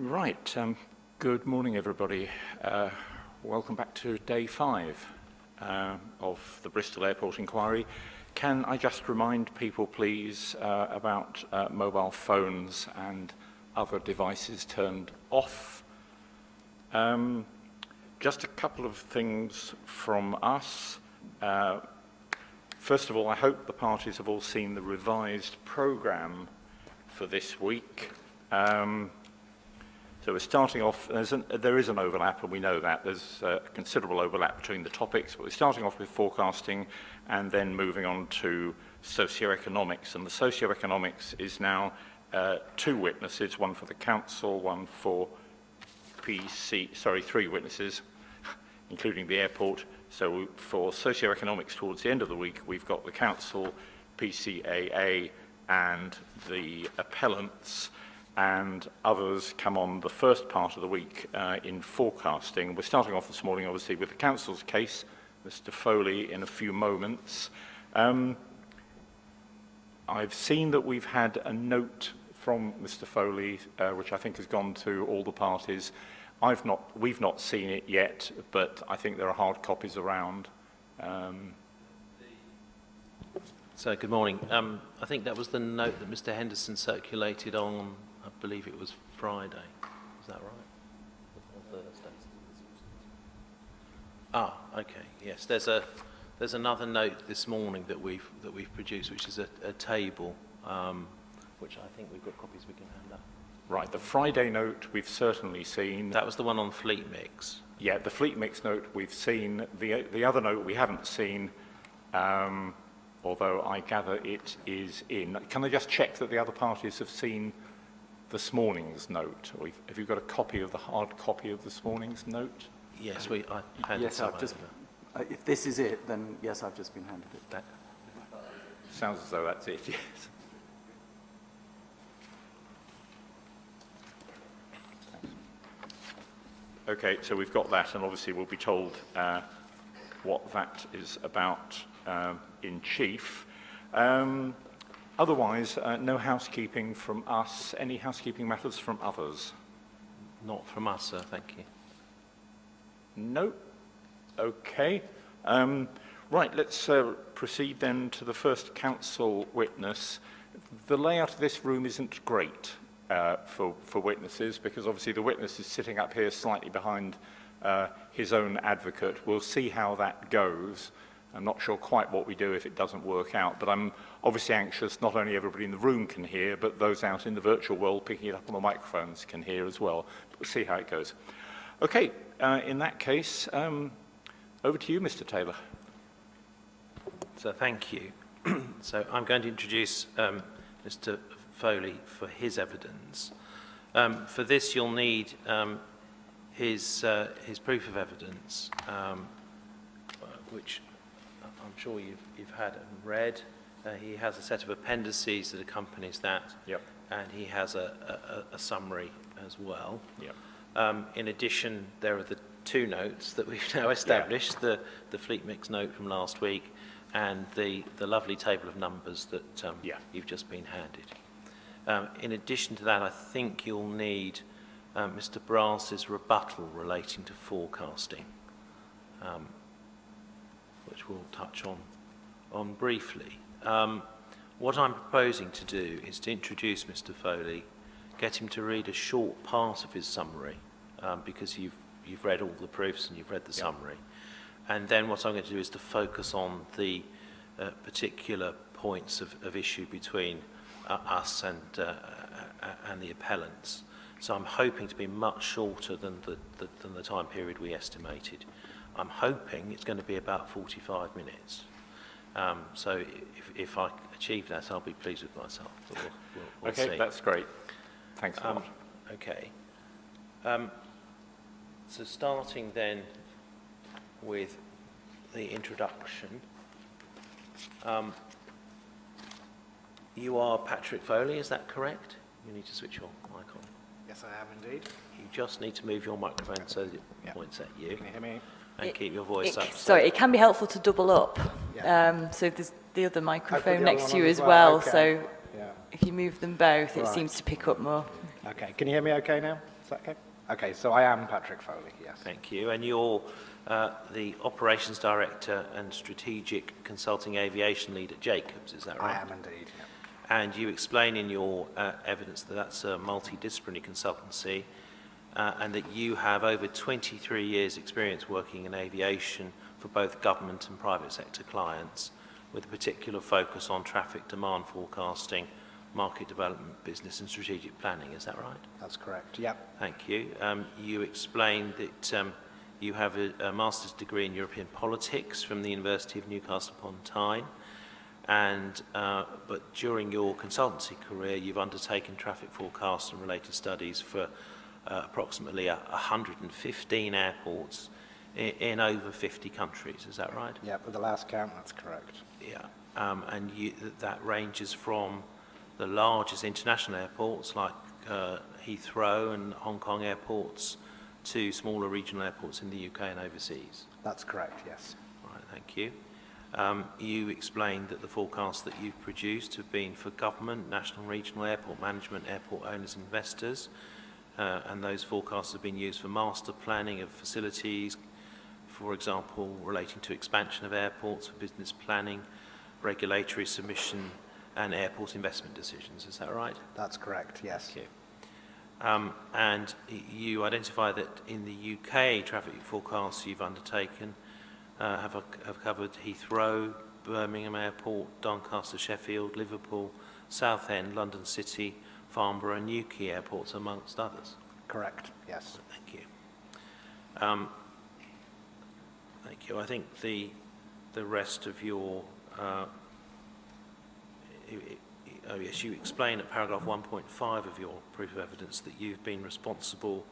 Right, good morning everybody. Welcome back to day 5 of the Bristol Airport inquiry. Can I just remind people please about mobile phones and other devices turned off. Just a couple of things from us. First of all, I hope the parties have all seen the revised programme for this week. So we're starting off, there is an overlap, and we know that. There's considerable overlap between the topics, but we're starting off with forecasting and then moving on to socioeconomics. And the socioeconomics is now 2 witnesses, one for the council, one for three witnesses, including the airport. So for socioeconomics towards the end of the week, we've got the council, PCAA, and the appellants, and others come on the first part of the week in forecasting. We're starting off this morning, obviously, with the council's case, Mr. Foley, in a few moments. I've seen that we've had a note from Mr. Foley, which I think has gone to all the parties. We've not seen it yet, but I think there are hard copies around. So good morning. I think that was the note that Mr. Henderson circulated on, I believe it was Friday. Is that right? Or Thursday? Ah, okay. Yes, there's another note this morning that we've produced, which is a table, which I think we've got copies we can hand up. Right, the Friday note we've certainly seen. That was the one on fleet mix. Yeah, the fleet mix note we've seen. The other note we haven't seen, although I gather it is in. Can I just check that the other parties have seen this morning's note? Or have you got a copy of the hard copy of this morning's note? Yes, I handed yes, I've just. If this is it, then yes, I've just been handed it. That sounds as though that's it. Yes. Okay, so we've got that, and obviously we'll be told what that is about in chief. Otherwise, no housekeeping from us. Any housekeeping matters from others? Not from us, sir, thank you. No? Okay. Right, let's proceed then to the first council witness. The layout of this room isn't great for witnesses, because obviously the witness is sitting up here slightly behind his own advocate. We'll see how that goes. I'm not sure quite what we do if it doesn't work out, but I'm obviously anxious not only everybody in the room can hear, but those out in the virtual world picking it up on the microphones can hear as well. But we'll see how it goes. Okay, in that case, over to you, Mr. Taylor. So thank you. So I'm going to introduce Mr. Foley for his evidence. For this, you'll need his proof of evidence, which I'm sure you've had and read. He has a set of appendices that accompanies that, yep. And he has a summary as well. Yep. In addition, there are the 2 notes that we've now established, yeah. the fleet mix note from last week and the lovely table of numbers that yeah. you've just been handed. In addition to that, I think you'll need Mr. Brass's rebuttal relating to forecasting, which we'll touch on briefly. What I'm proposing to do is to introduce Mr. Foley, get him to read a short part of his summary, because you've read all the proofs and you've read the summary. And then what I'm going to do is to focus on the particular points of issue between us and the appellants. So I'm hoping to be much shorter than the time period we estimated. I'm hoping it's going to be about 45 minutes. So if I achieve that, I'll be pleased with myself. But we'll okay, see. That's great. Thanks a lot. Okay. So starting then with the introduction. You are Patrick Foley, is that correct? You need to switch your mic on. Yes, I am indeed. You just need to move your microphone so that it points at you. Can you hear me? And keep your voice up. Sorry, it can be helpful to double up. Yeah. So there's the other microphone the next other to you one as as well. well. Okay. So Yeah. if you move them both, it Right. seems to pick up more. Okay. Can you hear me okay now? Is that okay? Okay, so I am Patrick Foley, yes. Thank you. And you're the Operations Director and Strategic Consulting Aviation Lead at Jacobs, is that right? I am indeed, yeah. And you explain in your evidence that that's a multidisciplinary consultancy and that you have over 23 years experience working in aviation for both government and private sector clients, with a particular focus on traffic demand forecasting, market development, business and strategic planning. Is that right? That's correct, yep. Thank you. You explained that you have a master's degree in European politics from the University of Newcastle upon Tyne, and but during your consultancy career, you've undertaken traffic forecasts and related studies for approximately 115 airports in over 50 countries. Is that right? Yep, with the last count, that's correct. Yeah, and that ranges from the largest international airports like Heathrow and Hong Kong airports to smaller regional airports in the UK and overseas. That's correct, yes. Right, thank you. You explained that the forecasts that you've produced have been for government, national and regional airport management, airport owners, investors, and those forecasts have been used for master planning of facilities, for example, relating to expansion of airports, for business planning, regulatory submission, and airport investment decisions. Is that right? That's correct, yes. Thank you. And you identify that in the UK, traffic forecasts you've undertaken have covered Heathrow, Birmingham Airport, Doncaster, Sheffield, Liverpool, Southend, London City, Farnborough and Newquay airports, amongst others. Correct, yes. Thank you. Thank you. I think the rest of your yes, you explain at paragraph 1.5 of your proof of evidence that you've been responsible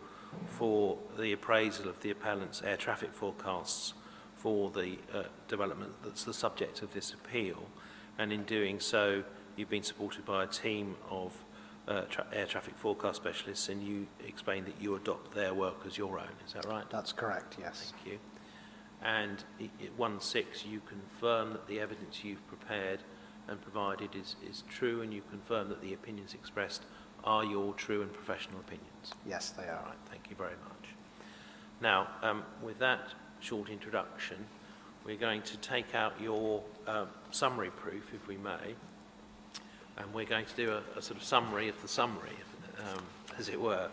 for the appraisal of the appellant's air traffic forecasts for the development that's the subject of this appeal, and in doing so you've been supported by a team of air traffic forecast specialists, and you explain that you adopt their work as your own. Is that right? That's correct, yes. Thank you. And at 1.6 you confirm that the evidence you've prepared and provided is true, and you confirm that the opinions expressed are your true and professional opinions. Yes, they are. All right, thank you very much. Now, with that short introduction, we're going to take out your summary proof, if we may, and we're going to do a sort of summary of the summary, as it were,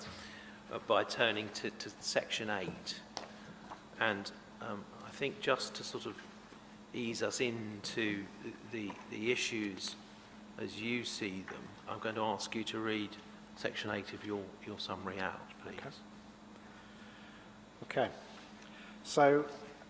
by turning to section 8. And I think just to sort of ease us into the issues as you see them, I'm going to ask you to read section 8 of your summary out, please. Okay. So,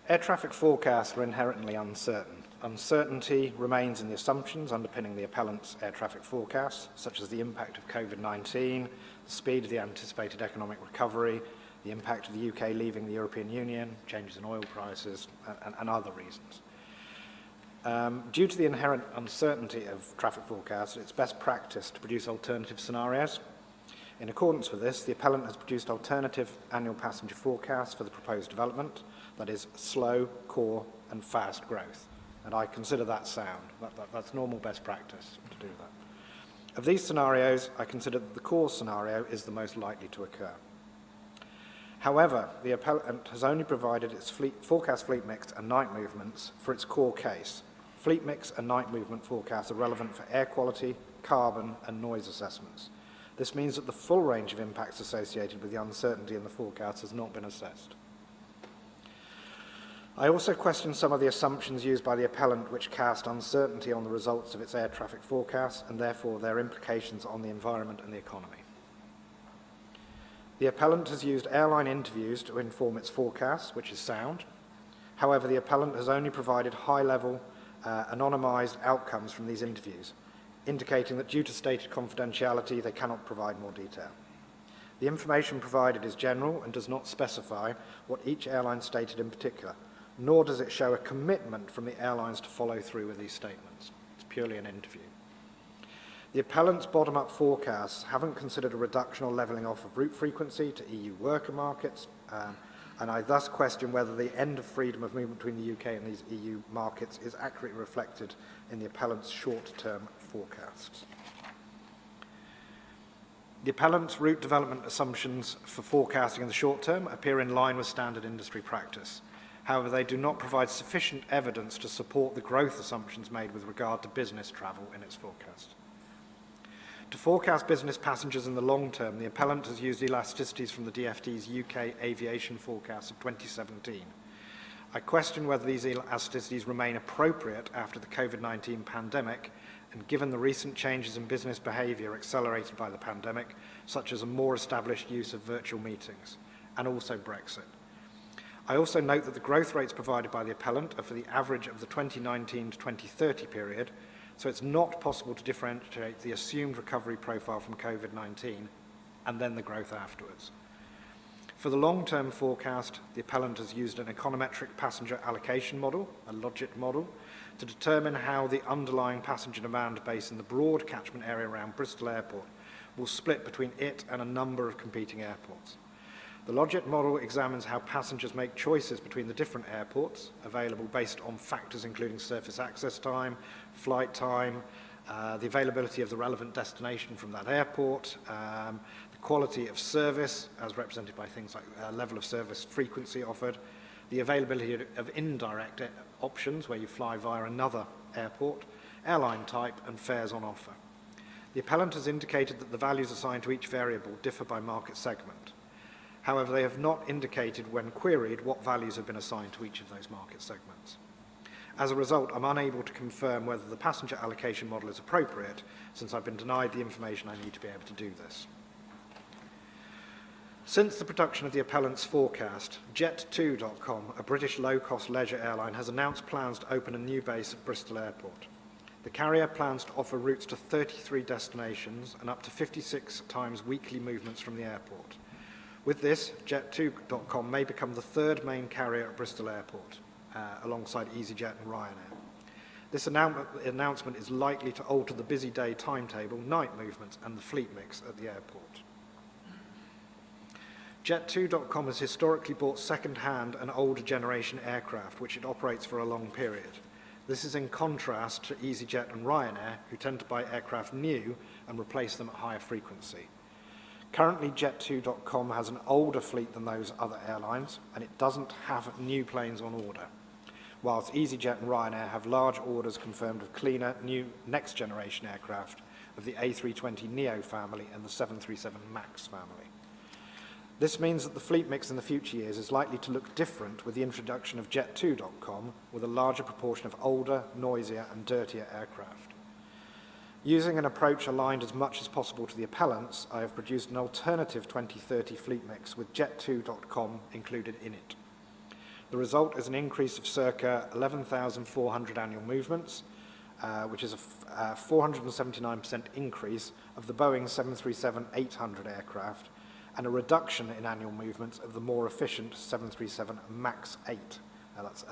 air traffic forecasts are inherently uncertain. Uncertainty remains in the assumptions underpinning the appellant's air traffic forecasts, such as the impact of COVID-19, the speed of the anticipated economic recovery, the impact of the UK leaving the European Union, changes in oil prices, and other reasons. Due to the inherent uncertainty of traffic forecasts, it's best practice to produce alternative scenarios. In accordance with this, the appellant has produced alternative annual passenger forecasts for the proposed development, that is, slow, core, and fast growth. And I consider that sound. That's normal best practice to do that. Of these scenarios, I consider that the core scenario is the most likely to occur. However, the appellant has only provided its forecast fleet mix and night movements for its core case. Fleet mix and night movement forecasts are relevant for air quality, carbon, and noise assessments. This means that the full range of impacts associated with the uncertainty in the forecast has not been assessed. I also question some of the assumptions used by the appellant which cast uncertainty on the results of its air traffic forecasts and therefore their implications on the environment and the economy. The appellant has used airline interviews to inform its forecasts, which is sound. However, the appellant has only provided high-level, anonymised outcomes from these interviews, indicating that due to stated confidentiality, they cannot provide more detail. The information provided is general and does not specify what each airline stated in particular, nor does it show a commitment from the airlines to follow through with these statements. It's purely an interview. The appellant's bottom-up forecasts haven't considered a reduction or levelling off of route frequency to EU worker markets, and I thus question whether the end of freedom of movement between the UK and these EU markets is accurately reflected in the appellant's short-term forecasts. The appellant's route development assumptions for forecasting in the short term appear in line with standard industry practice. However, they do not provide sufficient evidence to support the growth assumptions made with regard to business travel in its forecast. To forecast business passengers in the long term, the appellant has used elasticities from the DfT's UK aviation forecast of 2017. I question whether these elasticities remain appropriate after the COVID-19 pandemic, and given the recent changes in business behaviour accelerated by the pandemic, such as a more established use of virtual meetings, and also Brexit. I also note that the growth rates provided by the appellant are for the average of the 2019 to 2030 period, so it's not possible to differentiate the assumed recovery profile from COVID-19 and then the growth afterwards. For the long-term forecast, the appellant has used an econometric passenger allocation model, a Logit model, to determine how the underlying passenger demand base in the broad catchment area around Bristol Airport will split between it and a number of competing airports. The Logit model examines how passengers make choices between the different airports available based on factors including surface access time, flight time, the availability of the relevant destination from that airport, the quality of service as represented by things like level of service frequency offered, the availability of indirect options where you fly via another airport, airline type and fares on offer. The appellant has indicated that the values assigned to each variable differ by market segment. However, they have not indicated when queried what values have been assigned to each of those market segments. As a result, I'm unable to confirm whether the passenger allocation model is appropriate, since I've been denied the information I need to be able to do this. Since the production of the appellant's forecast, Jet2.com, a British low-cost leisure airline, has announced plans to open a new base at Bristol Airport. The carrier plans to offer routes to 33 destinations and up to 56 times weekly movements from the airport. With this, Jet2.com may become the third main carrier at Bristol Airport, alongside EasyJet and Ryanair. This announcement is likely to alter the busy day timetable, night movements, and the fleet mix at the airport. Jet2.com has historically bought second-hand and older generation aircraft, which it operates for a long period. This is in contrast to EasyJet and Ryanair, who tend to buy aircraft new and replace them at higher frequency. Currently, Jet2.com has an older fleet than those other airlines, and it doesn't have new planes on order, whilst EasyJet and Ryanair have large orders confirmed of cleaner, new next-generation aircraft of the A320neo family and the 737 MAX family. This means that the fleet mix in the future years is likely to look different with the introduction of Jet2.com, with a larger proportion of older, noisier and dirtier aircraft. Using an approach aligned as much as possible to the appellants, I have produced an alternative 2030 fleet mix with Jet2.com included in it. The result is an increase of circa 11,400 annual movements, which is a 479% increase of the Boeing 737-800 aircraft, and a reduction in annual movements of the more efficient 737 MAX 8. That's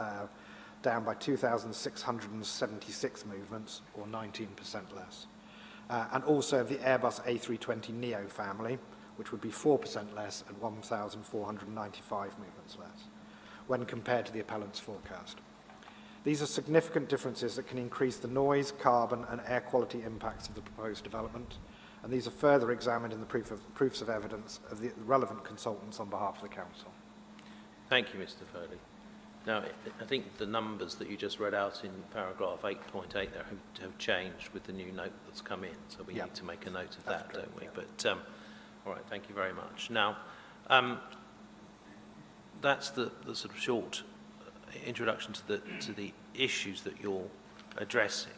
down by 2,676 movements, or 19% less. And also of the Airbus A320neo family, which would be 4% less at 1,495 movements less, when compared to the appellant's forecast. These are significant differences that can increase the noise, carbon and air quality impacts of the proposed development, and these are further examined in the proofs of evidence of the relevant consultants on behalf of the Council. Thank you, Mr. Foley. Now, I think the numbers that you just read out in paragraph 8.8 there have changed with the new note that's come in, so we need to make a note of that, don't we? But, all right, thank you very much. Now, that's the sort of short introduction to the issues that you're addressing.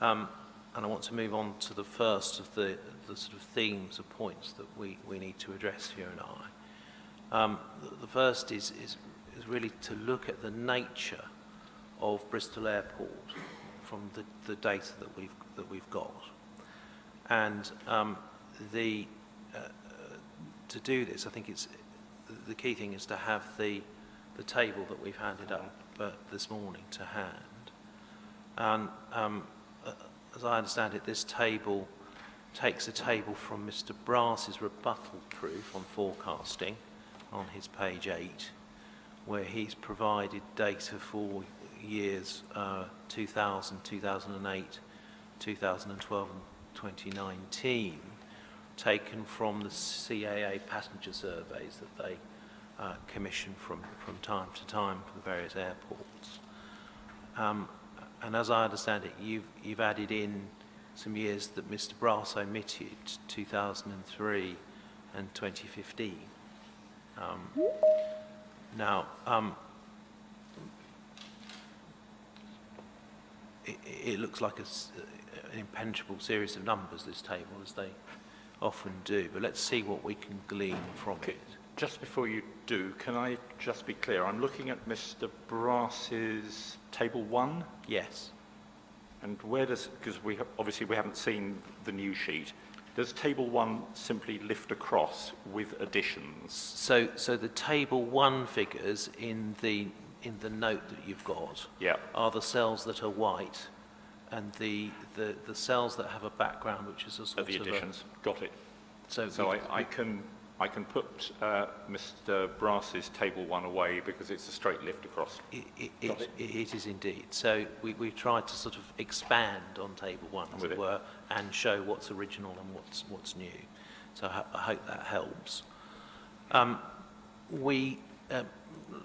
And I want to move on to the first of the sort of themes or points that we need to address here and I. The first is really to look at the nature of Bristol Airport from the data that we've got, and to do this, I think it's the key thing is to have the table that we've handed up this morning to hand, and as I understand it, this table takes a table from Mr. Brass's rebuttal proof on forecasting on his page 8, where he's provided data for years 2000, 2008, 2012 and 2019 taken from the CAA passenger surveys that they commission from time to time for the various airports. And as I understand it, you've added in some years that Mr. Brass omitted, 2003 and 2015. Now, it looks like an impenetrable series of numbers, this table, as they often do, but let's see what we can glean from it. Just before you do, can I just be clear? I'm looking at Mr. Brass's table 1. Yes. And where does, because obviously we haven't seen the new sheet, does table 1 simply lift across with additions? So the table 1 figures in the note that you've got are the cells that are white, and the cells that have a background which is a sort of the additions. Got it. So I can put Mr. Brass's table 1 away because it's a straight lift across. It is indeed. So we've tried to sort of expand on table 1, as it were, and show what's original and what's new. So I hope that helps.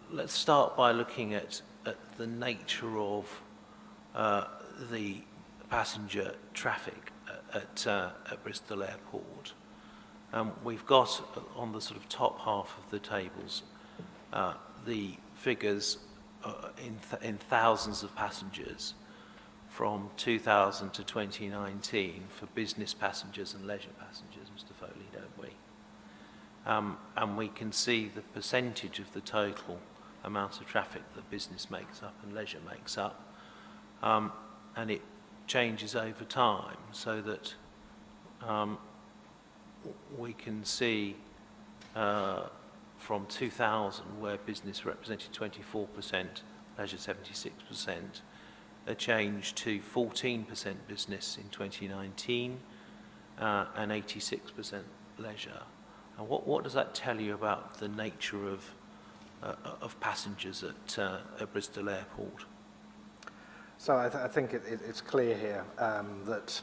Let's start by looking at the nature of the passenger traffic at Bristol Airport. We've got on the sort of top half of the tables the figures in thousands of passengers from 2000 to 2019 for business passengers and leisure passengers, Mr. Foley, don't we? And we can see the percentage of the total amount of traffic that business makes up and leisure makes up, and it changes over time, so that we can see from 2000, where business represented 24%, leisure 76%, a change to 14% business in 2019 and 86% leisure. And what does that tell you about the nature of passengers at Bristol Airport? So I think it's clear here that,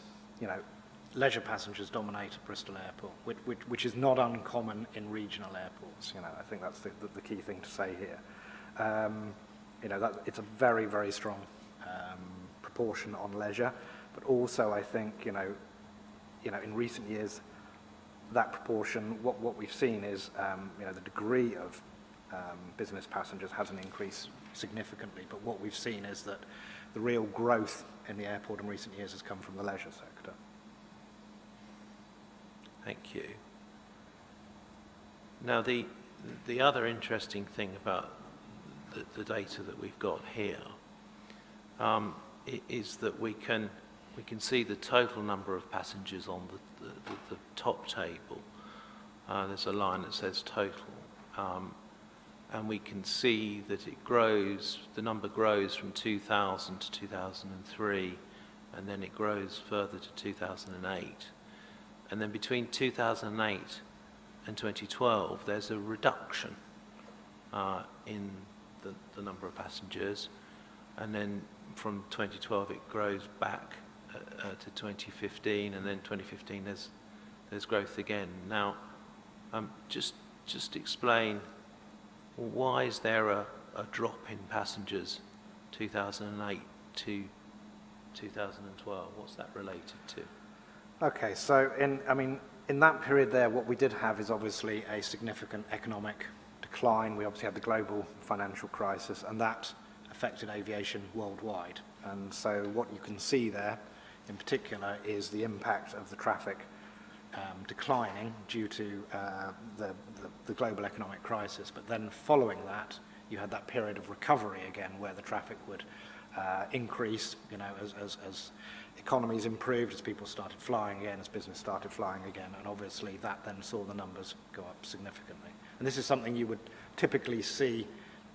leisure passengers dominate at Bristol Airport, which is not uncommon in regional airports. I think that's the key thing to say here. That it's a very, very strong proportion on leisure, but also I think, in recent years, that proportion, what we've seen is, the degree of business passengers hasn't increased significantly, but what we've seen is that the real growth in the airport in recent years has come from the leisure sector. Thank you. Now, the other interesting thing about the data that we've got here is that we can see the total number of passengers on the top table. There's a line that says total, and we can see that it grows. The number grows from 2000 to 2003, and then it grows further to 2008. And then between 2008 and 2012, there's a reduction in the number of passengers. And then from 2012, it grows back to 2015, and then 2015, there's growth again. Now, just explain, why is there a drop in passengers 2008 to 2012? What's that related to? Okay, so in that period there, what we did have is obviously a significant economic decline. We obviously had the global financial crisis, and that affected aviation worldwide. And so what you can see there, in particular, is the impact of the traffic declining due to the global economic crisis. But then following that, you had that period of recovery again, where the traffic would increase, as economies improved, as people started flying again, as business started flying again, and obviously that then saw the numbers go up significantly. And this is something you would typically see,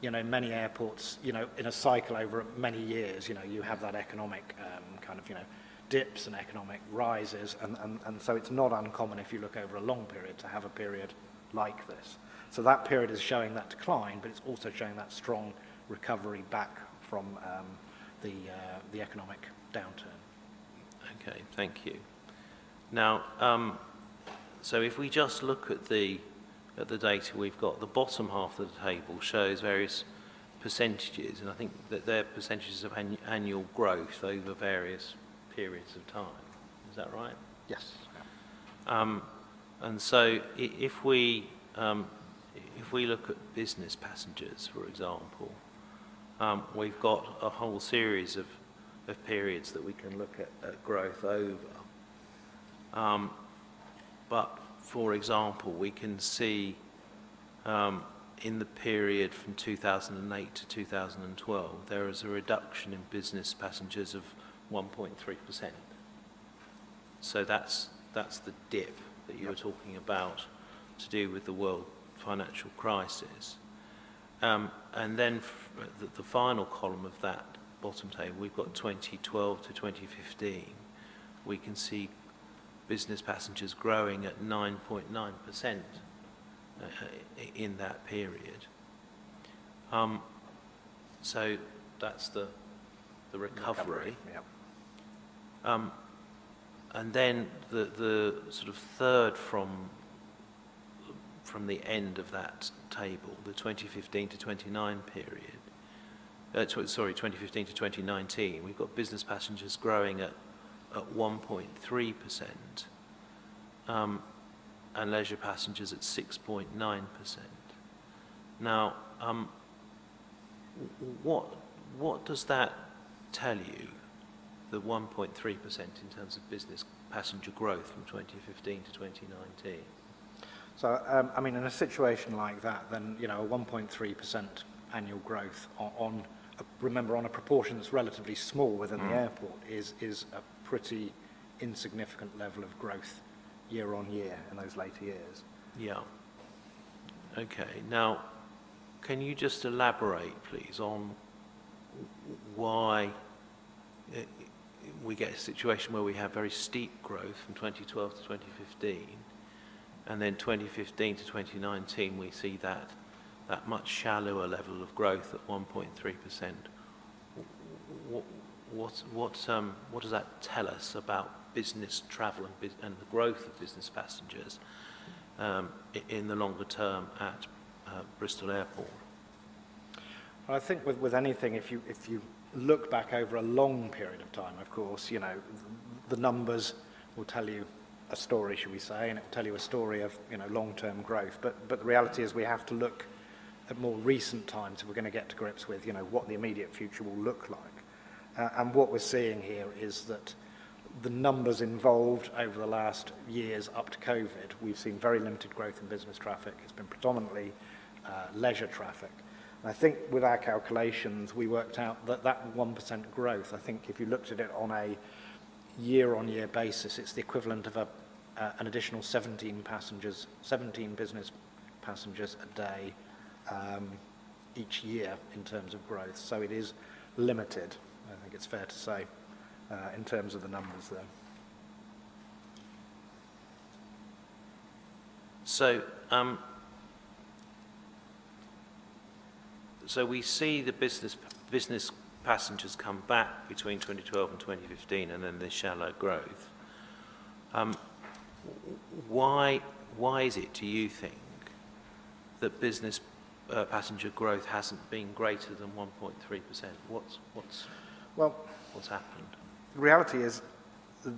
many airports, in a cycle over many years. You have that economic dips and economic rises, and so it's not uncommon, if you look over a long period, to have a period like this. So that period is showing that decline, but it's also showing that strong recovery back from the economic downturn. Okay, thank you. Now, So if we just look at the data we've got, the bottom half of the table shows various percentages, and I think that they're percentages of annual growth over various periods of time. Is that right? Yes. And so if we look at business passengers, for example, we've got a whole series of periods that we can look at growth over. But for example, we can see in the period from 2008 to 2012, there is a reduction in business passengers of 1.3%. So that's the dip that you were talking about to do with the world financial crisis. And then the final column of that bottom table, we've got 2012 to 2015. We can see business passengers growing at 9.9% in that period. So that's the recovery. Yeah. And then the sort of third from the end of that table, the 2015 to 29 period, 2015 to 2019, we've got business passengers growing at 1.3%, and leisure passengers at 6.9%. Now, what does that tell you, the 1.3% in terms of business passenger growth from 2015 to 2019? So, I mean, in a situation like that, then, you know, a 1.3% annual growth remember, on a proportion that's relatively small within the airport is a pretty insignificant level of growth year on year in those later years. Yeah. Okay. Now, can you just elaborate, please, on why we get a situation where we have very steep growth from 2012 to 2015, and then 2015 to 2019 we see that much shallower level of growth at 1.3%. What does that tell us about business travel and the growth of business passengers in the longer term at Bristol Airport? I think with anything, if you look back over a long period of time, of course, you know, the numbers will tell you a story, should we say, and it will tell you a story of, you know, long-term growth. But the reality is we have to look at more recent times if we're going to get to grips with, you know, what the immediate future will look like. And what we're seeing here is that the numbers involved over the last years up to COVID, we've seen very limited growth in business traffic. It's been predominantly leisure traffic. And I think with our calculations, we worked out that 1% growth, I think if you looked at it on a year-on-year basis, it's the equivalent of an additional 17 business passengers a day each year in terms of growth. So it is limited, I think it's fair to say, in terms of the numbers there. So we see the business passengers come back between 2012 and 2015, and then this shallow growth. Why is it, do you think, that business passenger growth hasn't been greater than 1.3%? What's happened? The reality is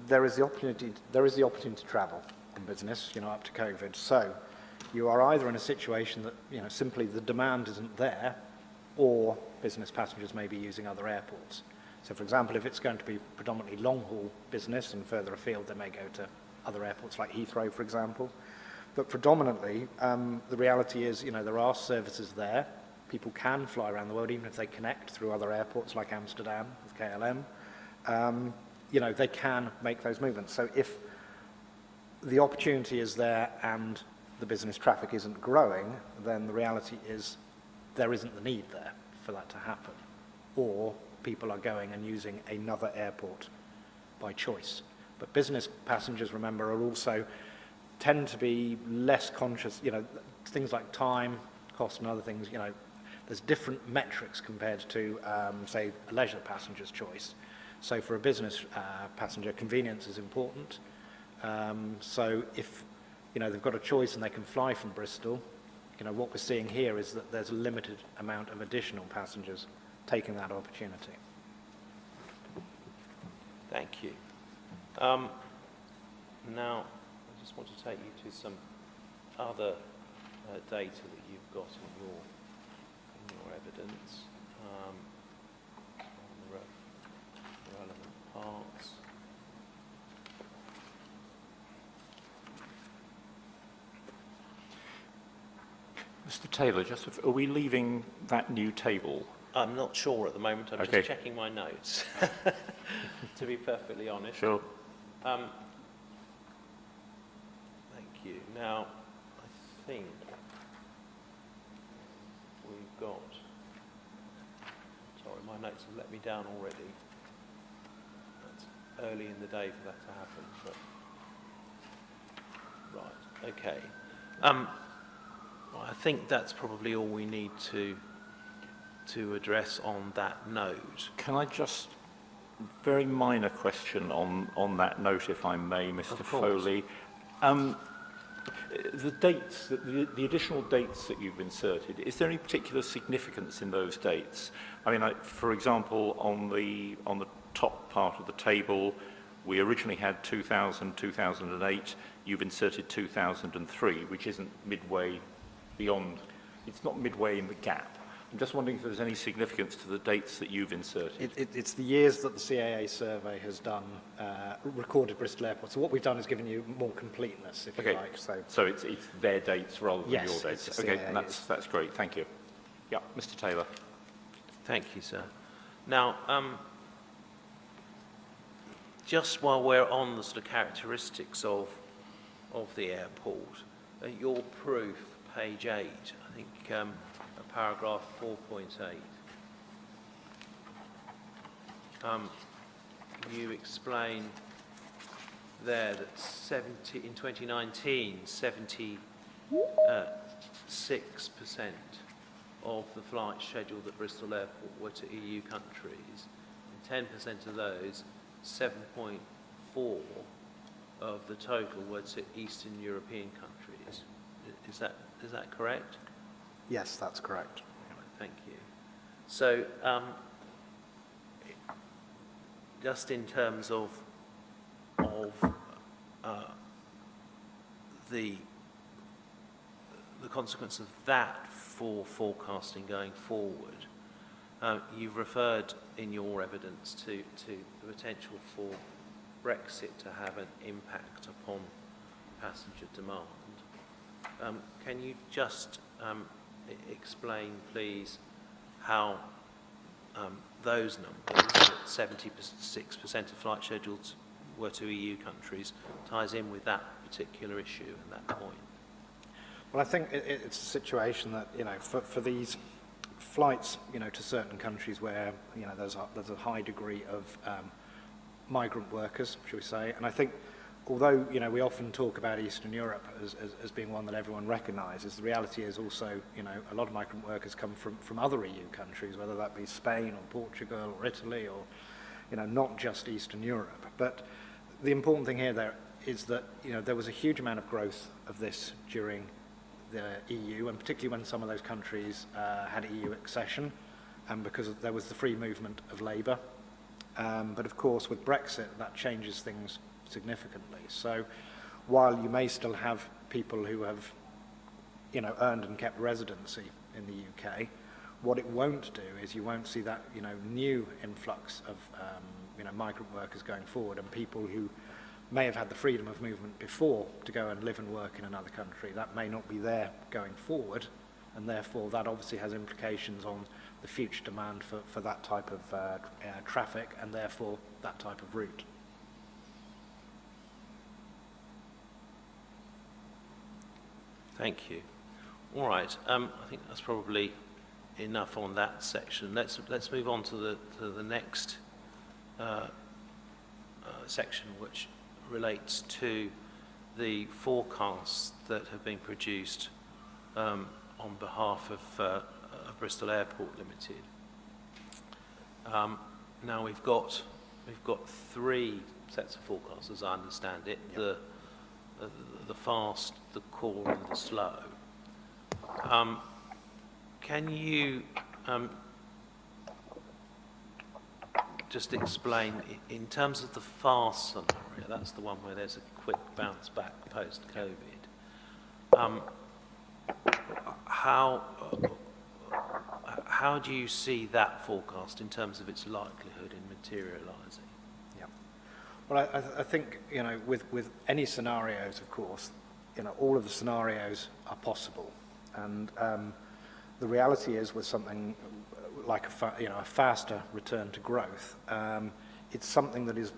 there is the opportunity to travel in business, you know, up to COVID. So you are either in a situation that, you know, simply the demand isn't there, or business passengers may be using other airports. So, for example, if it's going to be predominantly long-haul business and further afield, they may go to other airports like Heathrow, for example. But predominantly, the reality is, you know, there are services there. People can fly around the world, even if they connect through other airports like Amsterdam with KLM. You know, they can make those movements. So if the opportunity is there and the business traffic isn't growing, then the reality is there isn't the need there for that to happen. Or people are going and using another airport by choice. But business passengers, remember, are also tend to be less conscious, you know, things like time, cost and other things, you know, there's different metrics compared to, say, a leisure passenger's choice. So for a business passenger, convenience is important. So if they've got a choice and they can fly from Bristol. What we're seeing here is that there's a limited amount of additional passengers taking that opportunity. Thank you. Now, I just want to take you to some other data that you've got in your evidence on the relevant parts. Mr. Taylor, are we leaving that new table? I'm not sure at the moment. I'm Okay. just checking my notes, to be perfectly honest. Sure. Thank you. Now, I think we've got... Sorry, my notes have let me down already. That's early in the day for that to happen, but... Right, okay. I think that's probably all we need to address on that note. Can I just, very minor question on that note, if I may, Mr. Of course. Foley. The dates, the additional dates that you've inserted, is there any particular significance in those dates? I mean, for example, on the top part of the table, we originally had 2000, 2008. You've inserted 2003, which isn't midway beyond. It's not midway in the gap. I'm just wondering if there's any significance to the dates that you've inserted. It's the years that the CAA survey has done, recorded Bristol Airport. So what we've done is given you more completeness, if you like. So it's their dates rather than Yes, your dates. it's the Okay, CAA's. that's great. Thank you. Yeah, Mr. Taylor. Thank you, sir. Now, just while we're on the sort of characteristics of the airport, your proof, page 8, I think paragraph 4.8, you explain there that in 2019, 76% of the flights scheduled at Bristol Airport were to EU countries, and 10% of those, 7.4 of the total were to Eastern European countries. Is that correct? Yes, that's correct. Thank you. So, just in terms of the consequence of that for forecasting going forward, you've referred in your evidence to the potential for Brexit to have an impact upon passenger demand. Can you just explain, please, how those numbers, 76% of flight schedules were to EU countries, ties in with that particular issue and that point? Well, I think it's a situation that, for these flights, to certain countries where, there's a high degree of migrant workers, shall we say, and I think although, we often talk about Eastern Europe as being one that everyone recognises, the reality is also, a lot of migrant workers come from other EU countries, whether that be Spain or Portugal or Italy or, not just Eastern Europe. But the important thing here is that, there was a huge amount of growth of this during the EU, and particularly when some of those countries had EU accession, because there was the free movement of labour. But of course, with Brexit, that changes things significantly. So while you may still have people who have, earned and kept residency in the UK, what it won't do is you won't see that, new influx of, migrant workers going forward, and people who may have had the freedom of movement before to go and live and work in another country. That may not be there going forward, and therefore that obviously has implications on the future demand for that type of traffic, and therefore that type of route. Thank you. All right. I think that's probably enough on that section. Let's move on to the next section, which relates to the forecasts that have been produced on behalf of Bristol Airport Limited. Now we've got three sets of forecasts, as I understand it. Yep. the fast, the core, and the slow. Can you just explain, in terms of the fast scenario, that's the one where there's a quick bounce back post-COVID, how do you see that forecast in terms of its likelihood in materialising? Yeah. Well, I think, with any scenarios, of course, all of the scenarios are possible. And the reality is, with something like a faster return to growth, it's something that is,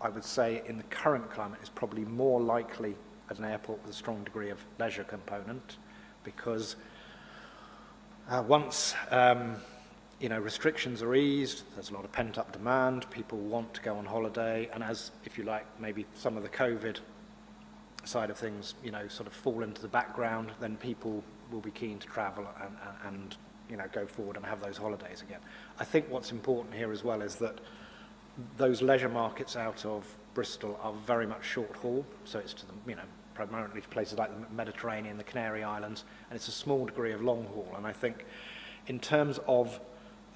I would say, in the current climate, is probably more likely at an airport with a strong degree of leisure component, because once restrictions are eased, there's a lot of pent-up demand, people want to go on holiday, and as, if you like, maybe some of the COVID side of things, sort of fall into the background, then people will be keen to travel and go forward and have those holidays again. I think what's important here as well is that those leisure markets out of Bristol are very much short haul, so it's to the, primarily to places like the Mediterranean, the Canary Islands, and it's a small degree of long haul. And I think in terms of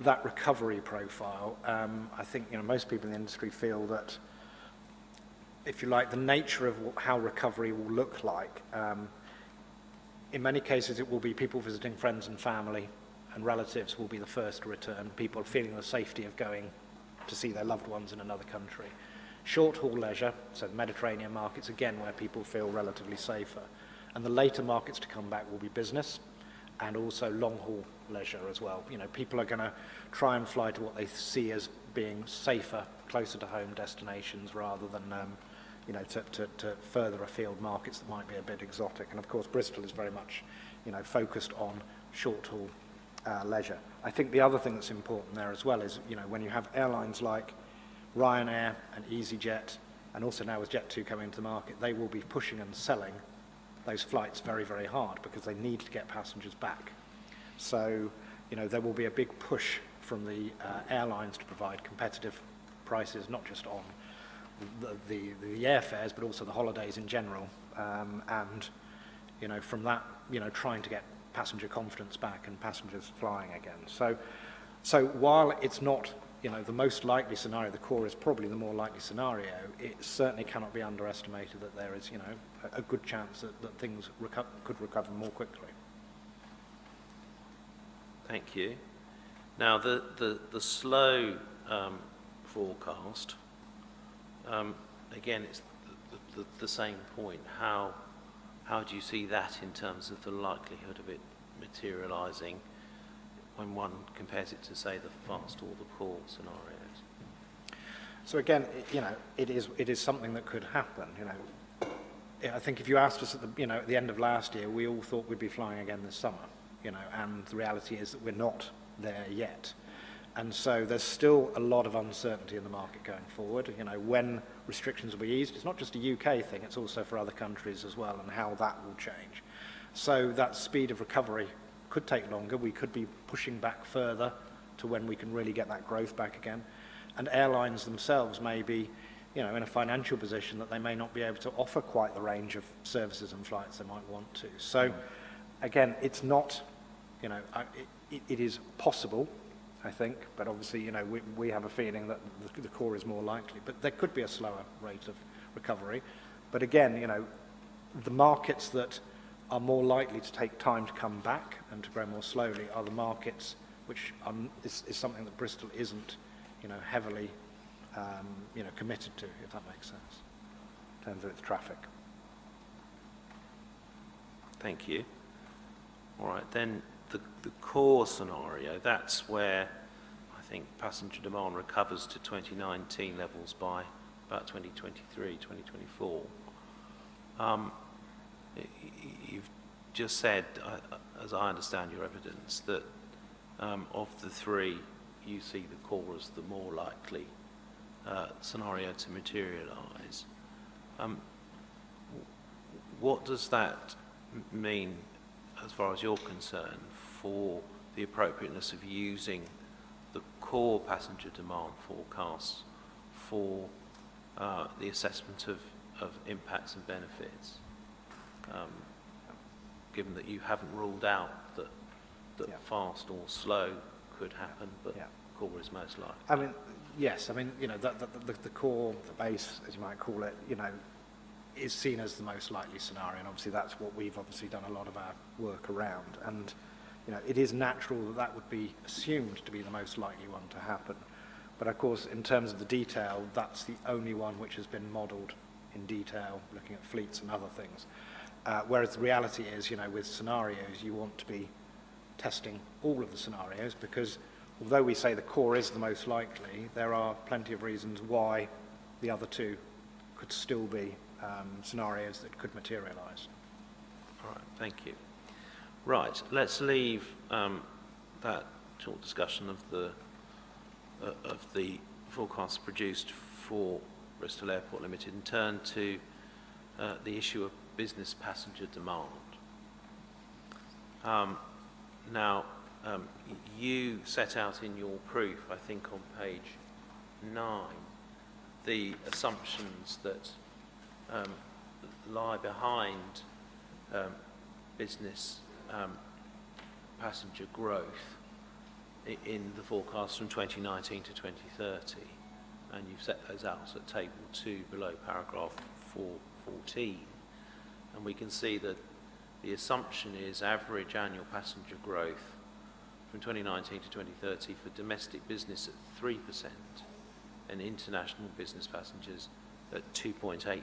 that recovery profile, I think most people in the industry feel that, if you like, the nature of how recovery will look like, in many cases it will be people visiting friends and family, and relatives will be the first to return, people feeling the safety of going to see their loved ones in another country. Short-haul leisure, so the Mediterranean markets, again, where people feel relatively safer. And the later markets to come back will be business and also long-haul leisure as well. People are going to try and fly to what they see as being safer, closer to home destinations rather than, to further afield markets that might be a bit exotic. And of course, Bristol is very much, focused on short-haul leisure. I think the other thing that's important there as well is, when you have airlines like Ryanair and EasyJet, and also now with Jet2 coming into the market, they will be pushing and selling those flights very, very hard because they need to get passengers back. So, there will be a big push from the airlines to provide competitive prices, not just on the airfares, but also the holidays in general. And, from that, trying to get passenger confidence back and passengers flying again. So while it's not the most likely scenario, the core is probably the more likely scenario, it certainly cannot be underestimated that there is, a good chance that things could recover more quickly. Thank you. Now, the slow forecast, again, it's the same point. How do you see that in terms of the likelihood of it materialising when one compares it to, say, the fast or the core scenarios? So again, it is something that could happen. I think if you asked us at the end of last year, we all thought we'd be flying again this summer. And the reality is that we're not there yet. And so there's still a lot of uncertainty in the market going forward. When restrictions will be eased, it's not just a UK thing, it's also for other countries as well, and how that will change. So that speed of recovery could take longer. We could be pushing back further to when we can really get that growth back again. And airlines themselves may be, in a financial position that they may not be able to offer quite the range of services and flights they might want to. So again, it's not, it is possible, I think, but obviously, we have a feeling that the core is more likely. But there could be a slower rate of recovery. But again, the markets that are more likely to take time to come back and to grow more slowly are the markets which is something that Bristol isn't, heavily, committed to, if that makes sense, in terms of its traffic. Thank you. All right, then the core scenario, that's where I think passenger demand recovers to 2019 levels by about 2023, 2024. You've just said, as I understand your evidence, that of the three, you see the core as the more likely scenario to materialise. What does that mean, as far as you're concerned, for the appropriateness of using the core passenger demand forecasts for the assessment of impacts and benefits? given that you haven't ruled out that Yeah. fast or slow could happen, but Yeah. core is most likely. I mean, yes, I mean, the core, the base, as you might call it, is seen as the most likely scenario, and obviously that's what we've obviously done a lot of our work around. And, it is natural that that would be assumed to be the most likely one to happen. But of course, in terms of the detail, that's the only one which has been modelled in detail, looking at fleets and other things. Whereas the reality is, with scenarios, you want to be testing all of the scenarios, because although we say the core is the most likely, there are plenty of reasons why the other two could still be scenarios that could materialise. All right, thank you. Right, let's leave that short discussion of the forecasts produced for Bristol Airport Limited and turn to the issue of business passenger demand. Now, you set out in your proof, I think on page 9, the assumptions that lie behind business passenger growth in the forecast from 2019 to 2030, and you've set those out at table 2 below paragraph 414, and we can see that the assumption is average annual passenger growth from 2019 to 2030 for domestic business at 3% and international business passengers at 2.8%.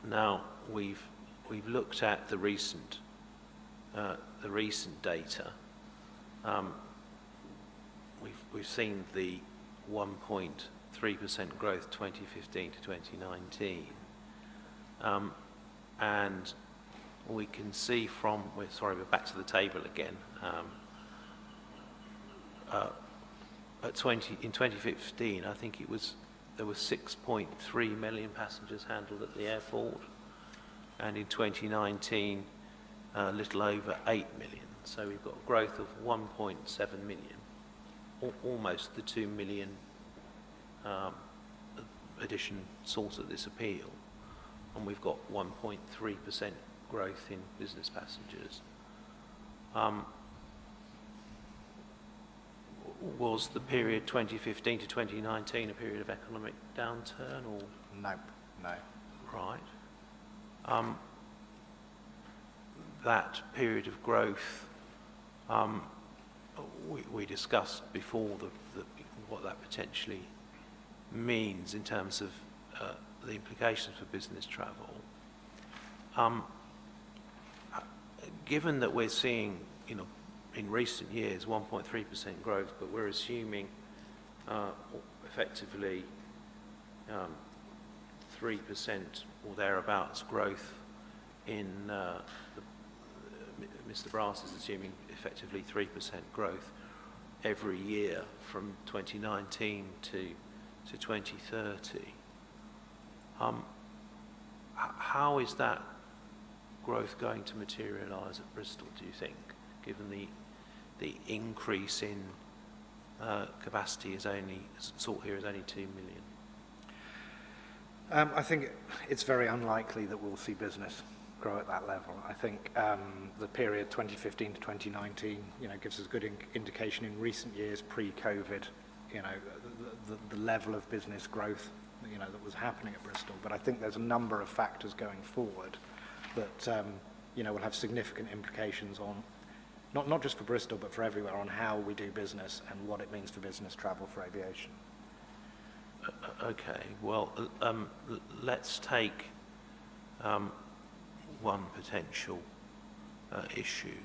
Now we've looked at the recent data. We've seen the 1.3% growth 2015 to 2019, and we can see from we're back to the table again. In 2015, I think there were 6.3 million passengers handled at the airport, and in 2019, a little over 8 million. So we've got a growth of 1.7 million, almost the 2 million addition sought at this appeal, and we've got 1.3% growth in business passengers. Was the period 2015 to 2019 a period of economic downturn, or? No. Right. That period of growth, we discussed before what that potentially means in terms of the implications for business travel. Given that we're seeing, in recent years 1.3% growth, but we're assuming effectively 3% or thereabouts growth in Mr. Brass is assuming effectively 3% growth every year from 2019 to 2030. How is that growth going to materialise at Bristol, do you think, given the increase in capacity sought here is only 2 million? I think it's very unlikely that we'll see business grow at that level. I think the period 2015 to 2019, gives us a good indication in recent years, pre-COVID, the level of business growth, that was happening at Bristol. But I think there's a number of factors going forward that, will have significant implications on, not just for Bristol, but for everywhere, on how we do business and what it means for business travel for aviation. Okay, well, let's take one potential issue.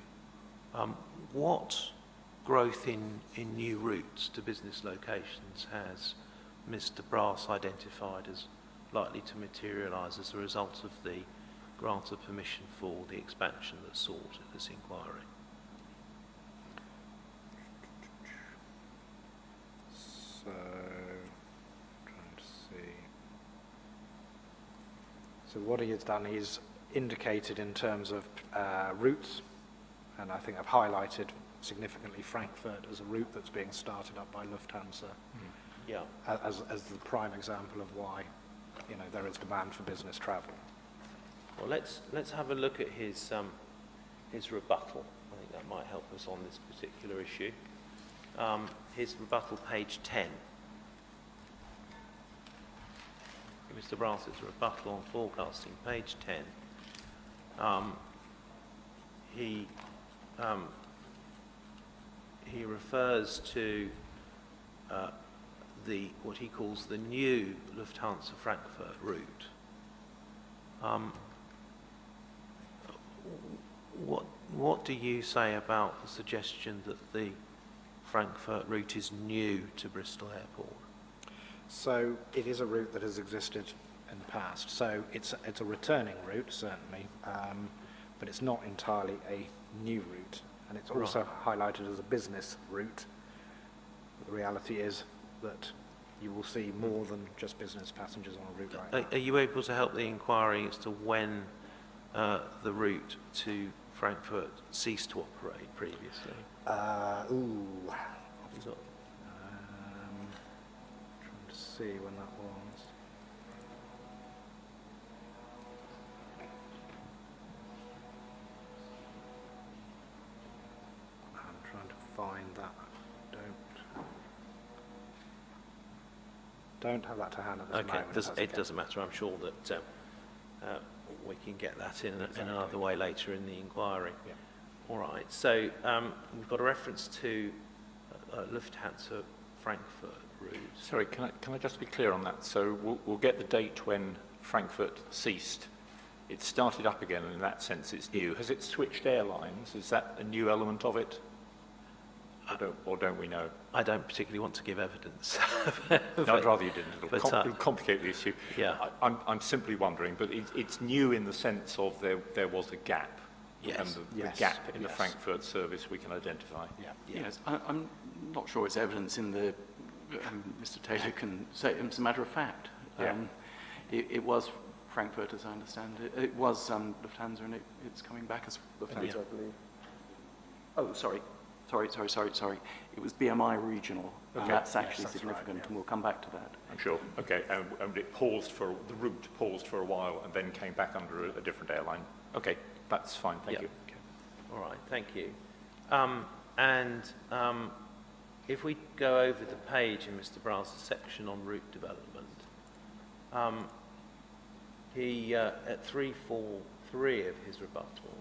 What growth in new routes to business locations has Mr. Brass identified as likely to materialise as a result of the grant of permission for the expansion that's sought at this inquiry? So, trying to see. So what he has done, he's indicated in terms of routes, and I think I've highlighted significantly Frankfurt as a route that's being started up by Lufthansa Yeah. as the prime example of why there is demand for business travel. Well, let's have a look at his rebuttal. I think that might help us on this particular issue. His rebuttal, page 10. Mr. Brass's rebuttal on forecasting, page 10. He refers to what he calls the new Lufthansa Frankfurt route. What do you say about the suggestion that the Frankfurt route is new to Bristol Airport? So it is a route that has existed in the past. So it's a returning route, certainly, but it's not entirely a new route. And it's also highlighted as a business route. But the reality is that you will see more than just business passengers on a route like that. Are you able to help the inquiry as to when the route to Frankfurt ceased to operate previously? Is it- Trying to see when that was. I'm trying to find that. Don't have that to hand at this Okay, moment. if that's it doesn't matter. I'm sure that we can get that in another way later in the inquiry. Yeah. All right. So we've got a reference to Lufthansa Frankfurt route. Sorry, can I just be clear on that? So we'll get the date when Frankfurt ceased. It started up again, and in that sense it's new. Has it switched airlines? Is that a new element of it? Or don't we know? I don't particularly want to give evidence. No, I'd rather you didn't. It'll complicate the issue. Yeah. I'm simply wondering, but it's new in the sense of there was a gap. Yes. And the Yes. gap in the Yes. Frankfurt service we can identify. Yeah. Yes, I'm not sure it's evidence in the, Mr. Taylor can say, it's a matter of fact. Yeah. It was Frankfurt, as I understand it. It was Lufthansa, and it's coming back as Lufthansa, Yeah. I believe. Oh, sorry. It was BMI regional. Okay. That's Yes, actually that's right, significant, yeah. and we'll come back to that. I'm sure. Okay, and the route paused for a while and then came back under a different airline. Okay, that's fine. Thank you. Okay. All right, thank you. If we go over the page in Mr. Brass's section on route development, he at 343 of his rebuttal,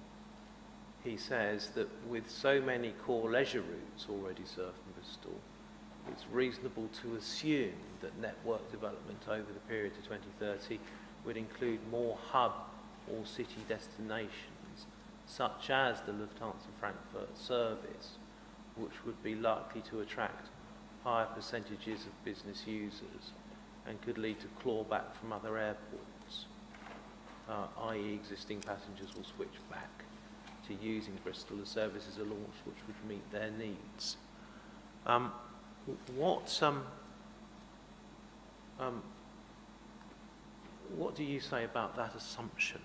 he says that with so many core leisure routes already served from Bristol, it's reasonable to assume that network development over the period to 2030 would include more hub or city destinations, such as the Lufthansa Frankfurt service, which would be likely to attract higher percentages of business users and could lead to clawback from other airports, i.e. existing passengers will switch back to using Bristol as services are launched which would meet their needs. What do you say about that assumption?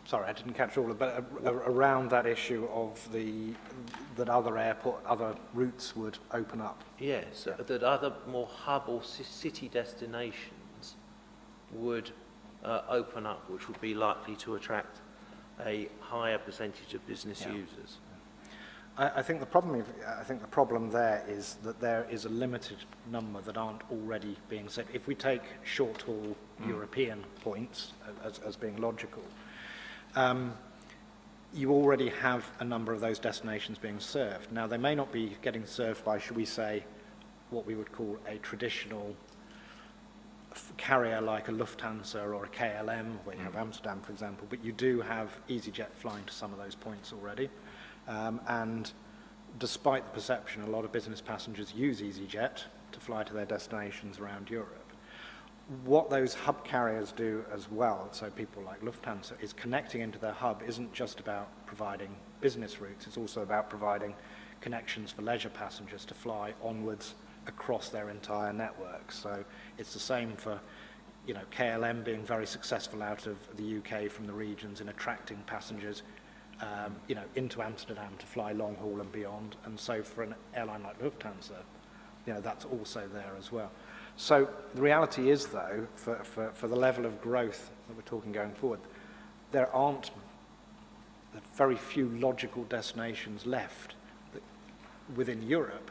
Sorry, I didn't catch all of it, but around that issue of that other routes would open up. Yes, that other more hub or city destinations would open up, which would be likely to attract a higher percentage of business users. I think the problem there is that there is a limited number that aren't already being set. If we take short-haul European points as being logical, you already have a number of those destinations being served. Now, they may not be getting served by, should we say, what we would call a traditional carrier like a Lufthansa or a KLM, where you have Amsterdam, for example, but you do have EasyJet flying to some of those points already. And despite the perception, a lot of business passengers use EasyJet to fly to their destinations around Europe. What those hub carriers do as well, so people like Lufthansa, is connecting into their hub isn't just about providing business routes, it's also about providing connections for leisure passengers to fly onwards across their entire network. So it's the same for, KLM being very successful out of the UK from the regions in attracting passengers, into Amsterdam to fly long haul and beyond. And so for an airline like Lufthansa, that's also there as well. So the reality is, though, for the level of growth that we're talking going forward, there aren't very few logical destinations left within Europe,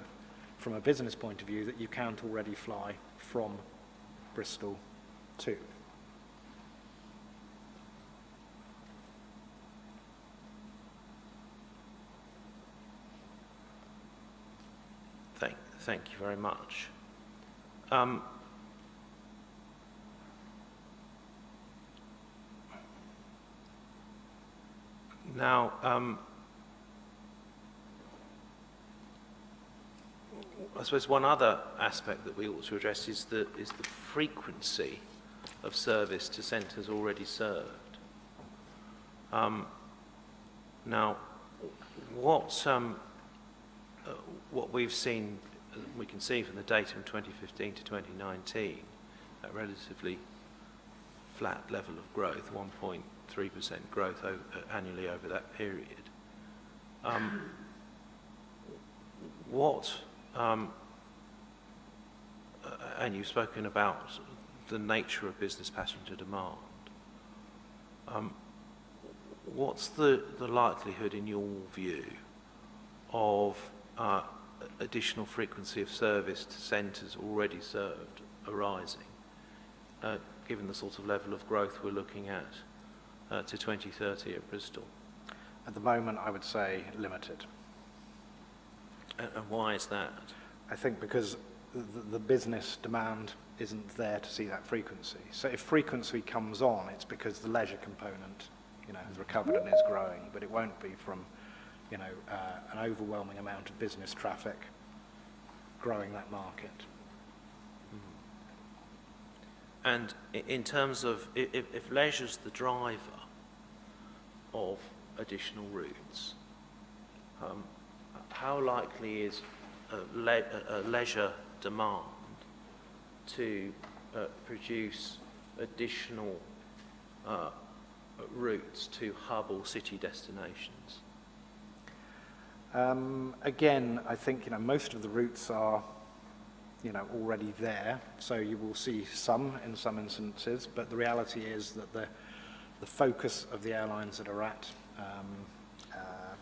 from a business point of view, that you can't already fly from Bristol to. Thank you very much. Now, I suppose one other aspect that we ought to address is the frequency of service to centres already served. Now, what we've seen, we can see from the data from 2015 to 2019, a relatively flat level of growth, 1.3% growth annually over that period. And you've spoken about the nature of business passenger demand. What's the likelihood, in your view, of additional frequency of service to centres already served arising, given the sort of level of growth we're looking at to 2030 at Bristol? At the moment, I would say limited. And why is that? I think because the business demand isn't there to see that frequency. So if frequency comes on, it's because the leisure component, has recovered and is growing, but it won't be from, an overwhelming amount of business traffic growing that market. And in terms of, if leisure's the driver of additional routes, how likely is a leisure demand to produce additional routes to hub or city destinations? Again, I think most of the routes are already there, so you will see some in some instances, but the reality is that the focus of the airlines that are at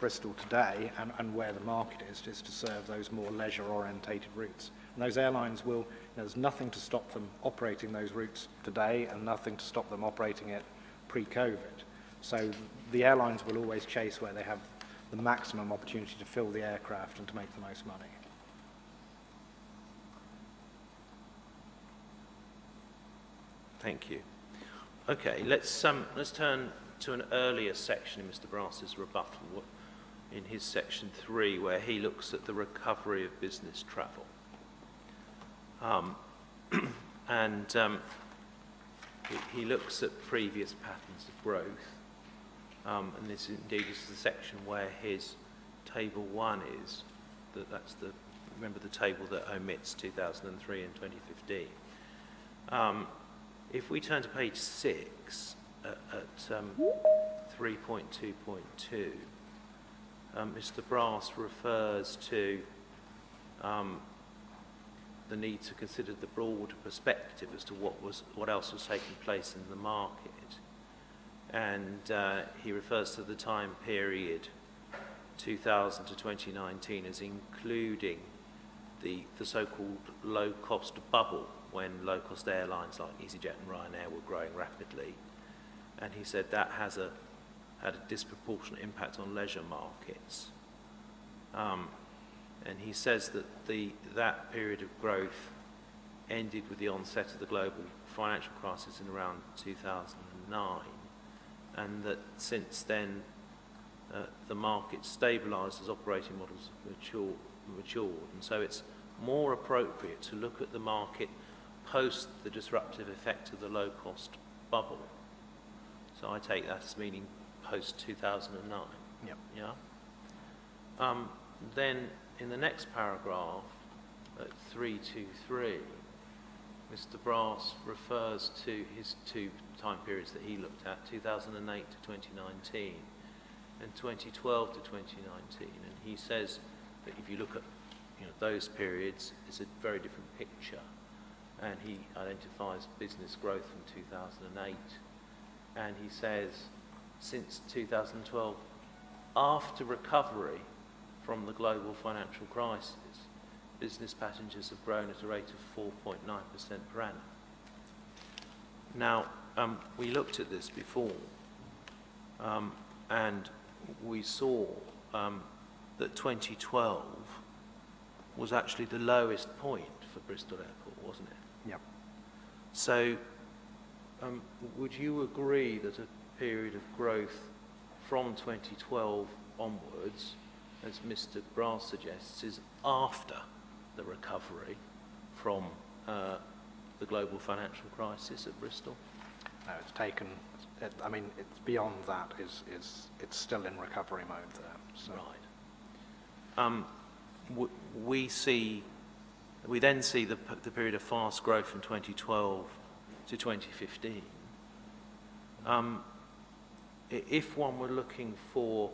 Bristol today and where the market is to serve those more leisure-orientated routes. And those airlines will, there's nothing to stop them operating those routes today and nothing to stop them operating it pre-COVID. So the airlines will always chase where they have the maximum opportunity to fill the aircraft and to make the most money. Thank you. Okay, let's turn to an earlier section in Mr. Brass's rebuttal, in his section 3, where he looks at the recovery of business travel. He looks at previous patterns of growth, and this is the section where his table 1 is. Remember the table that omits 2003 and 2015. If we turn to page 6 at 3.2.2, Mr. Brass refers to the need to consider the broader perspective as to what else was taking place in the market, and he refers to the time period 2000 to 2019 as including the so-called low-cost bubble, when low-cost airlines like EasyJet and Ryanair were growing rapidly, and he said that had a disproportionate impact on leisure markets. And he says that that period of growth ended with the onset of the global financial crisis in around 2009, and that since then the market stabilised as operating models have matured, and so it's more appropriate to look at the market post the disruptive effect of the low-cost bubble. So I take that as meaning post-2009. Yep. Yeah? Then in the next paragraph, at 323, Mr. Brass refers to his 2 time periods that he looked at, 2008 to 2019 and 2012 to 2019. And he says that if you look at those periods, it's a very different picture. and he identifies business growth from 2008, and he says since 2012, after recovery from the global financial crisis, business passengers have grown at a rate of 4.9% per annum. Now, we looked at this before, and we saw that 2012 was actually the lowest point for Bristol Airport, wasn't it? Yep. So, would you agree that a period of growth from 2012 onwards, as Mr. Brass suggests, is after the recovery from the global financial crisis at Bristol? No, it's taken, I mean, it's beyond that, it's still in recovery mode there. So. Right. We then see the period of fast growth from 2012 to 2015. If one were looking for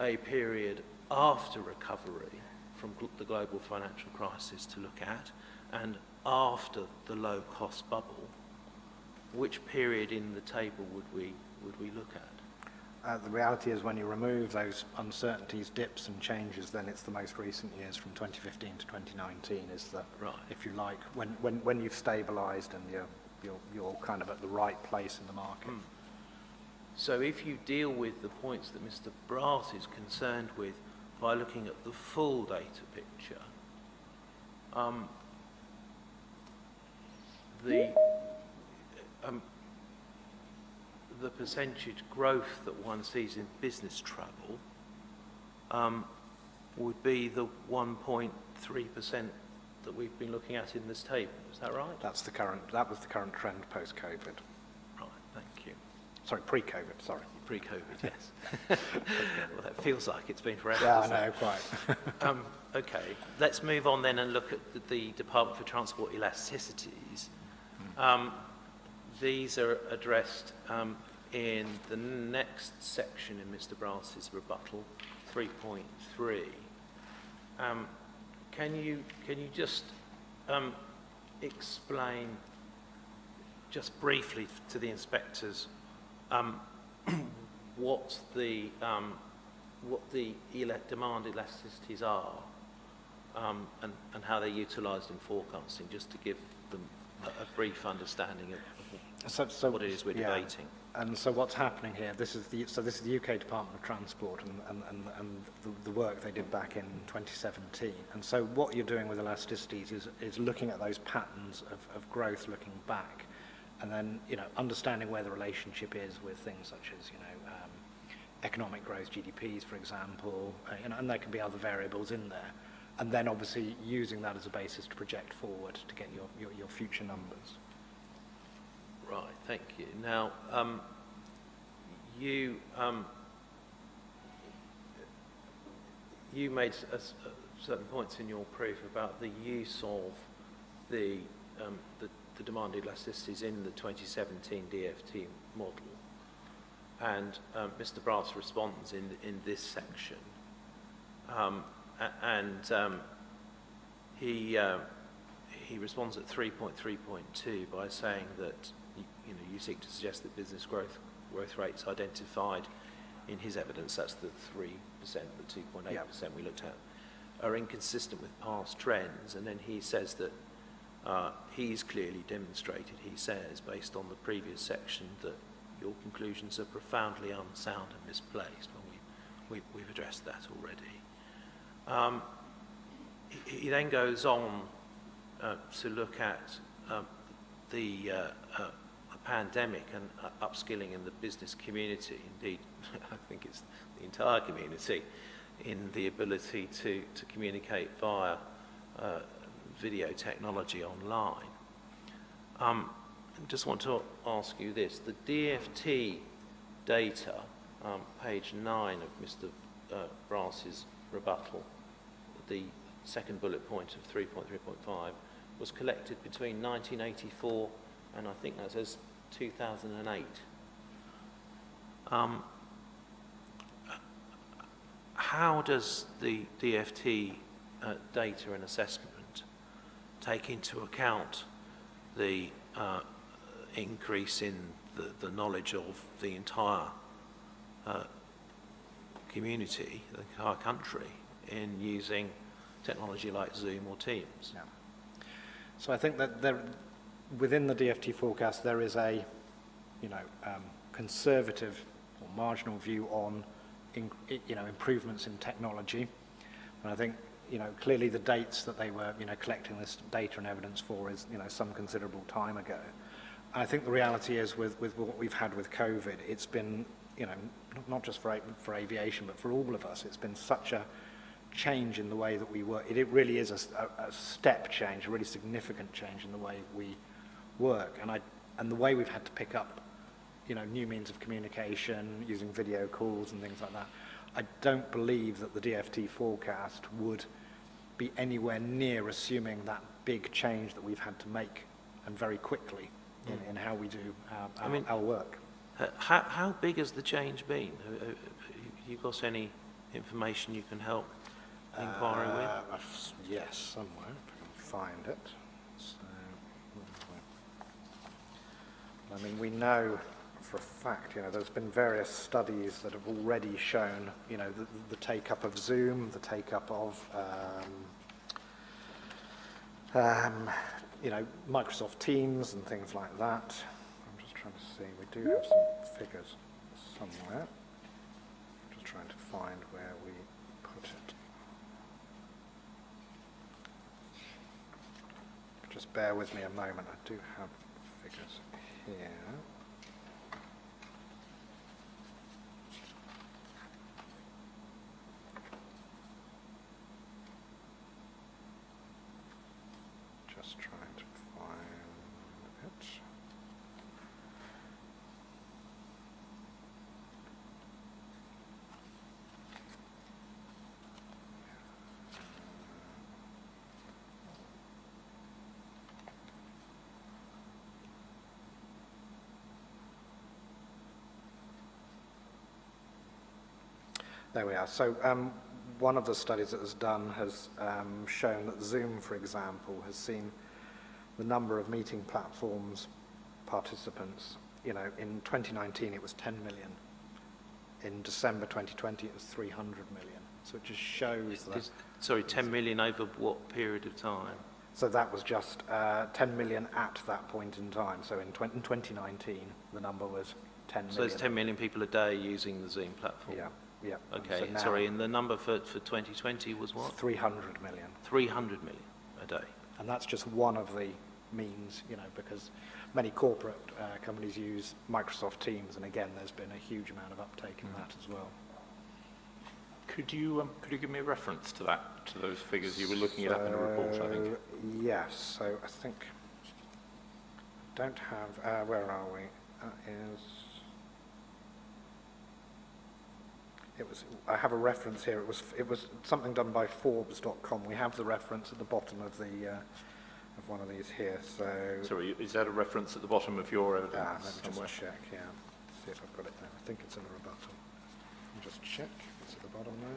a period after recovery from the global financial crisis to look at, and after the low-cost bubble, which period in the table would we look at? The reality is when you remove those uncertainties, dips and changes, then it's the most recent years from 2015 to 2019 is the, right, if you like, when you've stabilised and you're kind of at the right place in the market. Mm. So if you deal with the points that Mr. Brass is concerned with by looking at the full data picture, the percentage growth that one sees in business travel would be the 1.3% that we've been looking at in this table. Is that right? That was the current trend post-COVID. Right, thank you. Sorry, pre-COVID, sorry. Pre-COVID, yes. Well, that feels like it's been forever. Yeah, I know, quite. Okay, let's move on then and look at the Department for Transport elasticities. These are addressed in the next section in Mr. Brass's rebuttal, 3.3. Can you just explain just briefly to the inspectors what the demand elasticities are and how they're utilised in forecasting, just to give them a brief understanding of what it is we're debating. And so what's happening here? This is the UK Department of Transport and the work they did back in 2017. And so what you're doing with elasticities is looking at those patterns of growth, looking back, and then understanding where the relationship is with things such as economic growth, GDPs, for example, and there can be other variables in there. And then obviously using that as a basis to project forward to get your future numbers. Right, thank you. Now, you made certain points in your proof about the use of the demand elasticities in the 2017 DFT model, and Mr. Brass responds in this section, he responds at 3.3.2 by saying that you seek to suggest that business growth rates identified in his evidence, that's the 3%, the 2.8% we looked at, are inconsistent with past trends, and then he says that he's clearly demonstrated, he says, based on the previous section, that your conclusions are profoundly unsound and misplaced. Well, we've addressed that already. He then goes on to look at the pandemic and upskilling in the business community, indeed I think it's the entire community, in the ability to communicate via video technology online. I just want to ask you this. The DFT data, page 9 of Mr. Brass's rebuttal, the second bullet point of 3.3.5, was collected between 1984 and I think that says 2008. How does the DFT data and assessment take into account the increase in the knowledge of the entire community, the entire country, in using technology like Zoom or Teams. Yeah. So I think that within the DFT forecast, there is a, conservative or marginal view on, improvements in technology. And I think, clearly the dates that they were, collecting this data and evidence for is, some considerable time ago. I think the reality is with what we've had with COVID, it's been, not just for aviation, but for all of us, it's been such a change in the way that we work. It really is a step change, a really significant change in the way we work. And the way we've had to pick up, new means of communication, using video calls and things like that. I don't believe that the DFT forecast would be anywhere near assuming that big change that we've had to make, and very quickly, in how we do our work. How big has the change been? Have you got any information you can help the inquiry with? Yes, somewhere, if I can find it. So, I mean, we know for a fact, there's been various studies that have already shown, the take-up of Zoom, the take-up of, Microsoft Teams and things like that. I'm just trying to see, we do have some figures somewhere. I'm just trying to find where we put it. Just bear with me a moment, I do have figures here. Just trying to find it. There we are. So one of the studies that was done has shown that Zoom, for example, has seen the number of meeting platforms participants. In 2019 it was 10 million. In December 2020 it was 300 million. So it just shows that. Sorry, 10 million over what period of time? So that was just 10 million at that point in time. So in 2019 the number was 10 million. So there's 10 million people a day using the Zoom platform? Yeah. Yeah. Okay, so sorry, and the number for 2020 was what? 300 million. 300 million a day. And that's just one of the means, because many corporate companies use Microsoft Teams, and again, there's been a huge amount of uptake in that as well. Could you give me a reference to that, to those figures you were looking at in the report, I think? Yes, so I think, don't have, where are we? I have a reference here. It was something done by Forbes.com. We have the reference at the bottom of the of one of these here. So sorry, is that a reference at the bottom of your evidence? let me somewhere? just check. Yeah, see if I've got it there. I think it's in the rebuttal. Let me just check. It's at the bottom there.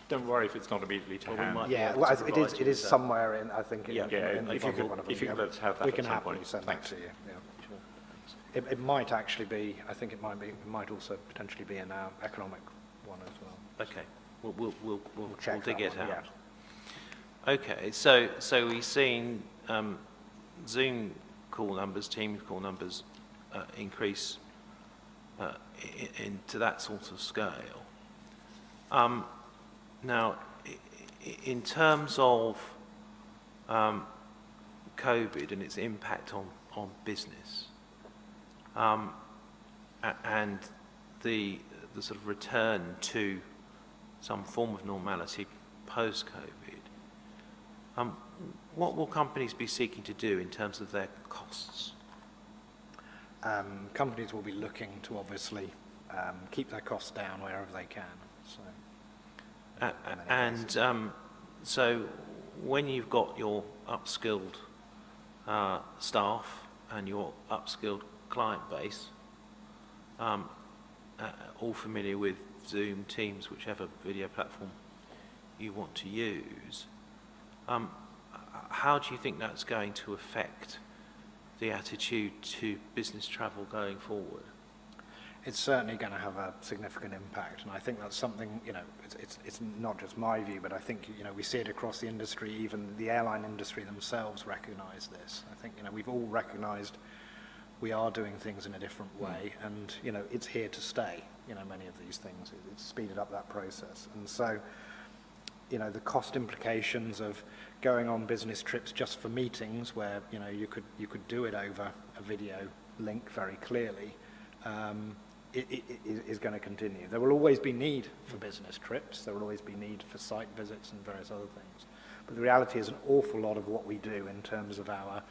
Don't worry if it's not immediately to Well, we hand. might- Yeah, able well, to it provide is. you It is with somewhere in. I think. Yeah, in if you could, one of them. if you could let us have that we at can some happily point. send Thanks. that to you. Yeah. Sure. It might actually be. I think it might be. It might also potentially be in our economic one as well. Okay, we'll check dig that it one, out. Okay, so we've seen Zoom call numbers, Teams call numbers increase into that sort of scale. Now, in terms of COVID and its impact on business, and the sort of return to some form of normality post-COVID, what will companies be seeking to do in terms of their costs? Companies will be looking to obviously keep their costs down wherever they can. So, So when you've got your upskilled staff and your upskilled client base, all familiar with Zoom, Teams, whichever video platform you want to use, how do you think that's going to affect the attitude to business travel going forward? It's certainly going to have a significant impact, and I think that's something, it's not just my view, but I think, we see it across the industry. Even the airline industry themselves recognise this. I think, we've all recognised we are doing things in a different way, and, it's here to stay, many of these things. It's speeded up that process. And so, the cost implications of going on business trips just for meetings where, you could do it over a video link very clearly, it is going to continue. There will always be need for business trips. There will always be need for site visits and various other things. But the reality is an awful lot of what we do in terms of our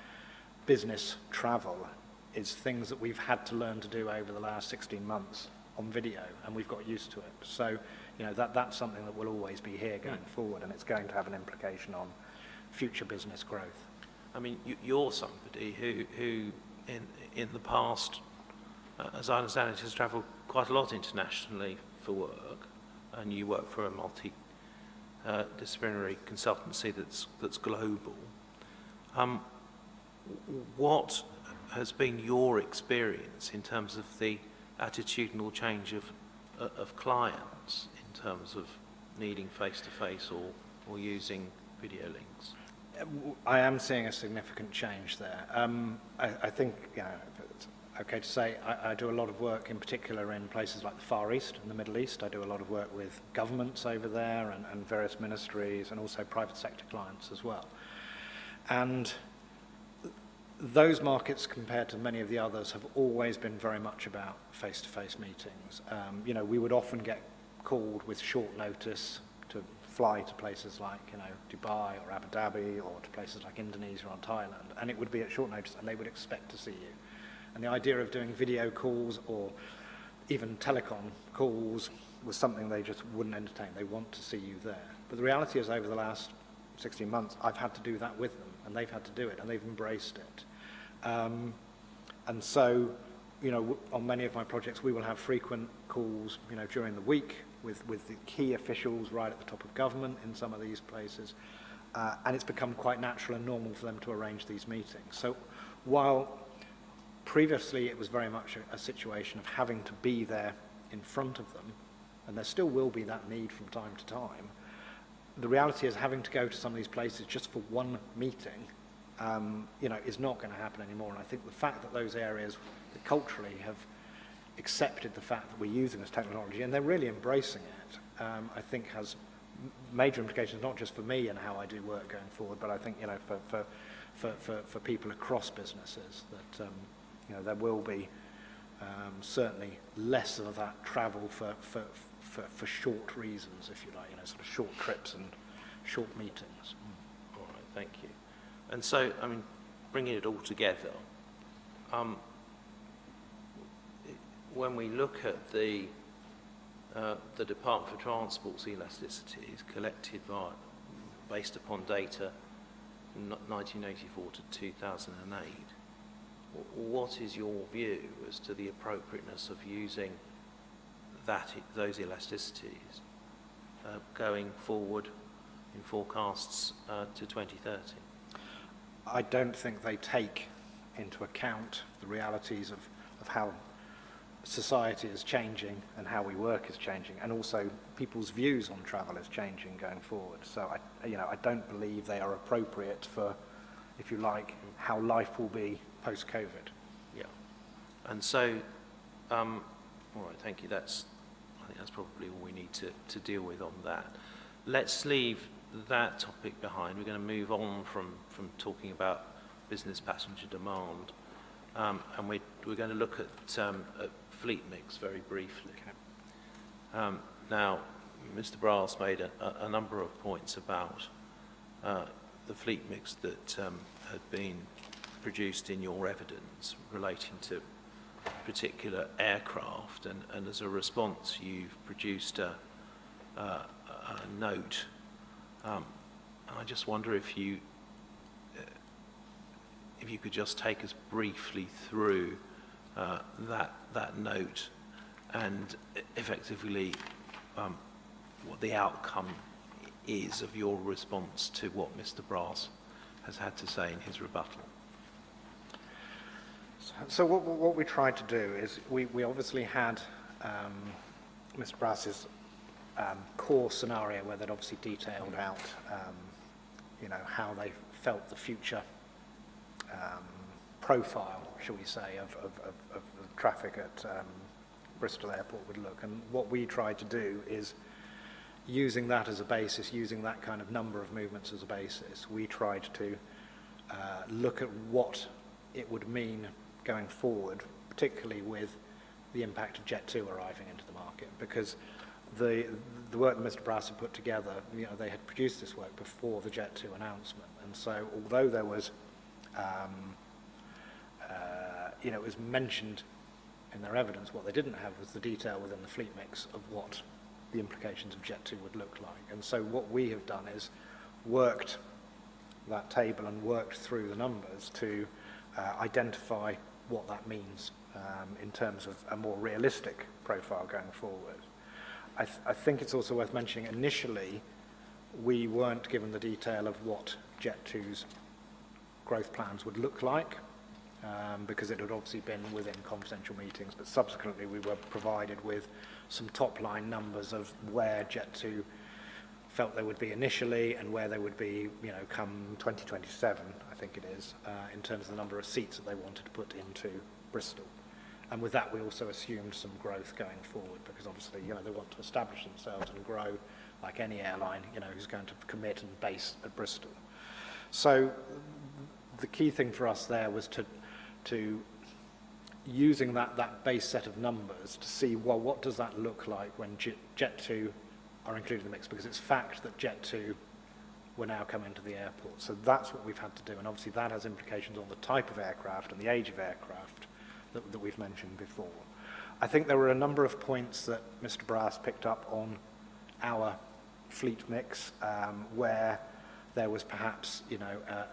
business travel is things that we've had to learn to do over the last 16 months on video, and we've got used to it. So, that's something that will always be here going forward, and it's going to have an implication on future business growth. I mean, you're somebody who in the past, as I understand it, has travelled quite a lot internationally for work, and you work for a multi-disciplinary consultancy that's global. What has been your experience in terms of the attitudinal change of clients in terms of needing face-to-face or using video links? I am seeing a significant change there. I think, if it's okay to say, I do a lot of work in particular in places like the Far East and the Middle East. I do a lot of work with governments over there and various ministries, and also private sector clients as well. And those markets, compared to many of the others, have always been very much about face-to-face meetings. We would often get called with short notice to fly to places like, Dubai or Abu Dhabi, or to places like Indonesia or Thailand, and it would be at short notice, and they would expect to see you. And the idea of doing video calls or even telecom calls was something they just wouldn't entertain. They want to see you there. But the reality is, over the last 16 months, I've had to do that with them, and they've had to do it, and they've embraced it. And so, on many of my projects, we will have frequent calls, during the week with the key officials right at the top of government in some of these places. And it's become quite natural and normal for them to arrange these meetings. So while previously it was very much a situation of having to be there in front of them, and there still will be that need from time to time, the reality is having to go to some of these places just for one meeting is not going to happen anymore. And I think the fact that those areas that culturally have accepted the fact that we're using this technology, and they're really embracing it, I think has major implications, not just for me and how I do work going forward, but I think, for people across businesses, that, there will be certainly less of that travel for short reasons, if you like, sort of short trips and short meetings. All right, thank you. And so, bringing it all together, when we look at the Department for Transport's Elasticity is collected based upon data from 1984 to 2008, what is your view as to the appropriateness of using those elasticities going forward in forecasts to 2030? I don't think they take into account the realities of how society is changing and how we work is changing, and also people's views on travel is changing going forward. So I don't believe they are appropriate for, if you like, how life will be post-COVID. Yeah. And so, all right, thank you. I think that's probably all we need to deal with on that. Let's leave that topic behind. We're going to move on from talking about business passenger demand, and we're going to look at fleet mix very briefly. Okay. Now, Mr. Brass made a number of points about the fleet mix that had been produced in your evidence relating to particular aircraft, and as a response you've produced a note. I just wonder if you could just take us briefly through that note and effectively what the outcome is of your response to what Mr. Brass has had to say in his rebuttal. So what we tried to do is we obviously had Mr. Brass's core scenario where they'd obviously detailed out, how they felt the future profile, shall we say, of traffic at Bristol Airport would look. And what we tried to do is, using that as a basis, using that kind of number of movements as a basis, we tried to look at what it would mean going forward, particularly with the impact of Jet 2 arriving into the market, because the work that Mr. Brass had put together, they had produced this work before the Jet 2 announcement, and so although there was, it was mentioned in their evidence, what they didn't have was the detail within the fleet mix of what the implications of Jet 2 would look like. And so what we have done is worked that table and worked through the numbers to identify what that means in terms of a more realistic profile going forward. I think it's also worth mentioning, initially, we weren't given the detail of what Jet 2's growth plans would look like, because it had obviously been within confidential meetings, but subsequently we were provided with some top-line numbers of where Jet 2 felt they would be initially and where they would be, come 2027, I think it is, in terms of the number of seats that they wanted to put into Bristol. And with that, we also assumed some growth going forward, because obviously, they want to establish themselves and grow like any airline, who's going to commit and base at Bristol. So the key thing for us there was to using that base set of numbers to see, well, what does that look like when Jet 2 are included in the mix, because it's fact that Jet 2 will now come into the airport. So that's what we've had to do, and obviously that has implications on the type of aircraft and the age of aircraft that we've mentioned before. I think there were a number of points that Mr. Brass picked up on our fleet mix, where there was perhaps, a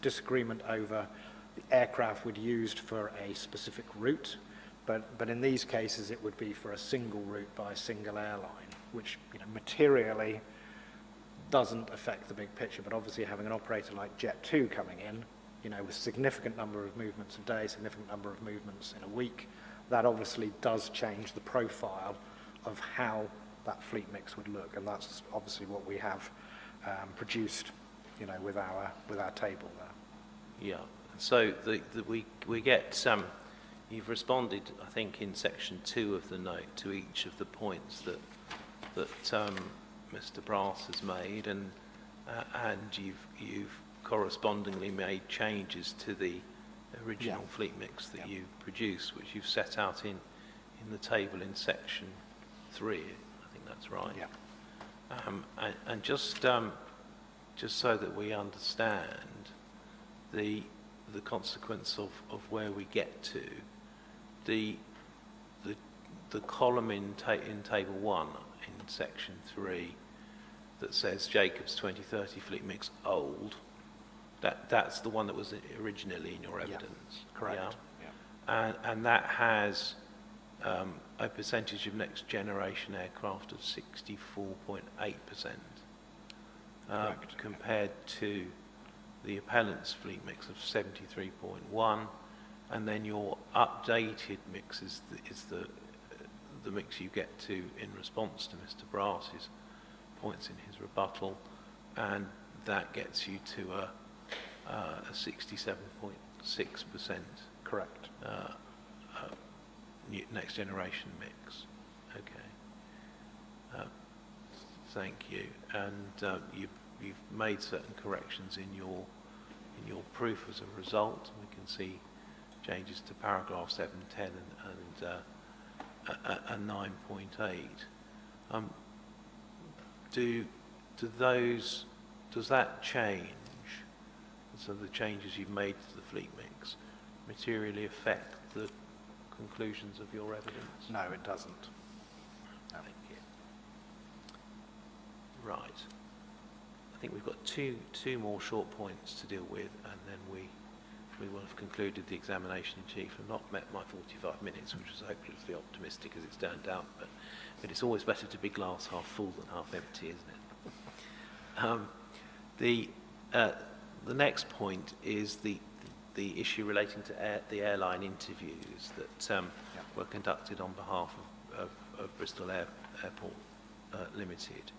disagreement over the aircraft we'd used for a specific route, but in these cases it would be for a single route by a single airline, which materially doesn't affect the big picture, but obviously having an operator like Jet 2 coming in, with significant number of movements a day, significant number of movements in a week, that obviously does change the profile of how that fleet mix would look, and that's obviously what we have produced, with our table there. Yeah. So we get you've responded, I think, in section 2 of the note to each of the points that Mr. Brass has made, and you've correspondingly made changes to the original fleet mix that you produced, which you've set out in the table in section 3. I think that's right. Yeah. And just so that we understand the consequence of where we get to, the column in table 1 in section 3 that says Jacobs 2030 fleet mix old, that's the one that was originally in your evidence. Yes, correct. Yeah? And that has a percentage of next generation aircraft of 64.8%, compared to the appellant's fleet mix of 73.1, and then your updated mix is the mix you get to in response to Mr. Brass's points in his rebuttal, and that gets you to a 67.6%. Correct. Next generation mix. Okay. Thank you. And you've made certain corrections in your proof as a result. We can see changes to paragraph 710 and 9.8. Does that change? So the changes you've made to the fleet mix materially affect the conclusions of your evidence? No, it doesn't. No. Thank you. Right. I think we've got two more short points to deal with, and then we will have concluded the examination in chief. I've not met my 45 minutes, which was hopelessly optimistic as it's turned out, but it's always better to be glass half full than half empty, isn't it? the next point is the issue relating to the airline interviews that were conducted on behalf of Bristol Airport Limited.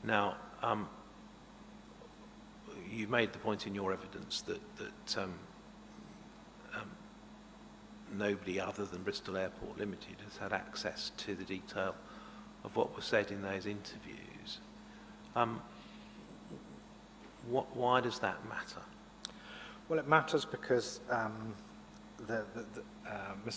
Now, you made the point in your evidence that nobody other than Bristol Airport Limited has had access to the detail of what was said in those interviews. Why does that matter? Well, it matters because Mr.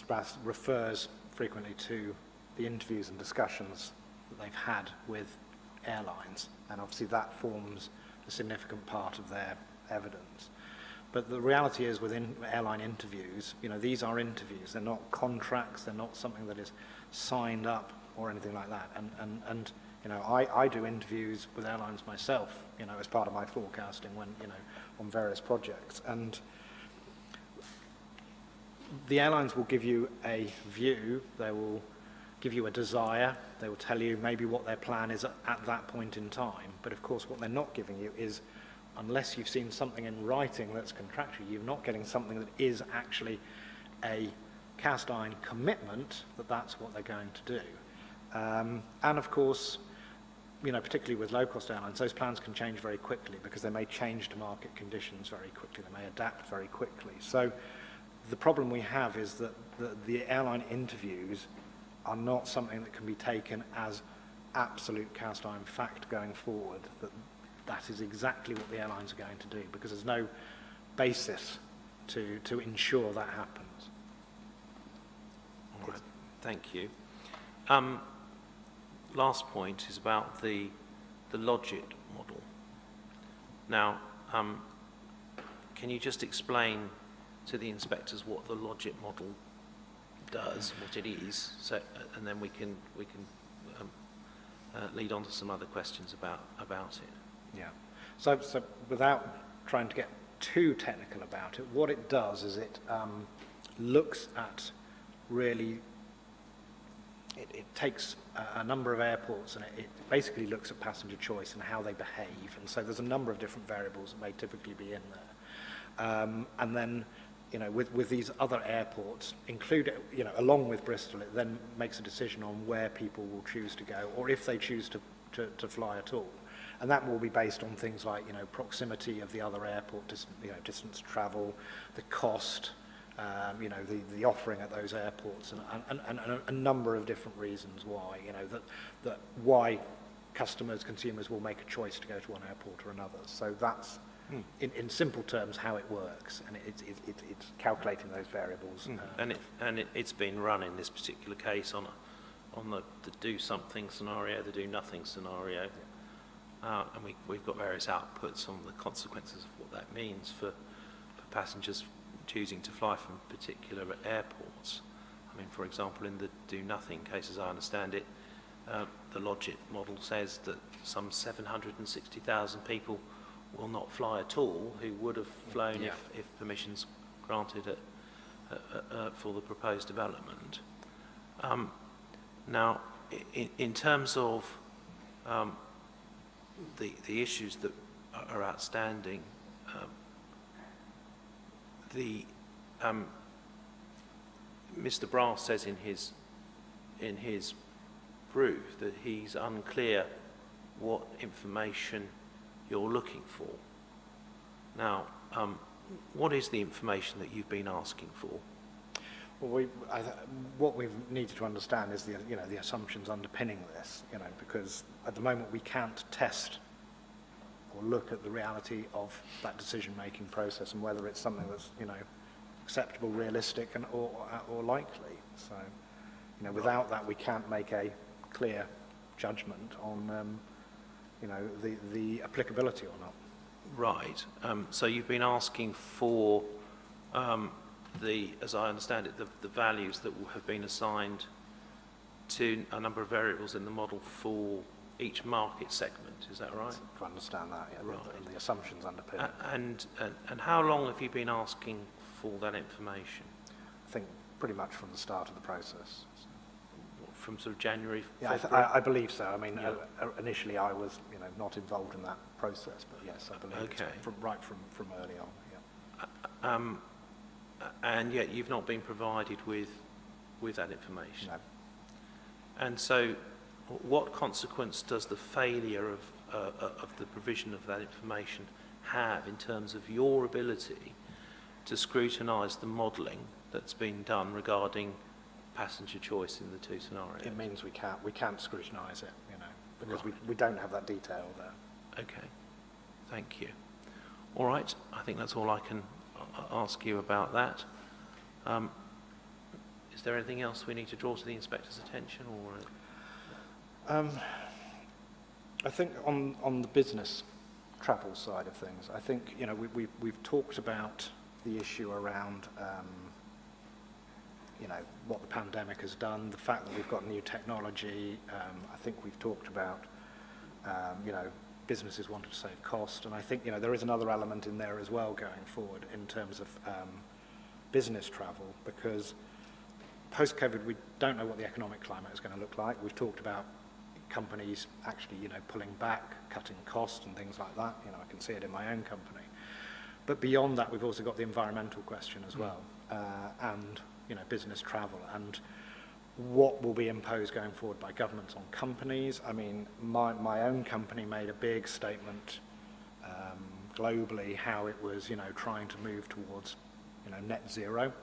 Brass refers frequently to the interviews and discussions that they've had with airlines, and obviously that forms a significant part of their evidence. But the reality is, within airline interviews, these are interviews. They're not contracts. They're not something that is signed up or anything like that. And I do interviews with airlines myself, as part of my forecasting when, on various projects. And the airlines will give you a view. They will give you a desire. They will tell you maybe what their plan is at that point in time. But of course, what they're not giving you is, unless you've seen something in writing that's contractual, you're not getting something that is actually a cast iron commitment that that's what they're going to do. And of course, particularly with low-cost airlines, those plans can change very quickly because they may change to market conditions very quickly. They may adapt very quickly. So the problem we have is that the airline interviews are not something that can be taken as absolute cast iron fact going forward, that is exactly what the airlines are going to do, because there's no basis to ensure that happens. All right, thank you. Last point is about the Logit model. Now, can you just explain to the inspectors what the Logit model does, what it is, and then we can lead on to some other questions about it. Yeah. So without trying to get too technical about it, what it does is it looks at really, it takes a number of airports and it basically looks at passenger choice and how they behave. And so there's a number of different variables that may typically be in there. And then, with these other airports, along with Bristol, it then makes a decision on where people will choose to go, or if they choose to fly at all. And that will be based on things like, proximity of the other airport, distance travel, the cost, the offering at those airports, and a number of different reasons why, that why consumers will make a choice to go to one airport or another. So that's, in simple terms, how it works, and it's calculating those variables. It's been run in this particular case on the do something scenario, the do nothing scenario. And we've got various outputs on the consequences of what that means for passengers choosing to fly from particular airports. I mean, for example, in the do-nothing case, as I understand it, the Logit model says that some 760,000 people will not fly at all who would have flown if permissions granted for the proposed development. Now, in terms of the issues that are outstanding, Mr. Brass says in his proof that he's unclear what information you're looking for. Now, what is the information that you've been asking for? Well, what we needed to understand is the assumptions underpinning this, because at the moment we can't test or look at the reality of that decision-making process and whether it's something that's, acceptable, realistic, or likely. So, without that, we can't make a clear judgment on, the applicability or not. Right. So you've been asking for as I understand it, the values that have been assigned to a number of variables in the model for each market segment. Is that right? To understand that, yeah, right. the assumptions underpin it. And how long have you been asking for that information? I think pretty much from the start of the process. from sort of January, Yeah, February? I believe so. I mean, Yeah. initially I was, not involved in that process, but yes, I believe it's Okay. right from early on. Yeah. And yet you've not been provided with that information. No. And so what consequence does the failure of the provision of that information have in terms of your ability to scrutinise the modelling that's been done regarding passenger choice in the two scenarios? It means we can't scrutinise it, because Right. we don't have that detail there. Okay, thank you. All right, I think that's all I can ask you about that. Is there anything else we need to draw to the inspector's attention, or? I think on the business travel side of things, I think, we've talked about the issue around, what the pandemic has done, the fact that we've got new technology. I think we've talked about, businesses wanted to save cost, and I think, there is another element in there as well going forward in terms of business travel, because post-COVID, we don't know what the economic climate is going to look like. We've talked about companies actually, pulling back, cutting costs and things like that. I can see it in my own company. But beyond that, we've also got the environmental question as well, and, business travel, and what will be imposed going forward by governments on companies. I mean, my own company made a big statement globally how it was, trying to move towards, net zero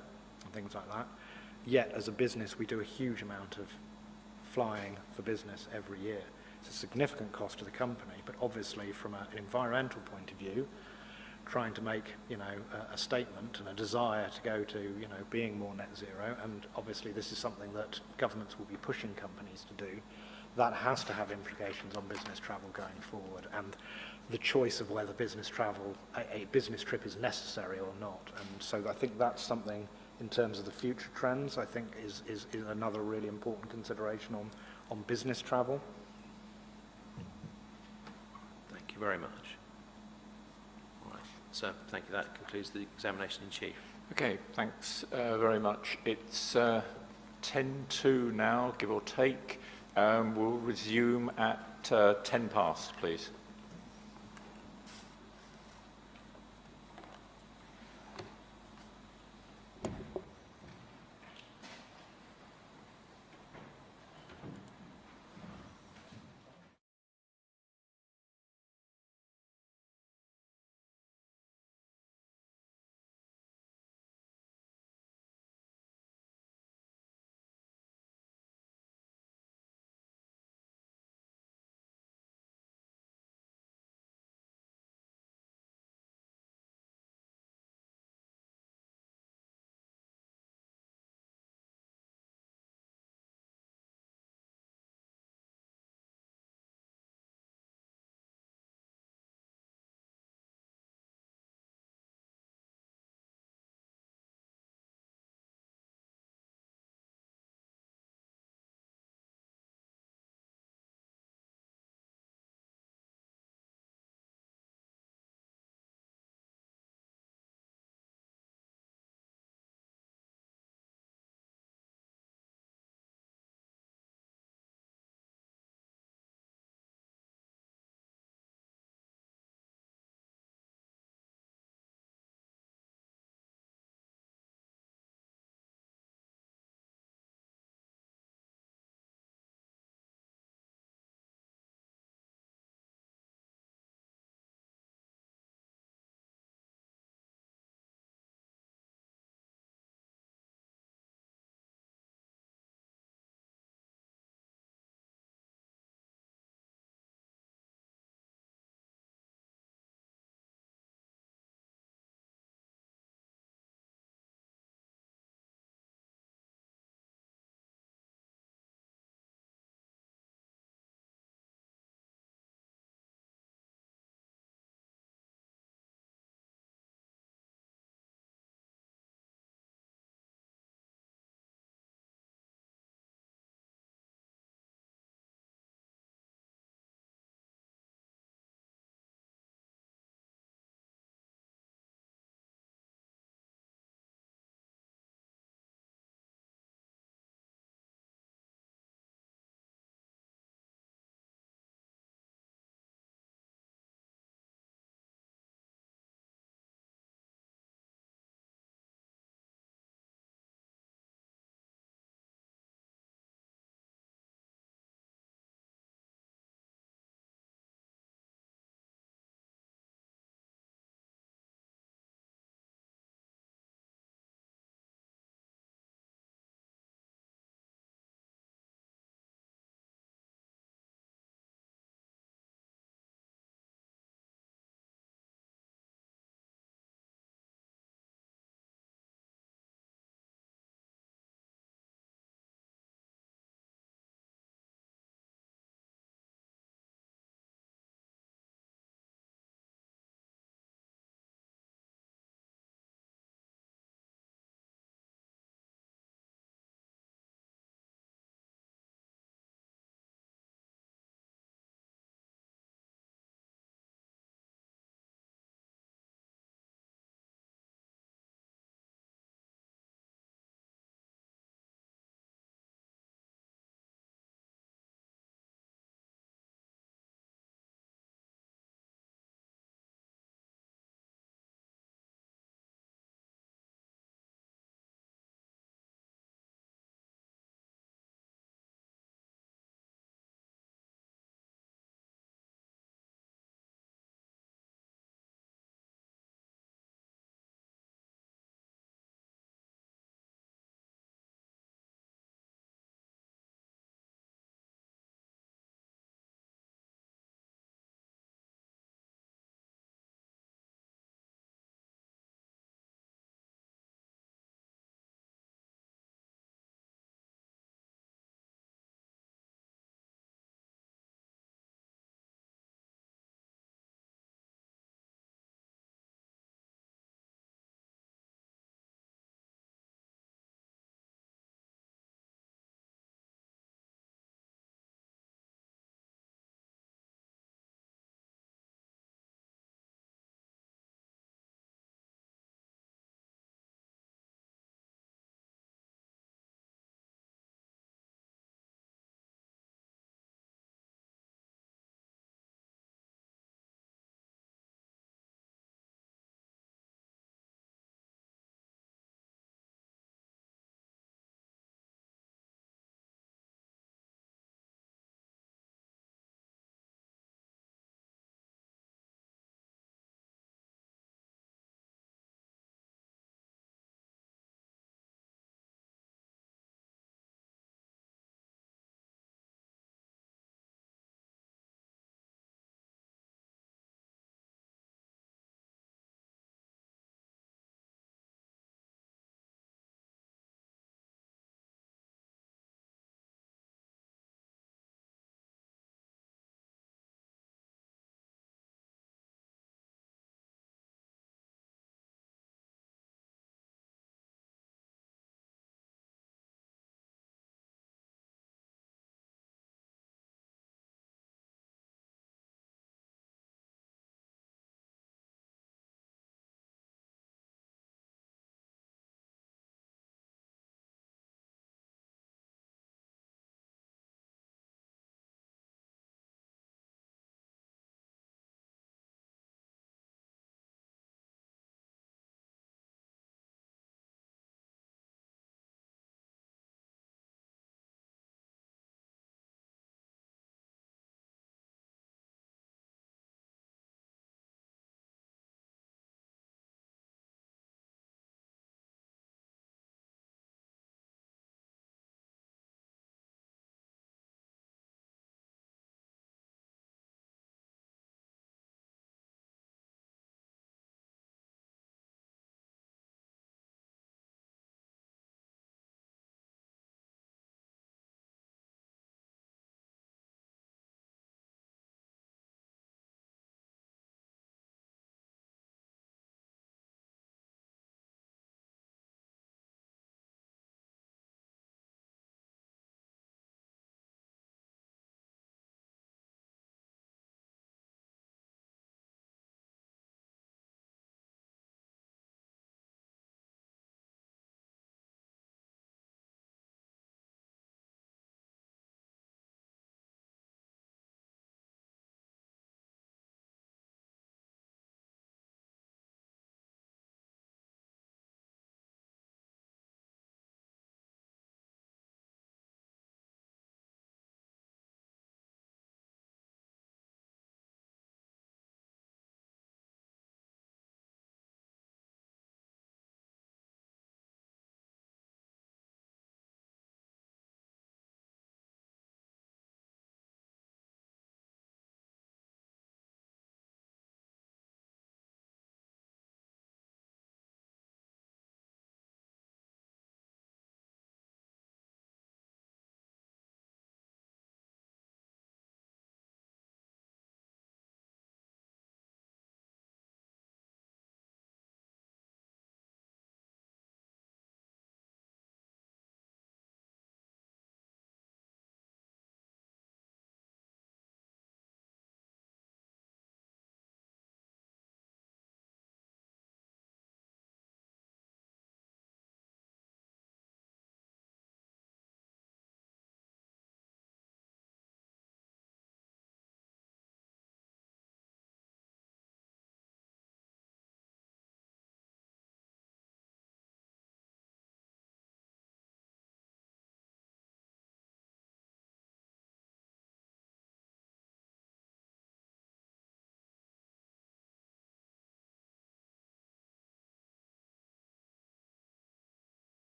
and things like that. Yet, as a business, we do a huge amount of flying for business every year. It's a significant cost to the company, but obviously from an environmental point of view, trying to make, a statement and a desire to go to, being more net zero, and obviously this is something that governments will be pushing companies to do, that has to have implications on business travel going forward, and the choice of whether business travel, a business trip is necessary or not. And so I think that's something in terms of the future trends, I think is another really important consideration on business travel. Thank you very much. All right, so thank you. That concludes the examination in chief. Okay, thanks very much. It's 10:02 now, give or take. We'll resume at 10 past, please.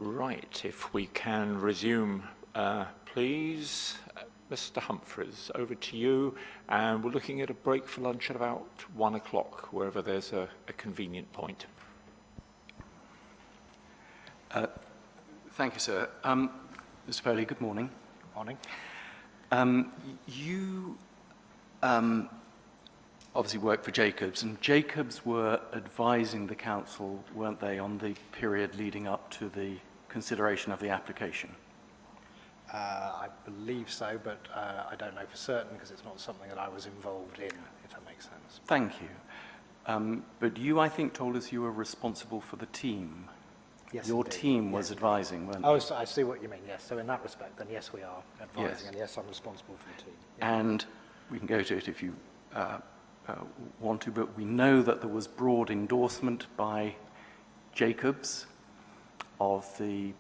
Right, if we can resume, please. Mr. Humphreys, over to you. And we're looking at a break for lunch at about 1 o'clock, wherever there's a convenient point. Thank you, sir. Mr. Foley, good morning. Morning. You obviously work for Jacobs, and Jacobs were advising the council, weren't they, on the period leading up to the consideration of the application? I believe so, but I don't know for certain because it's not something that I was involved in, if that makes sense. Thank you. But you, I think, told us you were responsible for the team. Yes, Your indeed. team was Yes. advising, weren't Oh, they? so I see what you mean, yes. So in that respect, then yes, we are advising, Yes. and yes, I'm responsible for the team. Yeah. And we can go to it if you want to, but we know that there was broad endorsement by Jacobs of the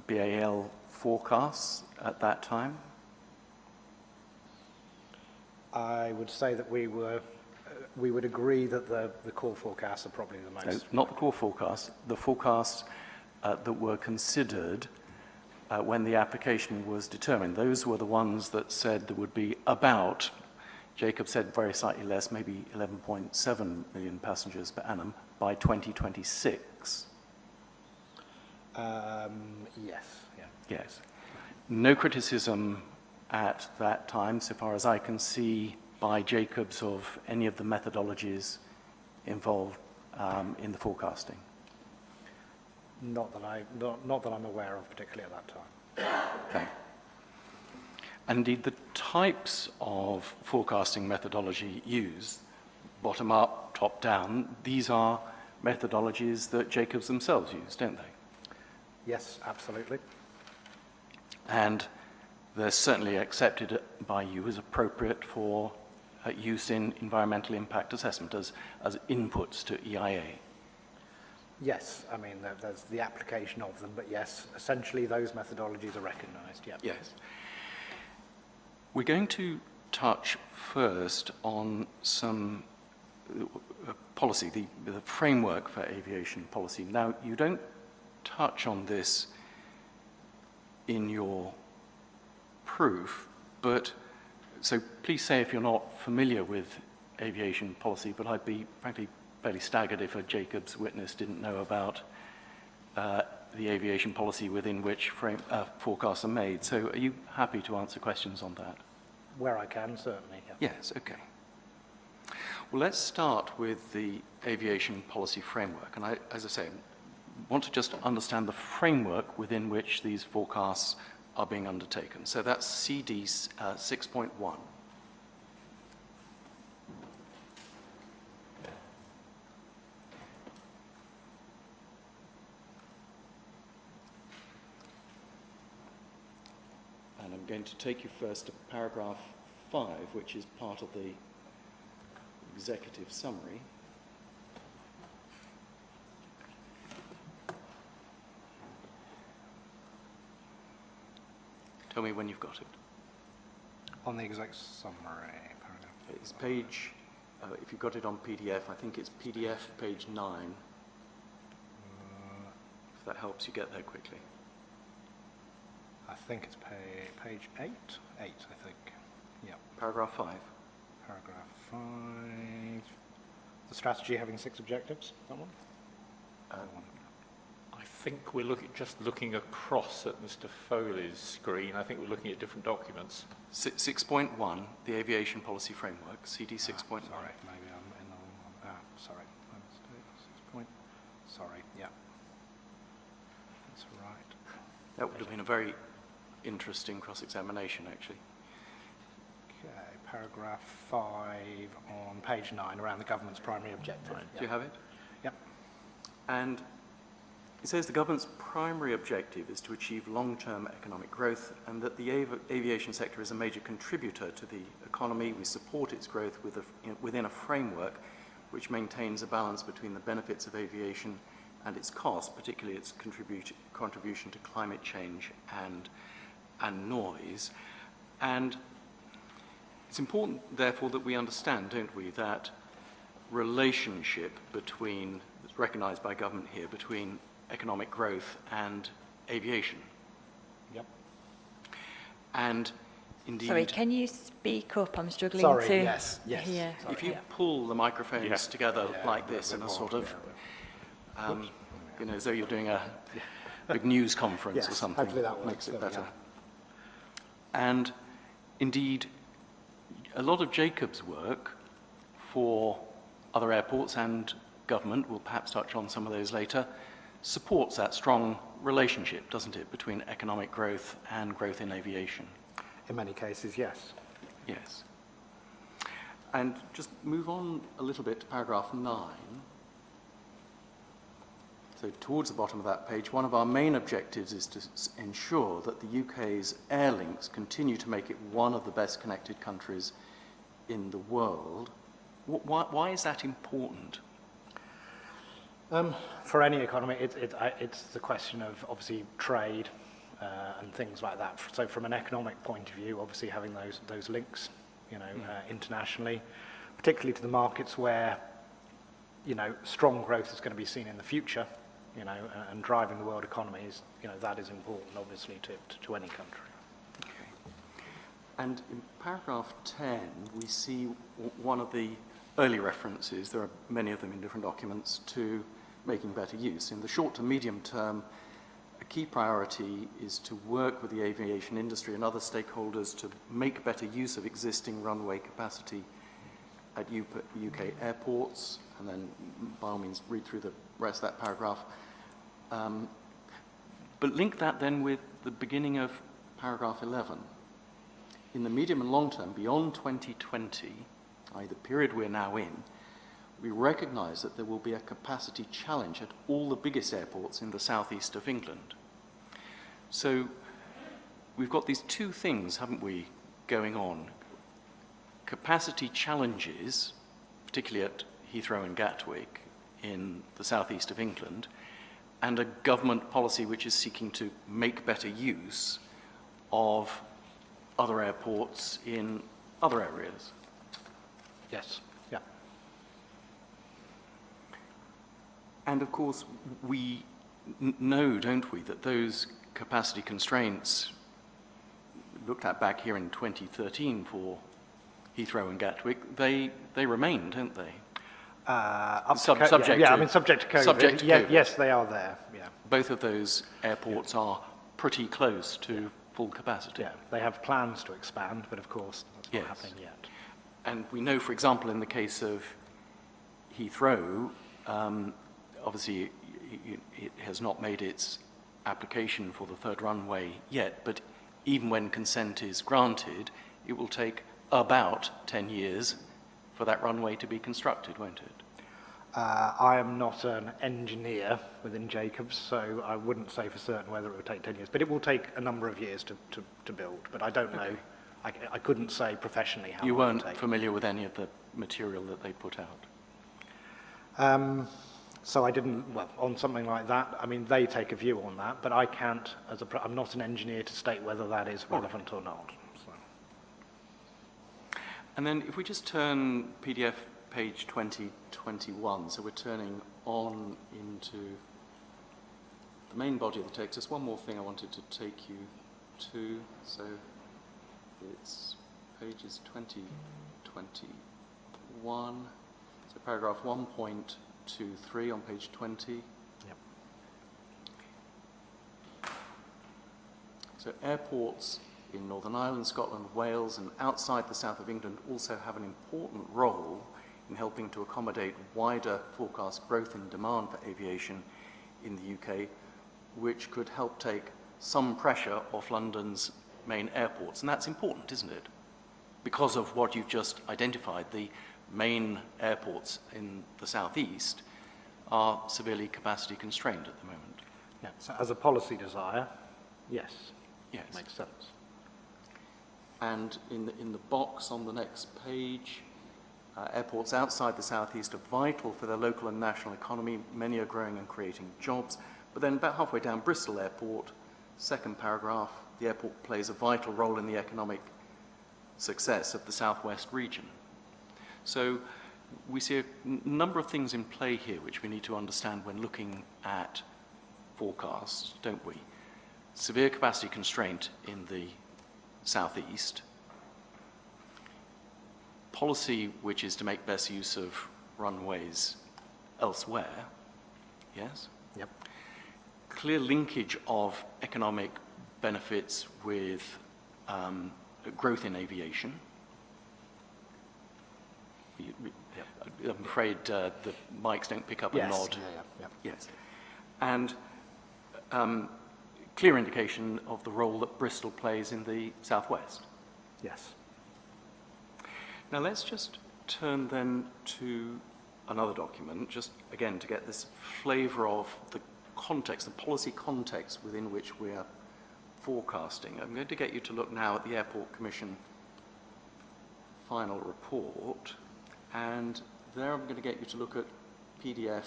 BAL forecasts at that time. I would say that we would agree that the core forecasts are probably the No, most. not the core forecasts, the forecasts that were considered when the application was determined. Those were the ones that said there would be about, Jacob said very slightly less, maybe 11.7 million passengers per annum by 2026. Yes, yeah. Yes. No criticism at that time, so far as I can see, by Jacobs of any of the methodologies involved in the forecasting. Not that I'm aware of, particularly at that time. Okay. And indeed, the types of forecasting methodology used, bottom up, top down, these are methodologies that Jacobs themselves use, don't they? Yes, absolutely. And they're certainly accepted by you as appropriate for use in environmental impact assessment as inputs to EIA. Yes, I mean, there's the application of them, but yes, essentially those methodologies are recognised, yeah. Yes. We're going to touch first on some policy, the framework for aviation policy. Now, you don't touch on this in your proof, but so please say if you're not familiar with aviation policy, but I'd be frankly fairly staggered if a Jacobs witness didn't know about the aviation policy within which forecasts are made. So are you happy to answer questions on that? Where I can, certainly, yeah. Yes, okay. Well, let's start with the aviation policy framework. And as I say, want to just understand the framework within which these forecasts are being undertaken. So that's CD 6.1. And I'm going to take you first to paragraph 5, which is part of the executive summary. Tell me when you've got it. On the exec summary paragraph. It's page, if you've got it on PDF, I think it's PDF page 9. If that helps you get there quickly. I think it's page 8? 8, I think. Yeah. Paragraph 5. Paragraph 5. The strategy having 6 objectives, that one? That one. I think we're just looking across at Mr. Foley's screen. I think we're looking at different documents. 6.1, the aviation policy framework, CD 6.1. Sorry, maybe I'm in the wrong one. Sorry, my mistake. 6 point. Sorry, yeah. That's right. That would have been a very interesting cross-examination, actually. Okay, paragraph 5 on page 9, around the government's primary objective. Right. Do you have it? Yep. And it says the government's primary objective is to achieve long-term economic growth and that the aviation sector is a major contributor to the economy. We support its growth within a framework which maintains a balance between the benefits of aviation and its cost, particularly its contribution to climate change and noise. And it's important, therefore, that we understand, don't we, that relationship between, it's recognised by government here, between economic growth and aviation. Yep. And indeed, Sorry, can you speak up? I'm struggling Sorry, to yes. hear. Sorry. if you pull the microphones Yeah. together Yeah, like a this little in a bit sort more, of, you know, as though you're doing a big news conference or Yes, something, hopefully that works. makes it There we better. go. And indeed, a lot of Jacob's work for other airports and government, we'll perhaps touch on some of those later, supports that strong relationship, doesn't it, between economic growth and growth in aviation? In many cases, yes. Yes. And just move on a little bit to paragraph 9. So towards the bottom of that page, one of our main objectives is to ensure that the UK's air links continue to make it one of the best connected countries in the world. Why is that important? For any economy, it's the question of obviously trade and things like that. So from an economic point of view, obviously having those links, internationally, particularly to the markets where, strong growth is going to be seen in the future, and driving the world economy is, that is important, obviously, to any country. Okay. And in paragraph 10, we see one of the early references, there are many of them in different documents, to making better use. In the short to medium term, a key priority is to work with the aviation industry and other stakeholders to make better use of existing runway capacity at UK airports, and then by all means read through the rest of that paragraph. But link that then with the beginning of paragraph 11. In the medium and long term, beyond 2020, i.e. the period we're now in, we recognise that there will be a capacity challenge at all the biggest airports in the southeast of England. So we've got these two things, haven't we, going on. Capacity challenges, particularly at Heathrow and Gatwick in the southeast of England, and a government policy which is seeking to make better use of other airports in other areas. Yes. Yeah. And of course, we know, don't we, that those capacity constraints looked at back here in 2013 for Heathrow and Gatwick, they remain, don't they? Subject subject to COVID. Subject to COVID. Yes, they are there. Yeah. Both of those airports are pretty close to full capacity. Yeah. They have plans to expand, but of course that's not Yes. happening yet. And we know, for example, in the case of Heathrow, obviously it has not made its application for the third runway yet, but even when consent is granted, it will take about 10 years for that runway to be constructed, won't it? I am not an engineer within Jacobs, so I wouldn't say for certain whether it would take 10 years, but it will take a number of years to build. But I don't know. I couldn't say professionally how You long it would weren't take. familiar with any of the material that they put out? So I didn't, on something like that, I mean, they take a view on that, but I can't, I'm not an engineer to state whether that is relevant or not. So. And then if we just turn PDF page 2021, so we're turning on into the main body of the text. Just one more thing I wanted to take you to. So it's pages 2021. So paragraph 1.23 on page 20. Yep. So airports in Northern Ireland, Scotland, Wales and outside the south of England also have an important role in helping to accommodate wider forecast growth in demand for aviation in the UK, which could help take some pressure off London's main airports. And that's important, isn't it? Because of what you've just identified, the main airports in the southeast are severely capacity constrained at the moment. Yeah, so as a policy desire, yes. Yes. Makes sense. And in the box on the next page, airports outside the southeast are vital for their local and national economy. Many are growing and creating jobs. But then about halfway down, Bristol Airport, second paragraph, the airport plays a vital role in the economic success of the southwest region. So we see a number of things in play here which we need to understand when looking at forecasts, don't we? Severe capacity constraint in the southeast, policy which is to make best use of runways elsewhere, yes? Yep. Clear linkage of economic benefits with growth in aviation. I'm afraid the mics don't pick up a Yes. nod. Yeah. Yes. And clear indication of the role that Bristol plays in the southwest. Yes. Now let's just turn then to another document, just again to get this flavor of the context, the policy context within which we are forecasting. I'm going to get you to look now at the Airport Commission final report, and there I'm going to get you to look at PDF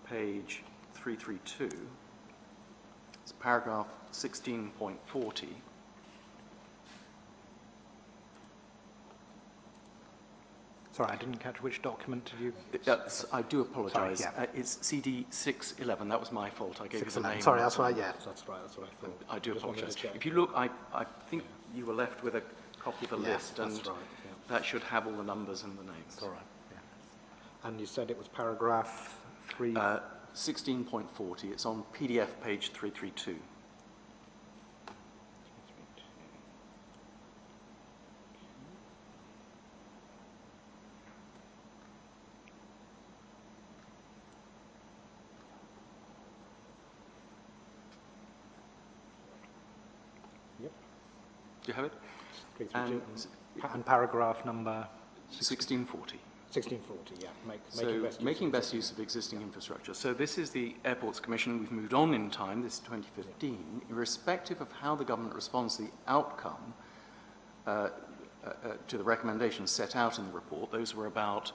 page 332. It's paragraph 16.40. Sorry, I didn't catch which document did you... I do apologise. Sorry, yeah. It's CD 611. That was my fault. I gave you the 611. name. Sorry, that's right. Yeah, that's right. That's what I thought. I do Just wanted to apologise. check. If you look, I think you were left with a copy of the Yes, list, and that's right. Yeah. that should have all the numbers and the names. That's all right. Yeah. And you said it was paragraph 3... 16.40. It's on PDF page 332. Yep. Do you have it? 332. And paragraph number 1640. 1640, yeah. Making best use of existing infrastructure. So this is the Airports Commission. We've moved on in time. This is 2015. Irrespective of how the government responds to the outcome, to the recommendations set out in the report, those were about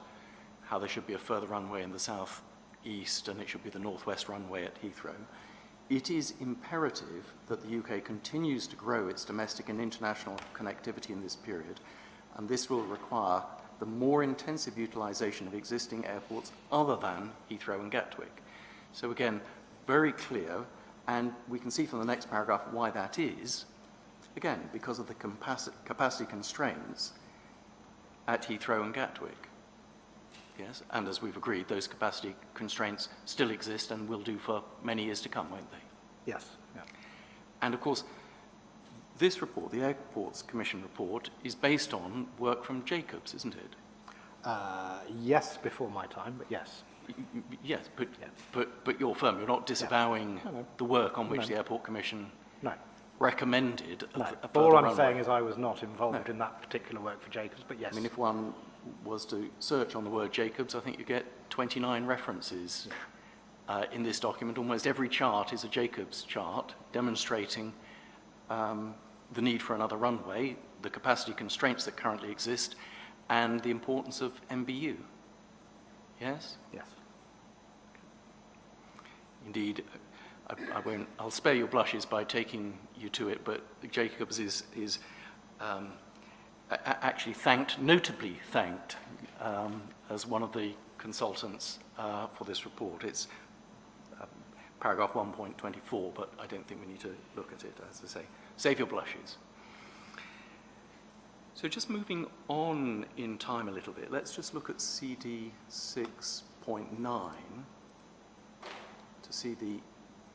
how there should be a further runway in the south-east and it should be the northwest runway at Heathrow. It is imperative that the UK continues to grow its domestic and international connectivity in this period, and this will require the more intensive utilisation of existing airports other than Heathrow and Gatwick. So again, very clear, and we can see from the next paragraph why that is, again, because of the capacity constraints at Heathrow and Gatwick. Yes, and as we've agreed, those capacity constraints still exist and will do for many years to come, won't they? Yes. Yeah. And of course, this report, the Airports Commission report, is based on work from Jacobs, isn't it? Yes, before my time, but yes. Yes, but, Yeah. but your firm, you're not disavowing No. the work on which No. the Airport Commission No. recommended No. a But further all I'm runway. saying is I was not involved in that particular work for Jacobs, but yes. I mean, if one was to search on the word Jacobs, I think you get 29 references in this document. Almost every chart is a Jacobs chart demonstrating the need for another runway, the capacity constraints that currently exist, and the importance of MBU. Yes? Yes. Indeed, I'll spare your blushes by taking you to it, but Jacobs is actually notably thanked as one of the consultants for this report. It's paragraph 1.24, but I don't think we need to look at it, as I say. Save your blushes. So just moving on in time a little bit, let's just look at CD 6.9 to see the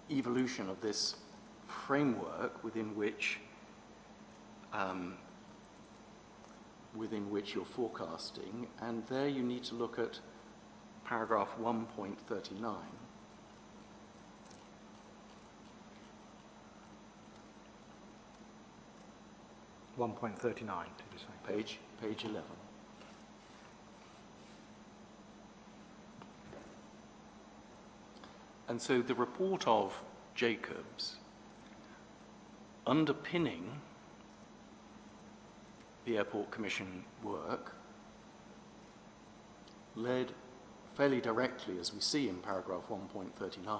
evolution of this framework within which you're forecasting, and there you need to look at paragraph 1.39. .39, did you say? Page 11. And so the report of Jacobs underpinning the Airport Commission work led fairly directly, as we see in paragraph 1.39,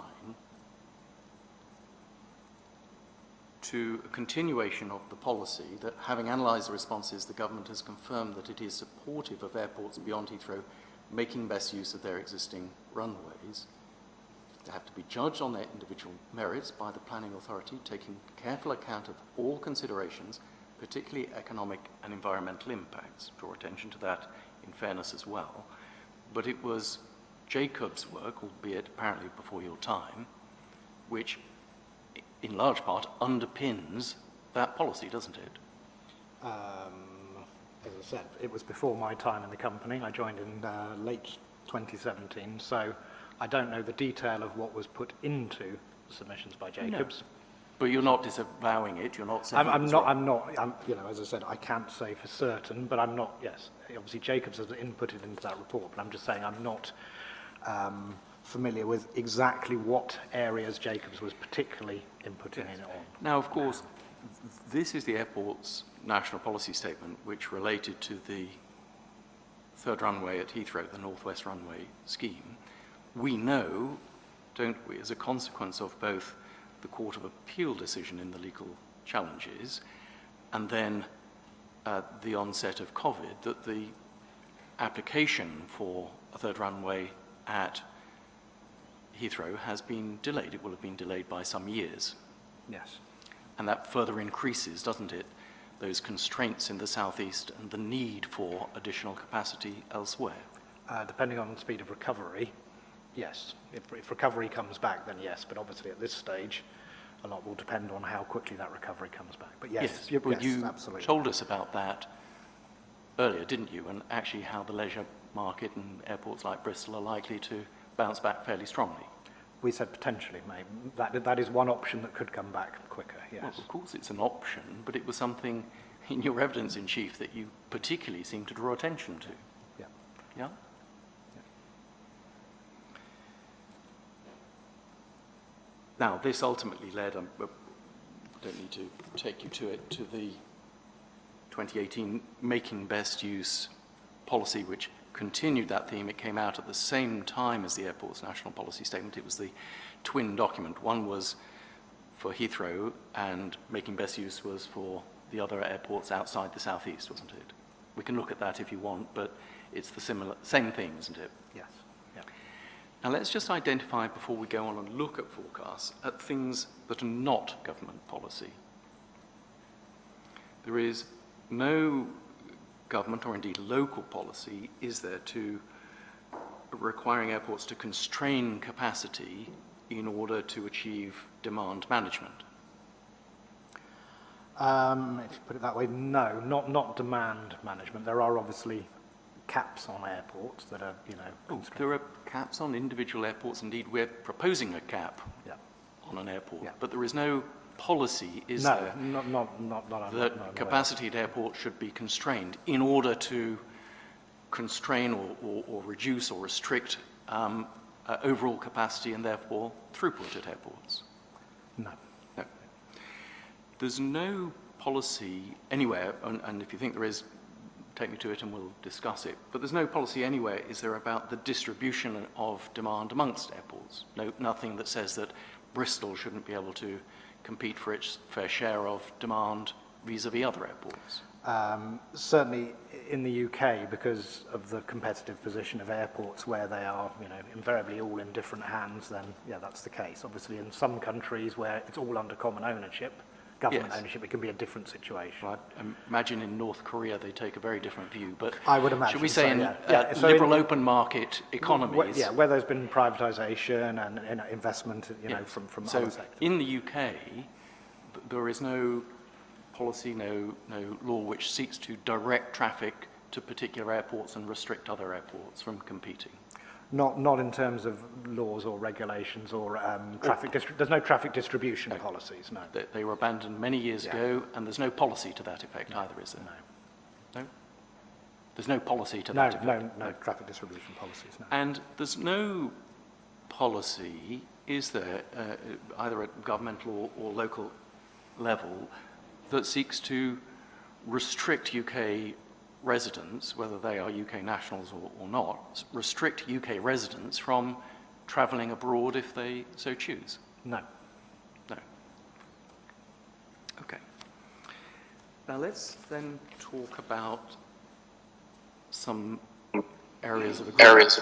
to a continuation of the policy that, having analysed the responses, the government has confirmed that it is supportive of airports beyond Heathrow making best use of their existing runways. They have to be judged on their individual merits by the planning authority, taking careful account of all considerations, particularly economic and environmental impacts. Draw attention to that in fairness as well. But it was Jacob's work, albeit apparently before your time, which in large part underpins that policy, doesn't it? As I said, it was before my time in the company. I joined in late 2017, so I don't know the detail of what was put into the submissions by Jacobs. No. But you're not disavowing it. You're not saying I'm not. You know, as I said, I can't say for certain, but I'm not. Yes, obviously Jacobs has inputted into that report, but I'm just saying I'm not familiar with exactly what areas Jacobs was particularly inputting in on. Now, of course, this is the airport's national policy statement, which related to the third runway at Heathrow, the Northwest Runway scheme. We know, don't we, as a consequence of both the Court of Appeal decision in the legal challenges and then the onset of COVID, that the application for a third runway at Heathrow has been delayed. It will have been delayed by some years. Yes. And that further increases, doesn't it, those constraints in the southeast and the need for additional capacity elsewhere? Depending on the speed of recovery, yes. If recovery comes back, then yes. But obviously at this stage, a lot will depend on how quickly that recovery comes back. But yes, you absolutely. told us about that earlier, didn't you? And actually how the leisure market and airports like Bristol are likely to bounce back fairly strongly. We said potentially, maybe. That is one option that could come back quicker, yes. Well, of course it's an option, but it was something in your evidence in chief that you particularly seemed to draw attention to. Yeah. Yeah? Now, this ultimately led, I don't need to take you to it, to the 2018 Making Best Use policy, which continued that theme. It came out at the same time as the airport's national policy statement. It was the twin document. One was for Heathrow, and Making Best Use was for the other airports outside the southeast, wasn't it? We can look at that if you want, but it's the same thing, isn't it? Yes. Yeah. Now let's just identify, before we go on and look at forecasts, at things that are not government policy. There is no government, or indeed local policy, is there to requiring airports to constrain capacity in order to achieve demand management? If you put it that way, no, not demand management. There are obviously caps on airports that are, There are caps on individual airports. Indeed, we're proposing a cap on an airport, but there is no policy, is there? No, That capacity at airports should be constrained in order to constrain or reduce or restrict overall capacity and therefore throughput at airports. No. There's no policy anywhere, and if you think there is, take me to it and we'll discuss it, but there's no policy anywhere, is there, about the distribution of demand amongst airports? Nothing that says that Bristol shouldn't be able to compete for its fair share of demand vis-à-vis other airports? Certainly in the UK, because of the competitive position of airports where they are, invariably all in different hands, then that's the case. Obviously in some countries where it's all under common ownership, government ownership, it can be a different situation. Well, I imagine in North Korea they take a very different view, but I would imagine should we say so liberal open market economies? Where there's been privatisation and investment, from so other sectors. In the UK, there is no policy, no law which seeks to direct traffic to particular airports and restrict other airports from competing. Not in terms of laws or regulations or traffic. There's no traffic distribution policies. No. They were abandoned many years ago, and there's no policy to that effect either, is there? No. There's no policy to that effect. No traffic distribution policies. No. And there's no policy, is there, either at governmental or local level, that seeks to restrict UK residents, whether they are UK nationals or not, restrict UK residents from travelling abroad if they so choose? No. Okay. Now let's then talk about some areas of agreement.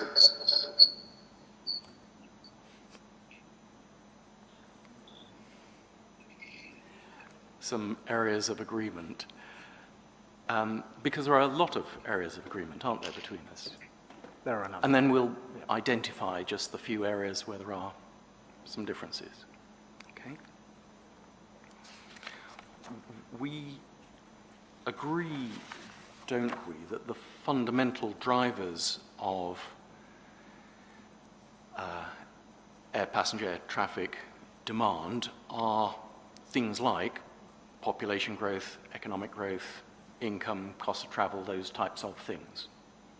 some areas of agreement, because there are a lot of areas of agreement, aren't there, between us? There are a number. And then we'll identify just the few areas where there are some differences. Okay? We agree, don't we, that the fundamental drivers of passenger air traffic demand are things like population growth, economic growth, income, cost of travel, those types of things.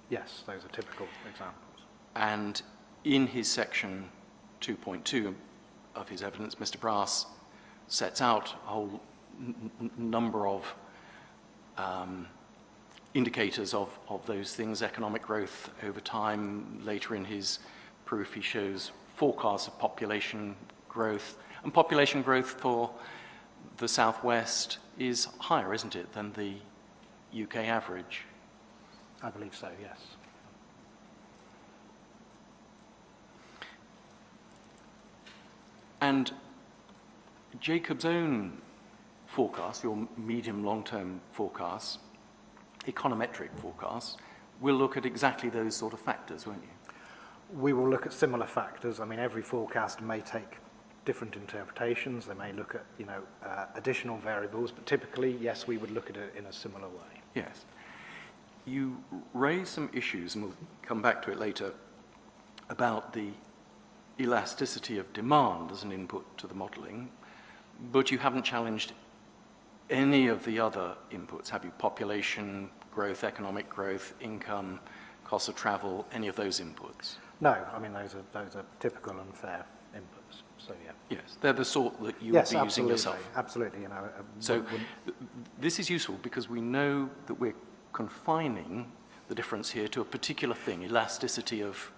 Yes, those are typical examples. And in his section 2.2 of his evidence, Mr. Brass sets out a whole number of indicators of those things, economic growth over time. Later in his proof, he shows forecasts of population growth. And population growth for the Southwest is higher, isn't it, than the UK average? I believe so, yes. And Jacob's own forecast, your medium long-term forecasts, econometric forecasts, will look at exactly those sort of factors, won't you? We will look at similar factors. I mean, every forecast may take different interpretations. They may look at, additional variables, but typically, yes, we would look at it in a similar way. Yes. You raise some issues, and we'll come back to it later, about the elasticity of demand as an input to the modelling, but you haven't challenged any of the other inputs, have you? Population growth, economic growth, income, cost of travel, any of those inputs? No, I mean, those are typical and fair inputs, so yeah. Yes, they're the sort that you Yes, would be using absolutely, yourself. absolutely. So this is useful because we know that we're confining the difference here to a particular thing, elasticity of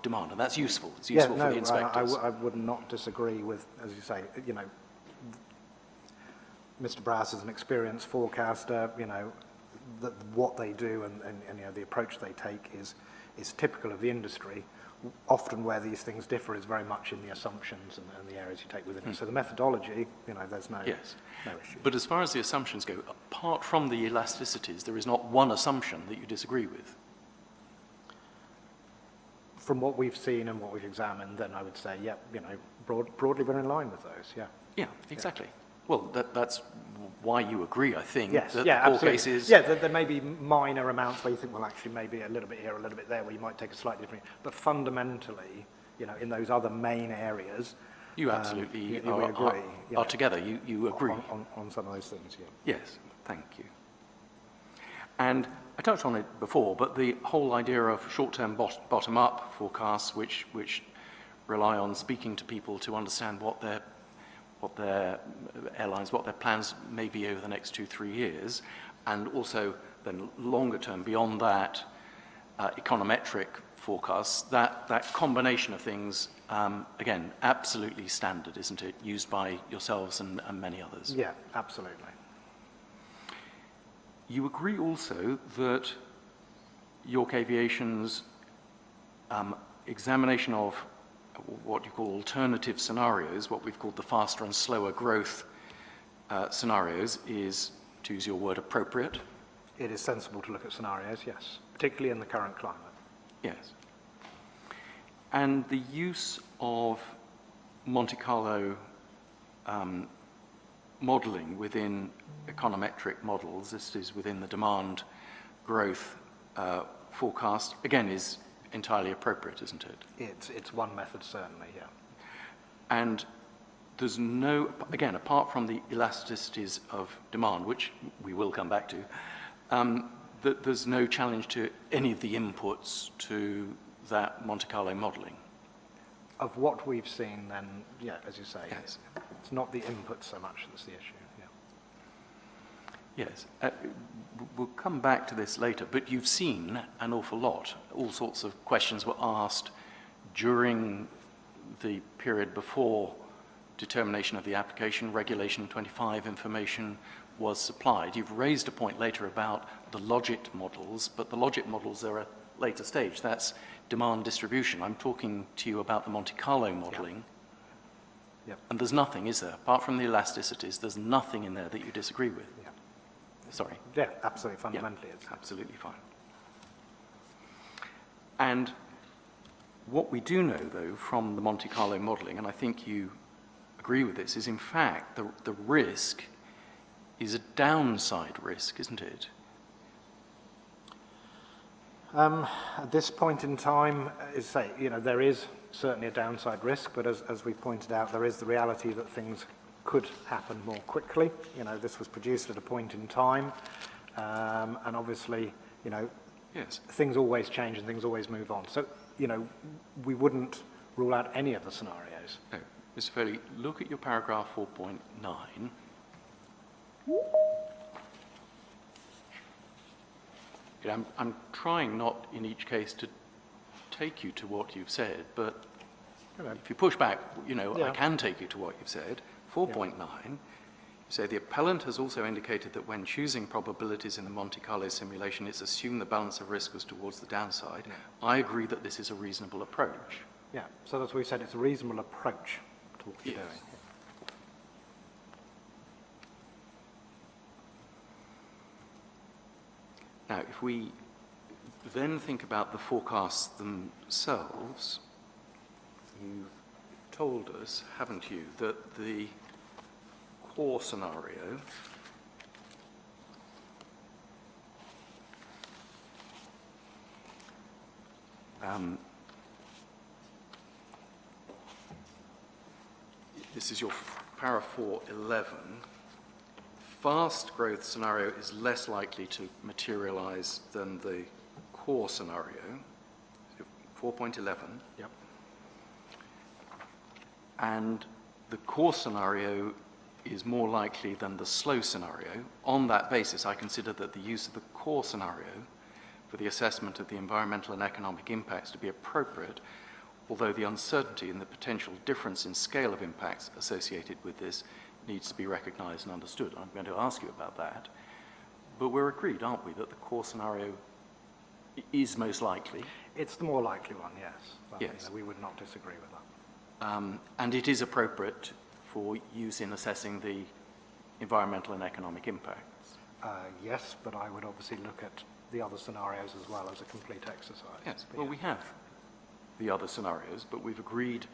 demand, and that's useful. It's useful for the inspectors. I would not disagree with, as you say, Mr. Brass is an experienced forecaster, that what they do and the approach they take is typical of the industry. Often where these things differ is very much in the assumptions and the areas you take within it. So the methodology, there's no issue. But as far as the assumptions go, apart from the elasticities, there is not one assumption that you disagree with. From what we've seen and what we've examined, then I would say, broadly we're in line with those, yeah. Yeah, exactly. Well, that's why you agree, I think. Yes, that yeah, all absolutely. cases... Yeah, there may be minor amounts where you think, well, actually, maybe a little bit here, a little bit there, where you might take a slightly different... But fundamentally, in those other main areas... You absolutely we agree. Are together. You agree. On some of those things, yeah. Yes, thank you. And I touched on it before, but the whole idea of short-term bottom-up forecasts, which rely on speaking to people to understand what their airlines, what their plans may be over the next 2-3 years, and also then longer term beyond that, econometric forecasts, that combination of things, again, absolutely standard, isn't it, used by yourselves and many others? Yeah, absolutely. You agree also that York Aviation's examination of what you call alternative scenarios, what we've called the faster and slower growth scenarios, is, to use your word, appropriate? It is sensible to look at scenarios, yes, particularly in the current climate. Yes. And the use of Monte Carlo modelling within econometric models, this is within the demand growth forecast, again, is entirely appropriate, isn't it? It's one method, certainly, yeah. And there's no, again, apart from the elasticities of demand, which we will come back to, that there's no challenge to any of the inputs to that Monte Carlo modelling. Of what we've seen, then, yeah, as you say, Yes. it's not the input so much that's the issue, yeah. Yes. We'll come back to this later, but you've seen an awful lot. All sorts of questions were asked during the period before determination of the application. Regulation 25 information was supplied. You've raised a point later about the Logit models, but the Logit models are a later stage. That's demand distribution. I'm talking to you about the Monte Carlo modelling. Yep. And there's nothing, is there? Apart from the elasticities, there's nothing in there that you disagree with. Yeah. Sorry. Yeah, absolutely, fundamentally it's Absolutely fine. And what we do know, though, from the Monte Carlo modelling, and I think you agree with this, is in fact the risk is a downside risk, isn't it? At this point in time, there is certainly a downside risk, but as we pointed out, there is the reality that things could happen more quickly. This was produced at a point in time, and obviously, Yes. things always change and things always move on. So, we wouldn't rule out any of the scenarios. No. Mr. Foley, look at your paragraph 4.9. I'm trying not in each case to take you to what you've said, but if you push back, I can take you to what you've said. 4.9, you say the appellant has also indicated that when choosing probabilities in the Monte Carlo simulation, it's assumed the balance of risk was towards the downside. Yeah. I agree that this is a reasonable approach. Yeah, so as we said, it's a reasonable approach to what you're Yes. doing. Now, if we then think about the forecasts themselves, you've told us, haven't you, that the core scenario this is your para 4.11. Fast growth scenario is less likely to materialize than the core scenario, 4.11. Yep. And the core scenario is more likely than the slow scenario. On that basis, I consider that the use of the core scenario for the assessment of the environmental and economic impacts to be appropriate, although the uncertainty and the potential difference in scale of impacts associated with this needs to be recognized and understood. I'm going to ask you about that. But we're agreed, aren't we, that the core scenario is most likely? It's the more likely one, yes. But, Yes. we would not disagree with that. And it is appropriate for use in assessing the environmental and economic impacts. Yes, but I would obviously look at the other scenarios as well as a complete exercise. Yes, But well, we have the other scenarios, but we've agreed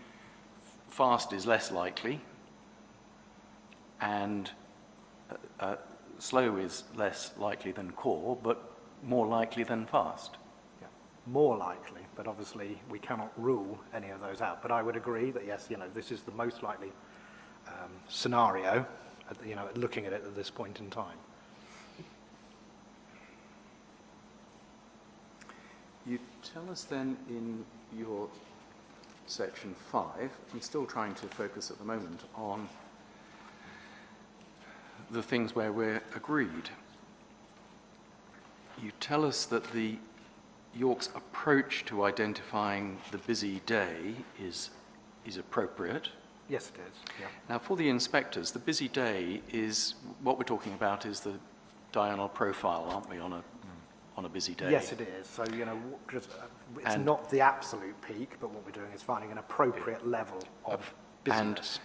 fast is less likely and slow is less likely than core, but more likely than fast. Yeah. More likely, but obviously we cannot rule any of those out. But I would agree that, yes, this is the most likely scenario, looking at it at this point in time. You tell us then in your section 5, I'm still trying to focus at the moment on the things where we're agreed. You tell us that the York's approach to identifying the busy day is appropriate. Yes, it is. Yeah. Now, for the inspectors, the busy day is, what we're talking about is the diurnal profile, aren't we, on a busy day? Yes, it is. So, it's And- not the absolute peak, but what we're doing is finding an appropriate level of busyness.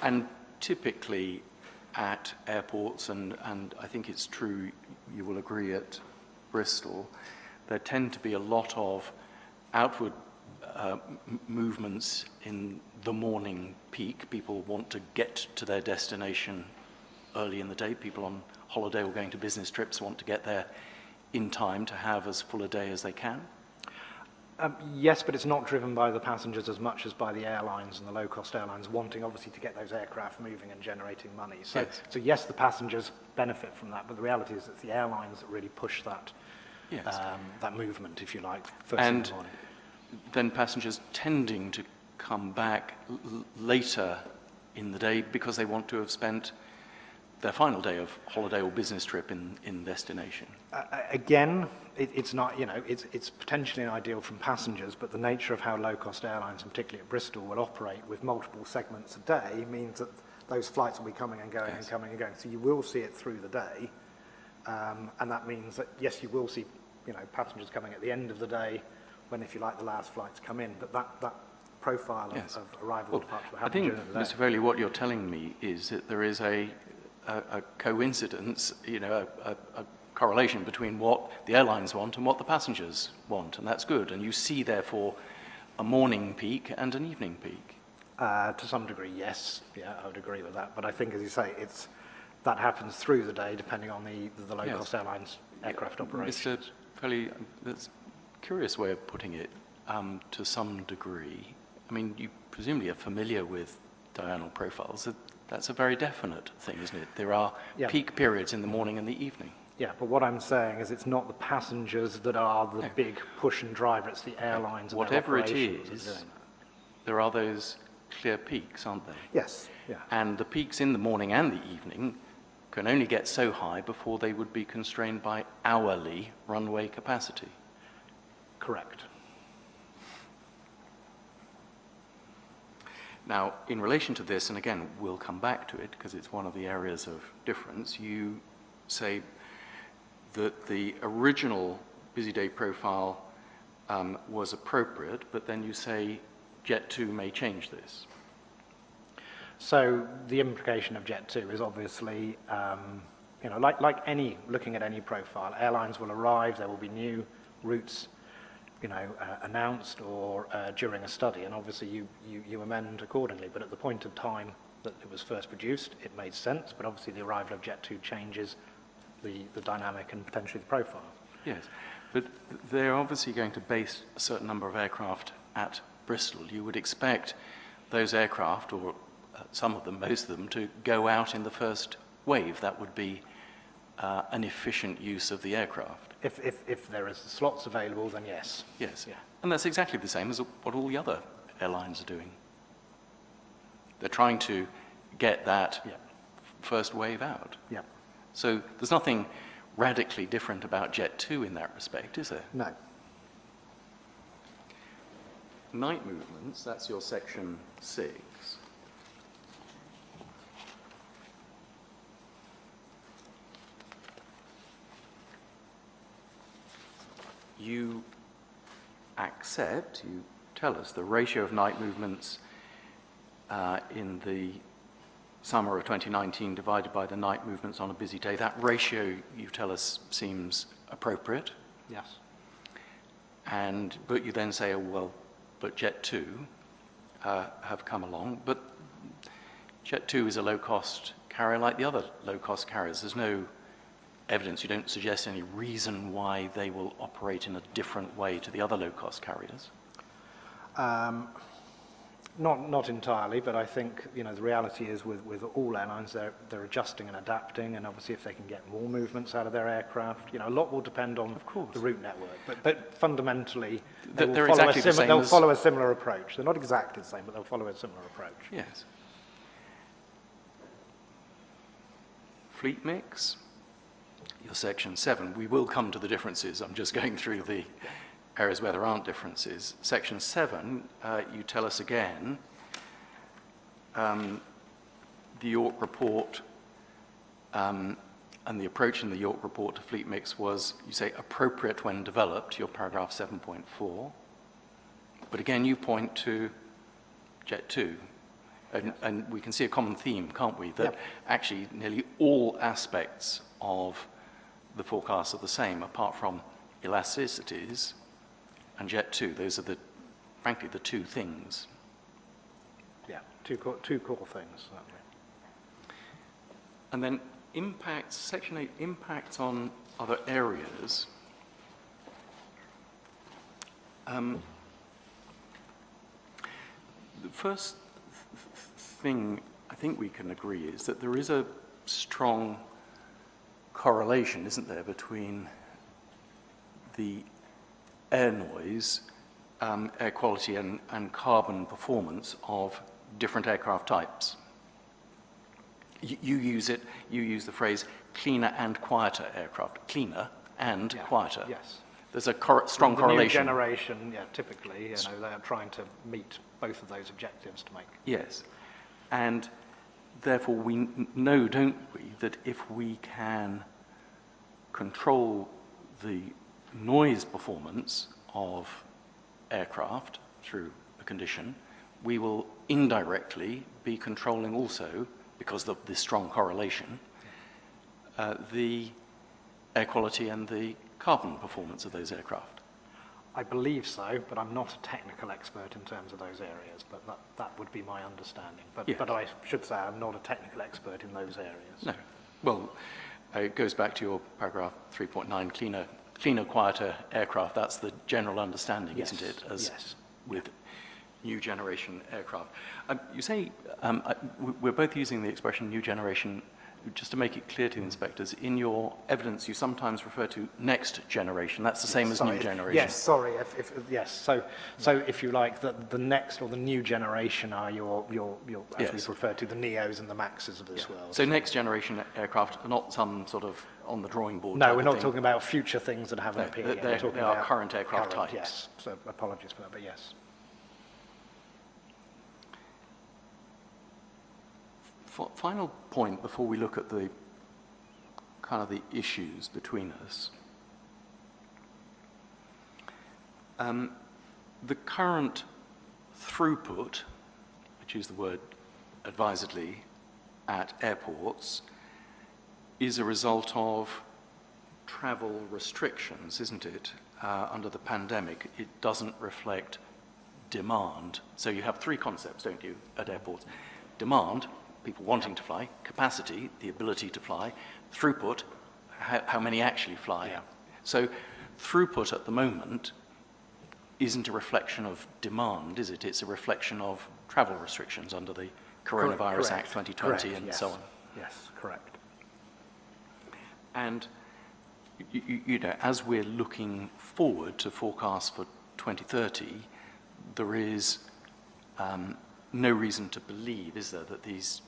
And typically at airports, and I think it's true, you will agree at Bristol, there tend to be a lot of outward movements in the morning peak. People want to get to their destination early in the day. People on holiday or going to business trips want to get there in time to have as full a day as they can. Yes, but it's not driven by the passengers as much as by the airlines and the low-cost airlines wanting, obviously, to get those aircraft moving and generating money. So, Yes. so yes, the passengers benefit from that, but the reality is it's the airlines that really push that, Yes. that movement, if you like, first thing in And the morning. then passengers tending to come back later in the day because they want to have spent their final day of holiday or business trip in destination. Again, it's not, it's potentially ideal from passengers, but the nature of how low-cost airlines, and particularly at Bristol, will operate with multiple segments a day means that those flights will be coming and going and coming and going. So you will see it through the day, and that means that, yes, you will see, passengers coming at the end of the day when, if you like, the last flights come in, but that profile Yes. of arrival Well, departure will I happen think, during the day. Mr. Foley, what you're telling me is that there is a coincidence, a correlation between what the airlines want and what the passengers want, and that's good. And you see, therefore, a morning peak and an evening peak. To some degree, yes. Yeah, I would agree with that. But I think, as you say, that happens through the day, depending on the low-cost airlines' aircraft operations. Mr. Foley, that's a curious way of putting it, to some degree. I mean, you presumably are familiar with diurnal profiles. That's a very definite thing, isn't it? There are peak periods in the morning and the evening. Yeah, but what I'm saying is it's not the passengers that are the big push and driver, it's the airlines and Whatever their it operations that are is, doing that. there are those clear peaks, aren't there? Yes, yeah. And the peaks in the morning and the evening can only get so high before they would be constrained by hourly runway capacity. Correct. Now, in relation to this, and again, we'll come back to it because it's one of the areas of difference, you say that the original busy day profile was appropriate, but then you say Jet 2 may change this. So the implication of Jet 2 is obviously, like looking at any profile, airlines will arrive, there will be new routes, announced or during a study, and obviously you amend accordingly. But at the point of time that it was first produced, it made sense, but obviously the arrival of Jet 2 changes the dynamic and potentially the profile. Yes, but they're obviously going to base a certain number of aircraft at Bristol. You would expect those aircraft, or some of them, most of them, to go out in the first wave. That would be an efficient use of the aircraft. If there is slots available, then yes. Yes, Yeah. and that's exactly the same as what all the other airlines are doing. They're trying to get that first wave out. Yeah. So there's nothing radically different about Jet 2 in that respect, is there? No. Night movements, that's your section 6. You accept, you tell us, the ratio of night movements in the summer of 2019 divided by the night movements on a busy day. That ratio, you tell us, seems appropriate. Yes. But you then say, oh, well, but Jet 2 have come along. But Jet 2 is a low-cost carrier like the other low-cost carriers. There's no evidence, you don't suggest any reason why they will operate in a different way to the other low-cost carriers? Not entirely, but I think the reality is with all airlines they're adjusting and adapting, and obviously if they can get more movements out of their aircraft, a lot will depend on the route network. But fundamentally, they'll follow a similar approach. They're not exactly the same, but they'll follow a similar approach. Yes. Fleet mix, your section 7. We will come to the differences. I'm just going through the areas where there aren't differences. Section 7, you tell us again, the York report and the approach in the York report to fleet mix was, you say, appropriate when developed, your paragraph 7.4. But again, you point to Jet 2. And we can see a common theme, can't we? That actually nearly all aspects of the forecast are the same, apart from elasticities and Jet 2. Those are frankly, the two things. Yeah, two core things, certainly. And then impacts, section 8, impacts on other areas. The first thing I think we can agree is that there is a strong correlation, isn't there, between the air noise, air quality and carbon performance of different aircraft types. You use the phrase cleaner and quieter aircraft. Cleaner and quieter. Yes. There's a strong correlation. The new generation, typically, they are trying to meet both of those objectives to make. Yes. And therefore we know, don't we, that if we can control the noise performance of aircraft through a condition, we will indirectly be controlling also, because of this strong correlation, the air quality and the carbon performance of those aircraft. I believe so, but I'm not a technical expert in terms of those areas, but that would be my understanding. But, Yes. but I should say I'm not a technical expert in those areas. No. Well, it goes back to your paragraph 3.9, cleaner, quieter aircraft. That's the general understanding, Yes. isn't it? As Yes. with new generation aircraft. You say, we're both using the expression new generation, just to make it clear to the inspectors, in your evidence you sometimes refer to next generation. That's the same as new generation. Yes, sorry. Yes. So if you like, the next or the new generation are your as Yes. we've referred to, the Neos and the Maxes of this world. So next generation aircraft are not some sort of on the drawing board No, type we're of not thing. talking about future things that haven't No, appeared yet. they- We're talking they are about current aircraft current, types. Yes. So apologies for that, but yes. Final point before we look at the kind of the issues between us. The current throughput, I choose the word advisedly, at airports is a result of travel restrictions, isn't it? Under the pandemic, it doesn't reflect demand. So you have three concepts, don't you, at airports? Demand, people wanting to fly; capacity, the ability to fly; throughput, how many actually fly. Yeah. So throughput at the moment isn't a reflection of demand, is it? It's a reflection of travel restrictions under the Coronavirus Act 2020 Correct, and yes. so on. Yes, correct. And you know, as we're looking forward to forecasts for 2030, there is no reason to believe, is there, that these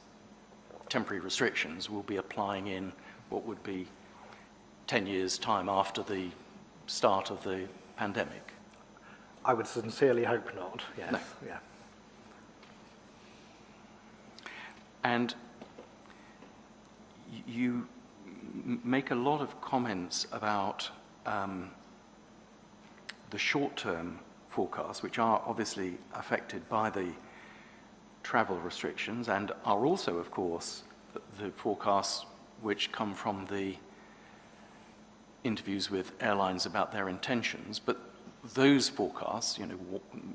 temporary restrictions will be applying in what would be 10 years' time after the start of the pandemic. I would sincerely hope not. Yes. No. Yeah. And you make a lot of comments about the short-term forecasts, which are obviously affected by the travel restrictions and are also, of course, the forecasts which come from the interviews with airlines about their intentions. But those forecasts, you know,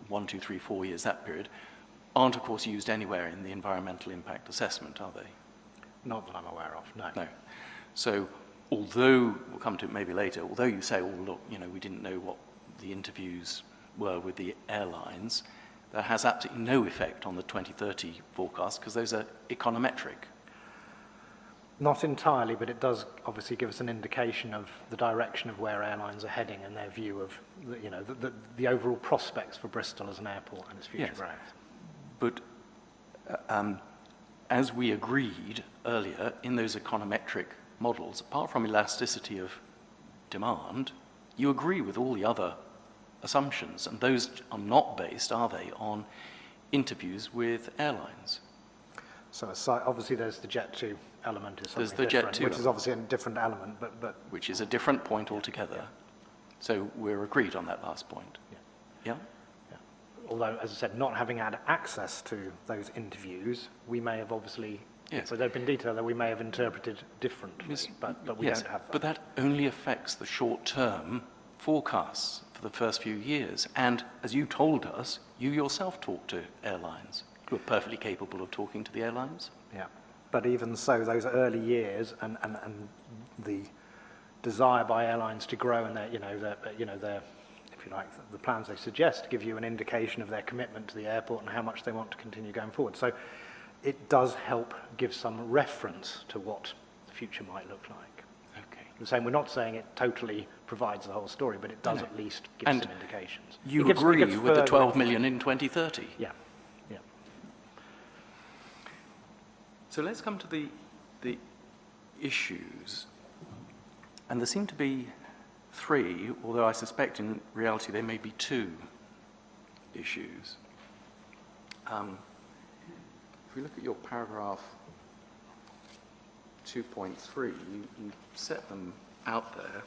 1, 2, 3, 4 years, that period, aren't, of course, used anywhere in the environmental impact assessment, are they? Not that I'm aware of, no. No. So although, we'll come to it maybe later, although you say, oh, look, you know, we didn't know what the interviews were with the airlines, that has absolutely no effect on the 2030 forecast because those are econometric. Not entirely, but it does obviously give us an indication of the direction of where airlines are heading and their view of, you know, the overall prospects for Bristol as an airport and its future Yes. growth. But as we agreed earlier, in those econometric models, apart from elasticity of demand, you agree with all the other assumptions, and those are not based, are they, on interviews with airlines? So aside, obviously there's the Jet 2 element is something There's the Jet different, 2 which is obviously a different element, but Which is a different point altogether. So we're agreed on that last point. Yeah. Yeah? although, as I said, not having had access to those interviews, we may have obviously, Yes. if they've been detailed, that we may have interpreted differently, Yes, but we yes, don't have that. but that only affects the short-term forecasts for the first few years. And as you told us, you yourself talked to airlines. You were perfectly capable of talking to the airlines. Yeah, but even so, those early years and the desire by airlines to grow and their, if you like, the plans they suggest give you an indication of their commitment to the airport and how much they want to continue going forward. So it does help give some reference to what the future might look like. Okay. The same, we're not saying it totally provides the whole story, but it does No. at least give And some indications. You It gives agree with the further 12 million in 2030. Yeah, yeah. So let's come to the issues. And there seem to be three, although I suspect in reality there may be two issues. If we look at your paragraph 2.3, you set them out there.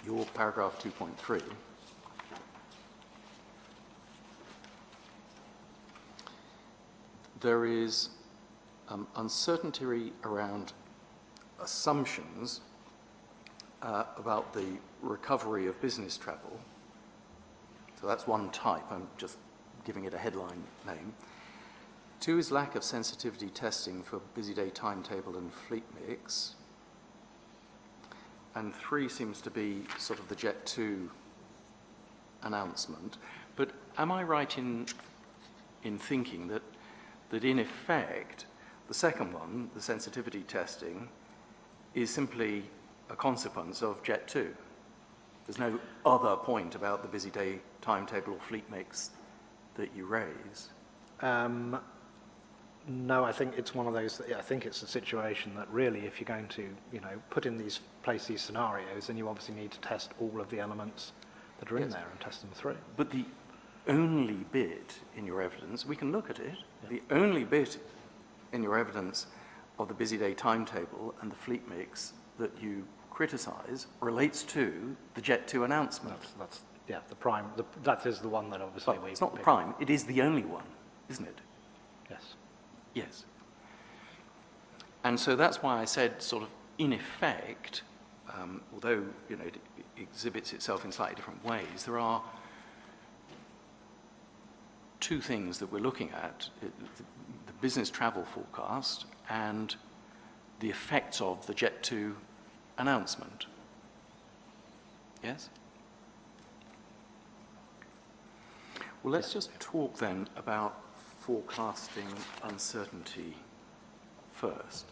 Your paragraph 2.3. there is uncertainty around assumptions about the recovery of business travel. So that's one type. I'm just giving it a headline name. 2 is lack of sensitivity testing for busy day timetable and fleet mix. And 3 seems to be sort of the Jet 2 announcement. But am I right in thinking that in effect, the second one, the sensitivity testing, is simply a consequence of Jet 2? There's no other point about the busy day timetable or fleet mix that you raise? No, I think it's one of those, I think it's a situation that really, if you're going to, place these scenarios, then you obviously need to test all of the elements that are in there and test them through. But the only bit in your evidence, we can look at it, the only bit in your evidence of the busy day tametable and the fleet mix that you criticise relates to the Jet 2 announcement. That's the prime, that is the one that obviously It's not the prime, it is the only one, isn't it? Yes. Yes. And so that's why I said sort of in effect, although it exhibits itself in slightly different ways, there are 2 things that we're looking at, the business travel forecast and the effects of the Jet 2 announcement. Yes? Well, let's just talk then about forecasting uncertainty first.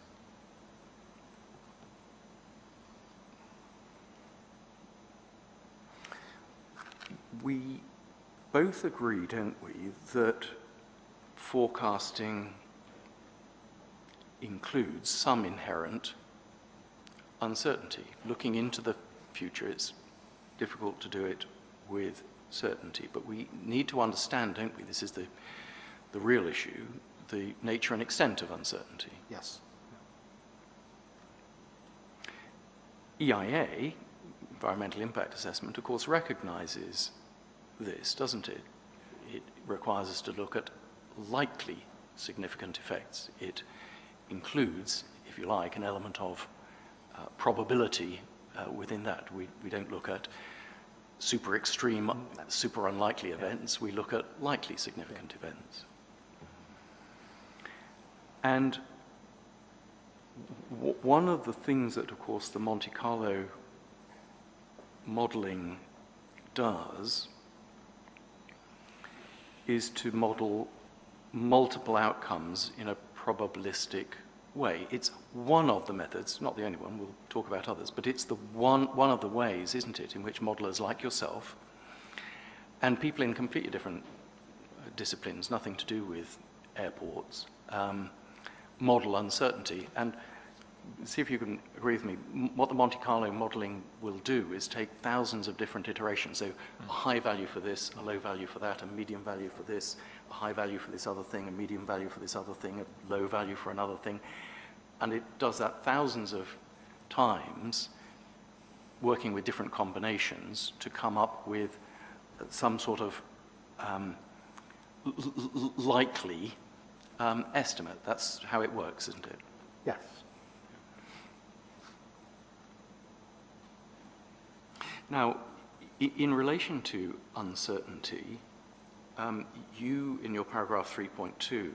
We both agree, don't we, that forecasting includes some inherent uncertainty. Looking into the future, it's difficult to do it with certainty, but we need to understand, don't we, this is the real issue, the nature and extent of uncertainty. Yes. EIA, Environmental Impact Assessment, of course, recognises this, doesn't it? It requires us to look at likely significant effects. It includes, if you like, an element of probability within that. We don't look at super extreme, super unlikely events. We look at likely significant events. And one of the things that, of course, the Monte Carlo modelling does is to model multiple outcomes in a probabilistic way. It's one of the methods, not the only one, we'll talk about others, but it's the one of the ways, isn't it, in which modelers like yourself and people in completely different disciplines, nothing to do with airports, model uncertainty. And see if you can agree with me, what the Monte Carlo modelling will do is take thousands of different iterations, so a high value for this, a low value for that, a medium value for this, a high value for this other thing, a medium value for this other thing, a low value for another thing, and it does that thousands of times, working with different combinations to come up with some sort of likely estimate. That's how it works, isn't it? Yes. Now, in relation to uncertainty, you, in your paragraph 3.2,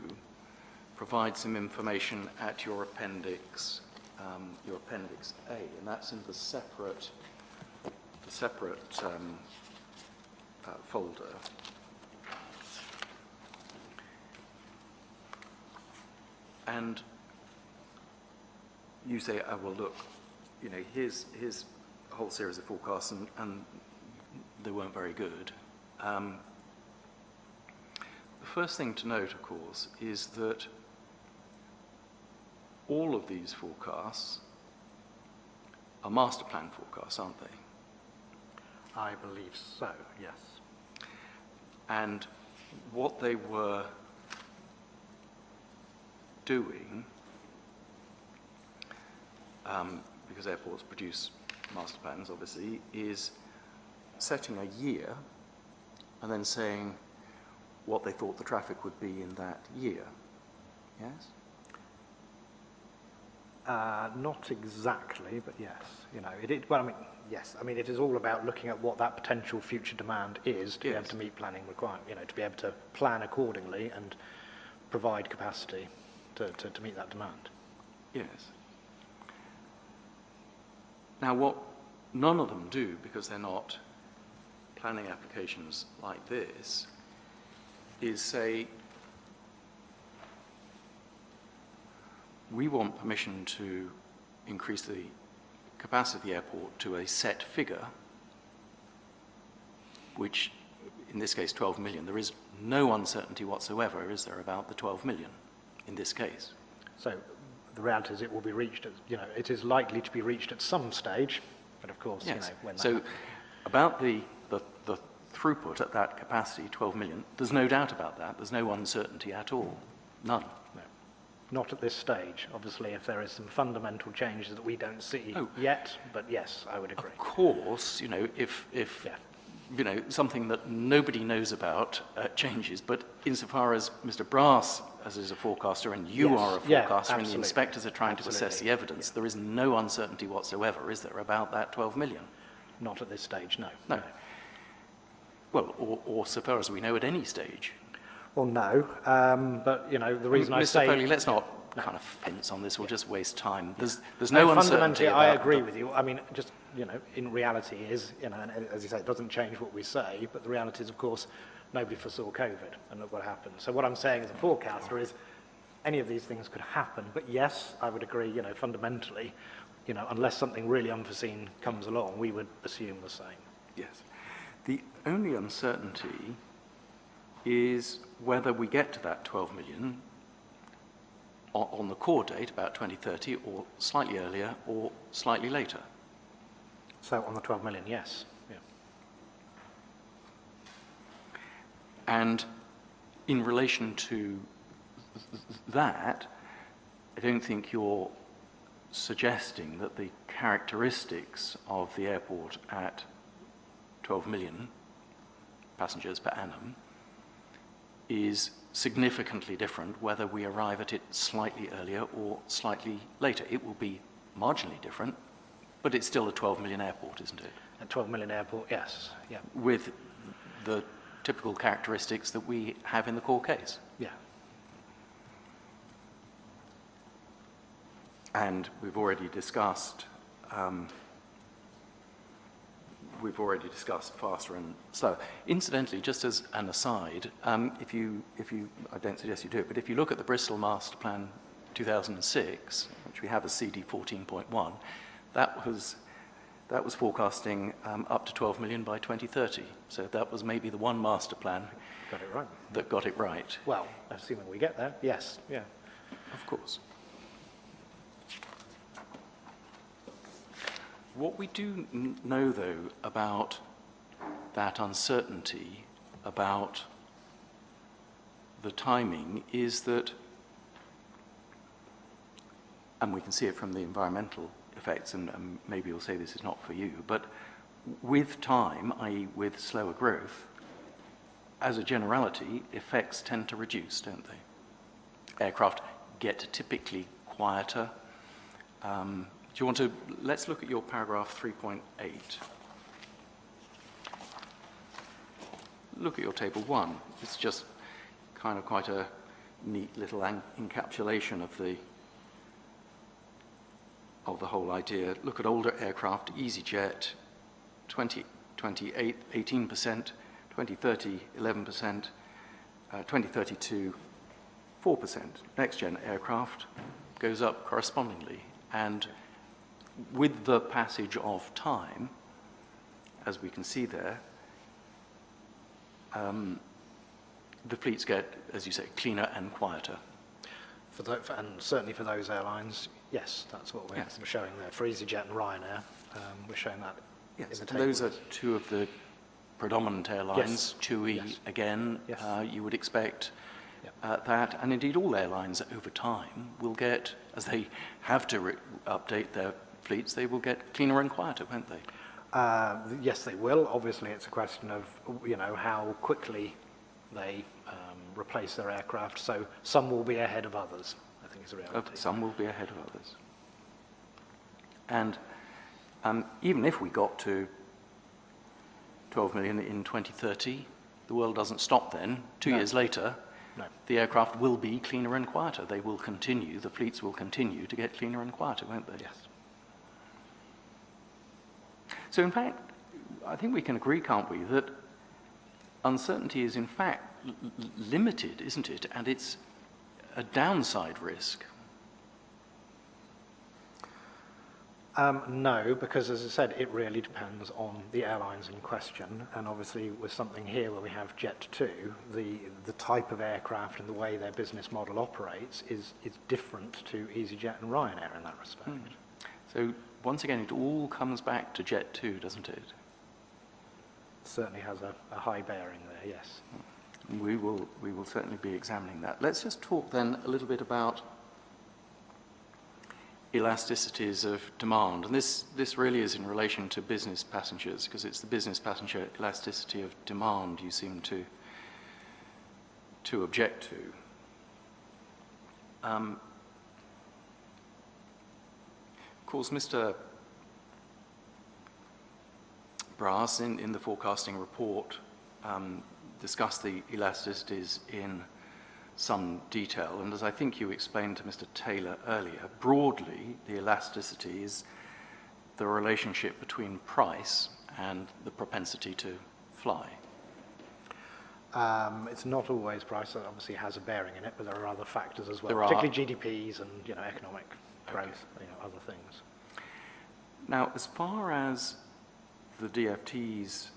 provide some information at your appendix A, and that's in the separate folder. And you say, oh, well, look, here's a whole series of forecasts, and they weren't very good. The first thing to note, of course, is that all of these forecasts are master plan forecasts, aren't they? I believe so, yes. And what they were doing, because airports produce master plans, obviously, is setting a year and then saying what they thought the traffic would be in that year. yes? Not exactly, but yes. You know, well, I mean, yes. I mean, it is all about looking at what that potential future demand is to be able to meet planning requirements. You know, to be able to plan accordingly and provide capacity to meet that demand. Yes. Now, what none of them do, because they're not planning applications like this, is say, we want permission to increase the capacity of the airport to a set figure, which, in this case, 12 million. There is no uncertainty whatsoever, is there, about the 12 million in this case? So the reality is it will be reached at, you know, it is likely to be reached at some stage, but of course, Yes. you know, when that So happens. about the throughput at that capacity, 12 million, there's no doubt about that. There's no uncertainty at all. None. No, not at this stage. Obviously, if there is some fundamental changes that we don't see Oh. yet, but yes, I would agree. Of course, you know, if Yeah. you know, something that nobody knows about changes, but insofar as Mr. Brass, as is a forecaster, and you Yes. are a Yeah, forecaster, and the absolutely. inspectors are trying to assess Absolutely. the evidence, there is no uncertainty whatsoever, is there, about that 12 million? Not at this stage, no. No. Well, or so far as we know at any stage. Well, no, but, you know, the reason I Mr. say... Foley, let's not kind of fence on this, we'll just waste time. There's no uncertainty fundamentally, about I agree the- with you. I mean, just, you know, in reality is, you know, and as you say, it doesn't change what we say, but the reality is, of course, nobody foresaw COVID, and look what happened. So what I'm saying as a forecaster is any of these things could happen, but yes, I would agree, you know, fundamentally, you know, unless something really unforeseen comes along, we would assume the same. Yes. The only uncertainty is whether we get to that 12 million on the core date, about 2030, or slightly earlier, or slightly later. So on the 12 million, yes. Yeah. And in relation to that, I don't think you're suggesting that the characteristics of the airport at 12 million passengers per annum is significantly different whether we arrive at it slightly earlier or slightly later. It will be marginally different, but it's still a 12 million airport, isn't it? At 12 million airport, yes. Yeah. With the typical characteristics that we have in the core case. Yeah. And we've already discussed faster and slower. Incidentally, just as an aside, if you, I don't suggest you do it, but if you look at the Bristol Master Plan 2006, which we have as CD 14.1, that was forecasting up to 12 million by 2030. So that was maybe the one master plan Got it right. that got it right. Well, assuming we get there, yes. Yeah. Of course. What we do know, though, about that uncertainty about the timing is that, and we can see it from the environmental effects, and maybe you'll say this is not for you, but with time, i.e. with slower growth, as a generality, effects tend to reduce, don't they? Aircraft get typically quieter. Do you want to, let's look at your paragraph 3.8. Look at your table 1. It's just kind of quite a neat little encapsulation of the whole idea. Look at older aircraft, EasyJet, 2028, 18%, 2030, 11%, 2032, 4%. Next-gen aircraft goes up correspondingly. And with the passage of time, as we can see there, the fleets get, as you say, cleaner and quieter. And certainly for those airlines, yes, that's what we're showing there. For EasyJet and Ryanair, we're showing that in Yes, the table. those are two of the predominant airlines. Yes. TUI, Yes. again, Yes. You would expect Yep. that. And indeed, all airlines over time will get, as they have to update their fleets, they will get cleaner and quieter, won't they? Yes, they will. Obviously, it's a question of, you know, how quickly they replace their aircraft. So some will be ahead of others, I think is the reality. Some will be ahead of others. And even if we got to 12 million in 2030, the world doesn't stop then. 2 years later, No. the aircraft will be cleaner and quieter. They will continue, the fleets will continue to get cleaner and quieter, won't they? Yes. So in fact, I think we can agree, can't we, that uncertainty is in fact limited, isn't it? And it's a downside risk. No, because as I said, it really depends on the airlines in question. And obviously with something here where we have Jet2, the type of aircraft and the way their business model operates is different to EasyJet and Ryanair in that respect. So once again, it all comes back to Jet2, doesn't it? Certainly has a high bearing there, yes. We will certainly be examining that. Let's just talk then a little bit about elasticities of demand. And this really is in relation to business passengers, because it's the business passenger elasticity of demand you seem to object to. Of course, Mr. Brass, in the forecasting report, discussed the elasticities in some detail, and as I think you explained to Mr. Taylor earlier, broadly, the elasticity is the relationship between price and the propensity to fly. It's not always price, that obviously has a bearing in it, but there are other factors as well, There are. particularly GDPs and economic growth, other things. Now, as far as the DFT's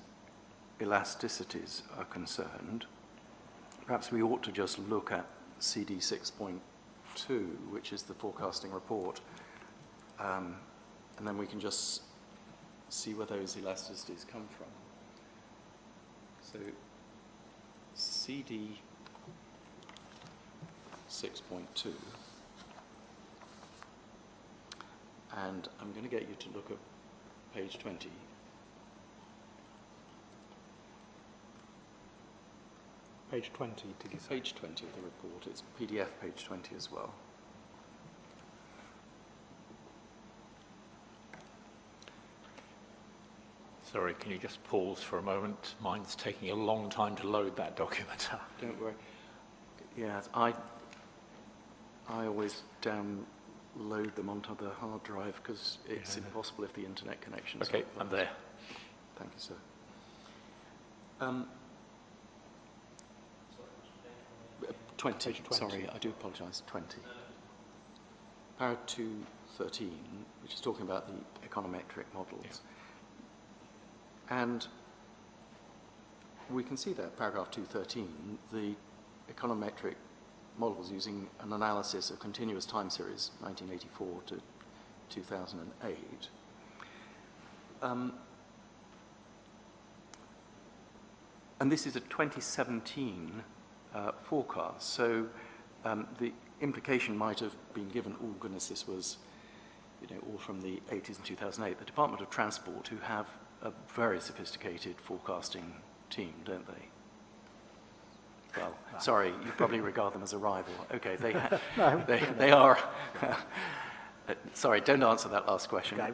elasticities are concerned, perhaps we ought to just look at CD 6.2, which is the forecasting report, and then we can just see where those elasticities come from. So CD 6.2, and I'm going to get you to look at page 20. Page 20, did you say? Page 20 of the report. It's PDF page 20 as well. Sorry, can you just pause for a moment? Mine's taking a long time to load that document. Don't worry. Yeah, I always download them onto the hard drive because it's impossible if the internet connection's Okay, not I'm there. Thank you, sir. 20, Page 20. sorry, I do apologise, 20. Para 213, which is talking about the econometric models. Yeah. And we can see that, paragraph 213, the econometric models using an analysis of continuous time series, 1984 to 2008. And this is a 2017 forecast. So the implication might have been given, oh goodness, this was all from the 80s and 2008. The Department of Transport, who have a very sophisticated forecasting team, don't they? Well, sorry, you probably regard them as a rival. Okay, they are. Sorry, don't answer that last question. Okay,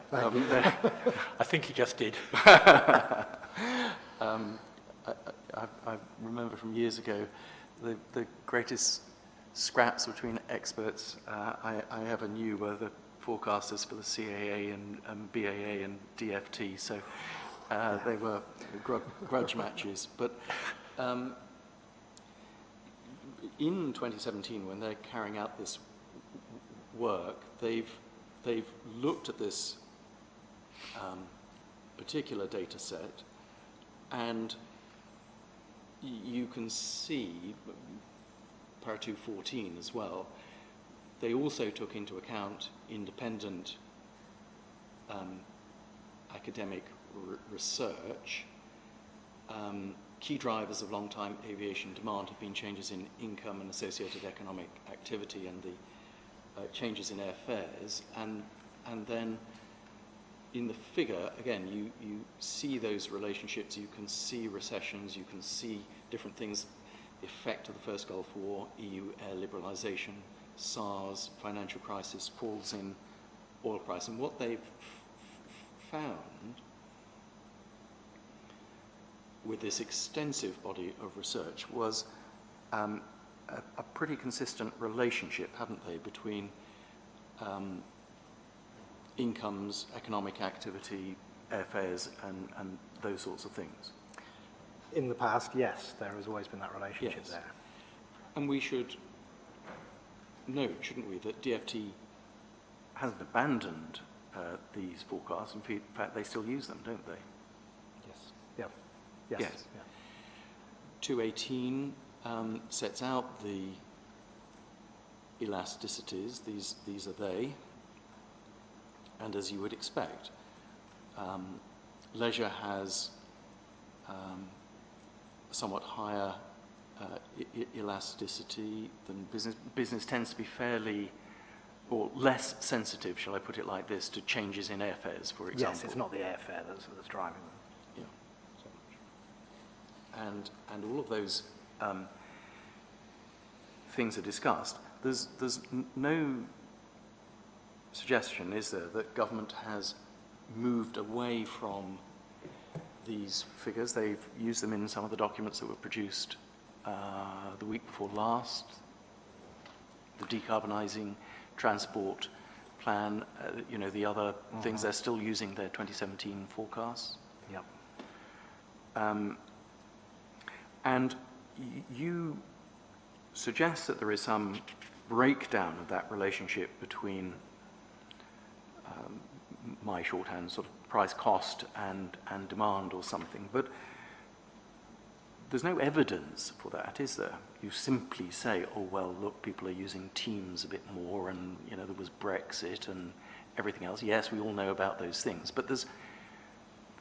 I think he just did. I remember from years ago, the greatest scraps between experts I ever knew were the forecasters for the CAA and BAA and DFT, so they were grudge matches. But in 2017, when they're carrying out this work, they've looked at this particular data set, and you can see, para 214 as well, they also took into account independent academic research. Key drivers of long-time aviation demand have been changes in income and associated economic activity and the changes in airfares. And then in the figure, again, you see those relationships, you can see recessions, you can see different things. effect of the first Gulf War, EU air liberalisation, SARS, financial crisis, falls in oil price. And what they've found with this extensive body of research was a pretty consistent relationship, haven't they, between incomes, economic activity, airfares, and those sorts of things. In the past, yes, there has always been that relationship Yes. there. And we should note, shouldn't we, that DFT hasn't abandoned these forecasts. In fact, they still use them, don't they? Yes. Yeah. Yes. Yes. Yeah. 218 sets out the elasticities. These are they. And as you would expect, leisure has somewhat higher elasticity than business. Business tends to be fairly, or less sensitive, shall I put it like this, to changes in airfares, for example. Yes, it's not the airfare that's driving them. Yeah. And all of those things are discussed. There's no suggestion, is there, that government has moved away from these figures. They've used them in some of the documents that were produced the week before last, the decarbonising transport plan, the other things. They're still using their 2017 forecasts. Yep. And you suggest that there is some breakdown of that relationship between my shorthand sort of price cost and demand or something, but there's no evidence for that, is there? You simply say, oh well, look, people are using Teams a bit more, and there was Brexit and everything else. Yes, we all know about those things, but there's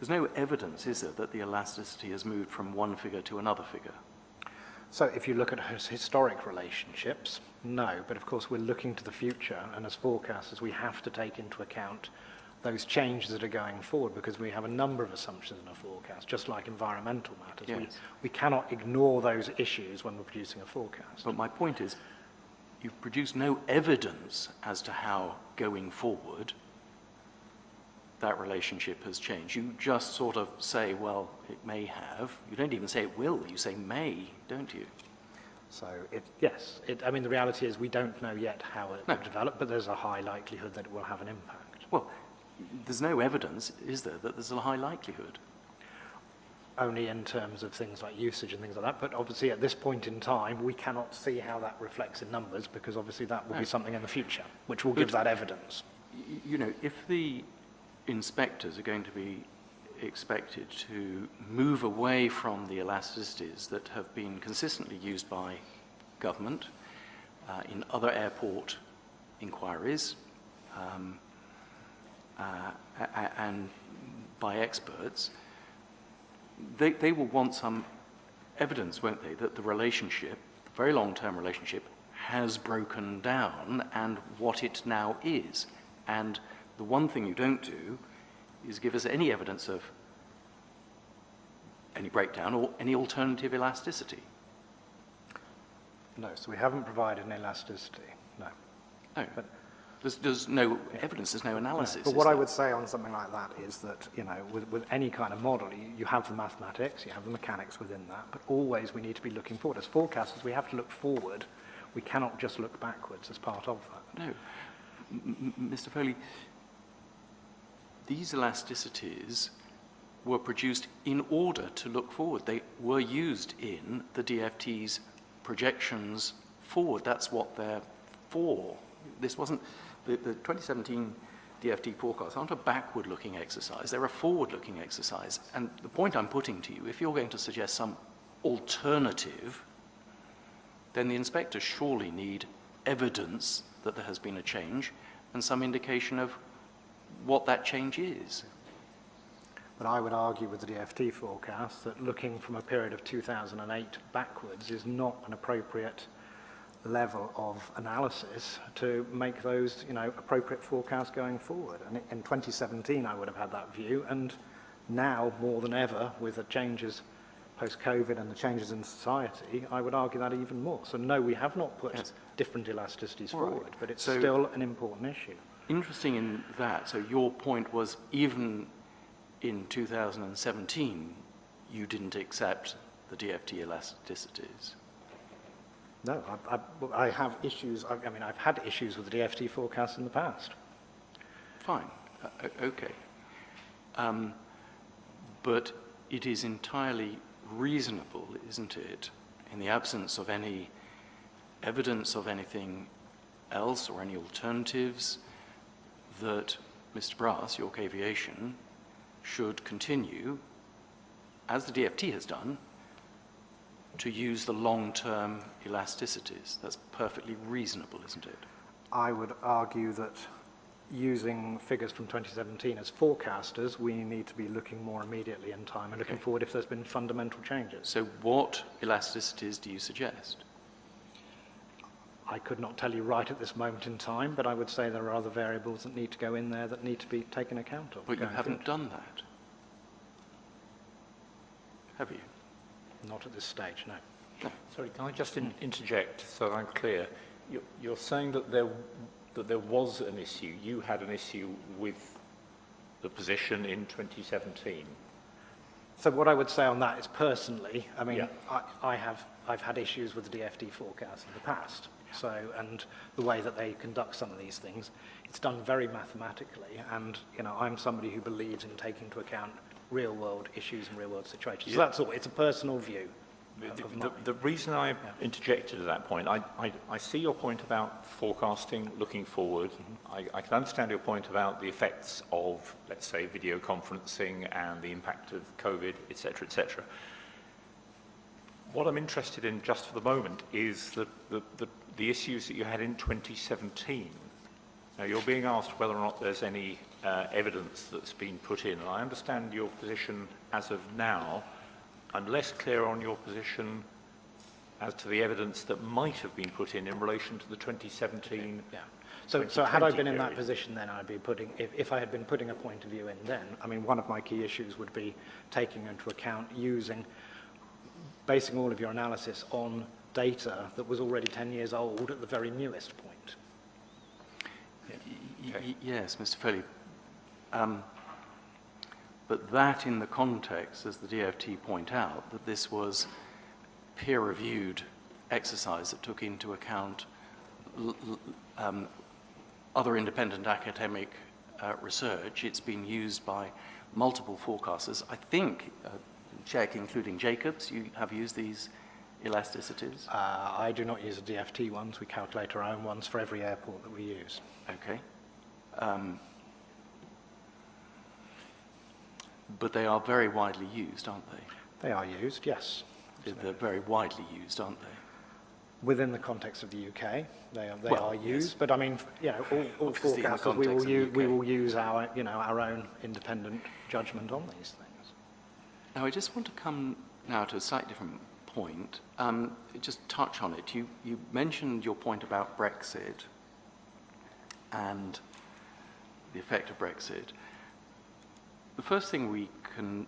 no evidence, is there, that the elasticity has moved from one figure to another figure? So if you look at historic relationships, no, but of course we're looking to the future, and as forecasters we have to take into account those changes that are going forward, because we have a number of assumptions in a forecast, just like environmental matters. Yes. We cannot ignore those issues when we're producing a forecast. But my point is, you've produced no evidence as to how, going forward, that relationship has changed. You just sort of say, well, it may have. You don't even say it will, you say may, don't you? So, I mean, the reality is we don't know yet how it will develop, but there's a high likelihood that it will have an impact. Well, there's no evidence, is there, that there's a high likelihood? Only in terms of things like usage and things like that, but obviously at this point in time, we cannot see how that reflects in numbers, because obviously that will be something in the future, which will give that evidence. If the inspectors are going to be expected to move away from the elasticities that have been consistently used by government in other airport inquiries and by experts, they will want some evidence, won't they, that the relationship, the very long-term relationship, has broken down and what it now is. And the one thing you don't do is give us any evidence of any breakdown or any alternative elasticity. No, so we haven't provided an elasticity, no. No, but there's no evidence, there's no analysis. But what I would say on something like that is that, with any kind of model, you have the mathematics, you have the mechanics within that, but always we need to be looking forward. As forecasters, we have to look forward. We cannot just look backwards as part of that. No. Mr. Foley, these elasticities were produced in order to look forward. They were used in the DFT's projections forward. That's what they're for. This wasn't, the 2017 DFT forecasts aren't a backward-looking exercise. They're a forward-looking exercise. And the point I'm putting to you, if you're going to suggest some alternative, then the inspectors surely need evidence that there has been a change and some indication of what that change is. But I would argue with the DFT forecast that looking from a period of 2008 backwards is not an appropriate level of analysis to make those, appropriate forecasts going forward. And in 2017, I would have had that view, and now more than ever, with the changes post-COVID and the changes in society, I would argue that even more. So no, we have not put Yes. different elasticities All right. forward, but it's So- still an important issue. Interesting in that, so your point was even in 2017, you didn't accept the DFT elasticities. No, I have issues. I mean, I've had issues with the DFT forecast in the past. Fine, okay. But it is entirely reasonable, isn't it, in the absence of any evidence of anything else or any alternatives, that Mr. Brass, York Aviation, should continue, as the DFT has done, to use the long-term elasticities. That's perfectly reasonable, isn't it? I would argue that using figures from 2017 as forecasters, we need to be looking more immediately in time and looking Okay. forward if there's been fundamental changes. So what elasticities do you suggest? I could not tell you right at this moment in time, but I would say there are other variables that need to go in there that need to be taken account of. But you going haven't forward. done that, have you? Not at this stage, no. Sorry, can I just interject so I'm clear? You're saying that there was an issue, you had an issue with the position in 2017. So what I would say on that is personally, I mean, Yeah. I've had issues with the DFT forecast in the past. So, and the way that they conduct some of these things, it's done very mathematically. And, you know, I'm somebody who believes in taking into account real world issues and real world situations. So that's all. It's a personal view. The reason I interjected at that point, I see your point about forecasting, looking forward. I can understand your point about the effects of, let's say, video conferencing and the impact of COVID, et cetera, et cetera. What I'm interested in just for the moment is the issues that you had in 2017. Now, you're being asked whether or not there's any evidence that's been put in. And I understand your position as of now. I'm less clear on your position as to the evidence that might have been put in relation to the 2017. Yeah. So had I 2020 been in that period. position then, I'd be putting, if I had been putting a point of view in then, I mean, one of my key issues would be taking into account basing all of your analysis on data that was already 10 years old at the very newest point. Yes, Mr. Foley. But that in the context, as the DFT point out, that this was peer-reviewed exercise that took into account other independent academic research. It's been used by multiple forecasters. I think, check, including Jacobs, you have used these elasticities? I do not use the DFT ones. We calculate our own ones for every airport that we use. Okay. But they are very widely used, aren't they? They are used, yes. They're very widely used, aren't they? Within the context of the UK, they Well, are yes. used. But I mean, you know, all Obviously in the forecasters, context of the UK. we will use our, you know, our own independent judgment on these things. Now, I just want to come now to a slightly different point. Just touch on it. You mentioned your point about Brexit and the effect of Brexit. The first thing we can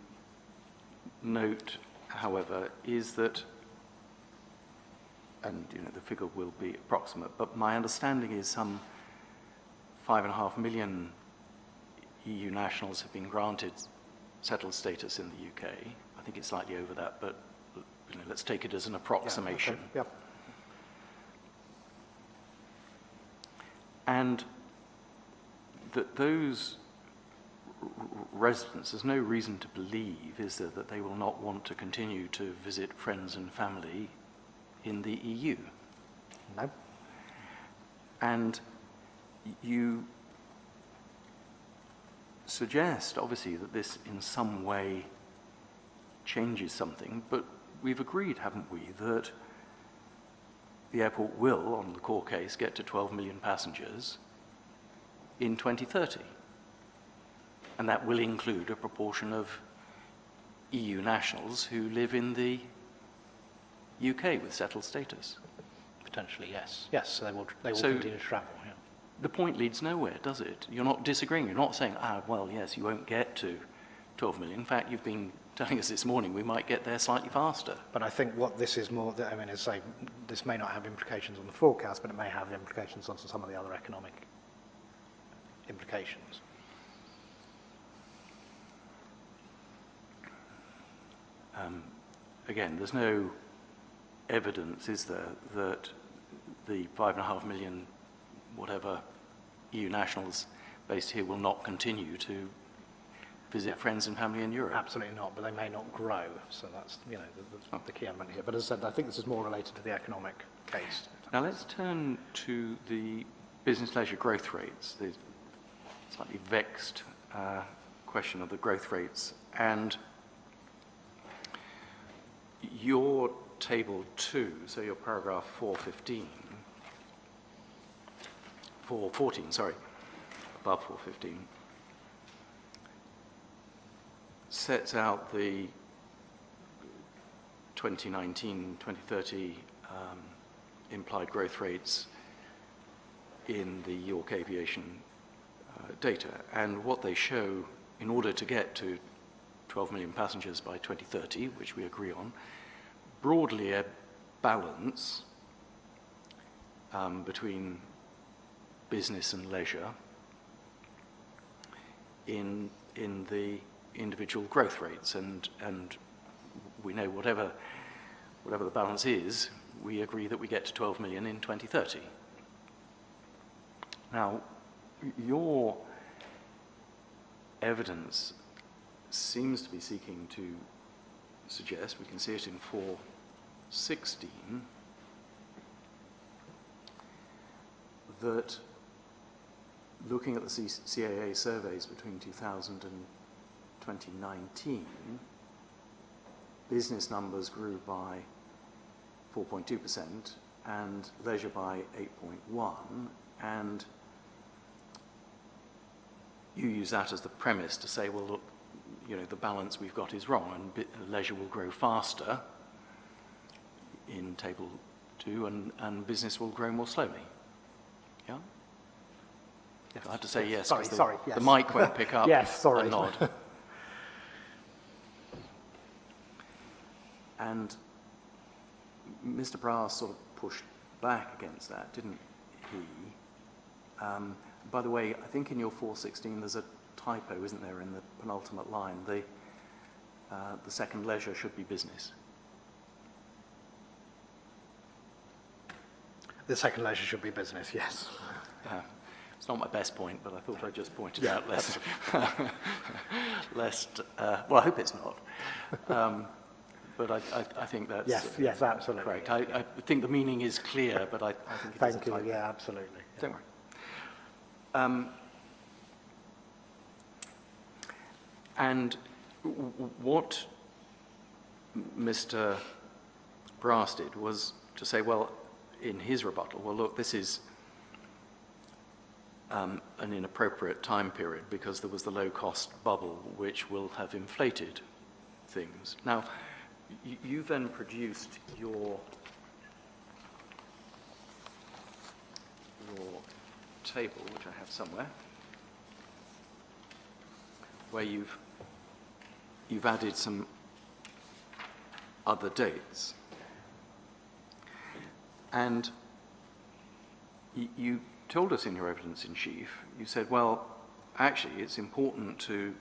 note, however, is that, and you know, the figure will be approximate, but my understanding is some 5.5 million EU nationals have been granted settled status in the UK. I think it's slightly over that, but you know, let's take it as an approximation. Yeah, okay. And that those residents, there's no reason to believe, is there, that they will not want to continue to visit friends and family in the EU. No. And you suggest, obviously, that this in some way changes something, but we've agreed, haven't we, that the airport will, on the core case, get to 12 million passengers in 2030. And that will include a proportion of EU nationals who live in the UK with settled status. Potentially, yes. Yes, so they will So- continue to travel, yeah. The point leads nowhere, does it? You're not disagreeing. You're not saying, well, yes, you won't get to 12 million. In fact, you've been telling us this morning we might get there slightly faster. But I think what this is more, I mean, is say, this may not have implications on the forecast, but it may have implications on some of the other economic implications. Again, there's no evidence, is there, that the 5.5 million, whatever, EU nationals based here will not continue to visit friends and family in Europe? Absolutely not, but they may not grow. So that's, you know, the key element here. But as I said, I think this is more related to the economic case. Now let's turn to the business leisure growth rates, the slightly vexed question of the growth rates. And your table 2, so your paragraph 414, sorry, above 415, sets out the 2019-2030 implied growth rates in the York Aviation data. And what they show, in order to get to 12 million passengers by 2030, which we agree on, broadly a balance between business and leisure in the individual growth rates, and we know whatever the balance is, we agree that we get to 12 million in 2030. Now, your evidence seems to be seeking to suggest, we can see it in 416, that looking at the CAA surveys between 2000 and 2019, business numbers grew by 4.2% and leisure by 8.1%, and you use that as the premise to say, well, look, you know, the balance we've got is wrong, and leisure will grow faster in table 2, and business will grow more slowly. Yeah? I had to say yes, Sorry, yes. yes. The mic won't pick up Yes, sorry. a nod. And Mr. Brass sort of pushed back against that, didn't he? By the way, I think in your 416 there's a typo, isn't there, in the penultimate line? The second leisure should be business. The second leisure should be business, yes. It's not my best point, but I thought I'd just point it out lest, well, I hope it's not. But I think that's yes, absolutely. correct. I think the meaning is clear, but I think it is a Thank you, typo. yeah, absolutely. Don't worry. And what Mr. Brass did was to say, well, in his rebuttal, well, look, this is an inappropriate time period because there was the low-cost bubble which will have inflated things. Now, you then produced your table, which I have somewhere, where you've added some other dates. And you told us in your evidence in chief, you said, well, actually, it's important to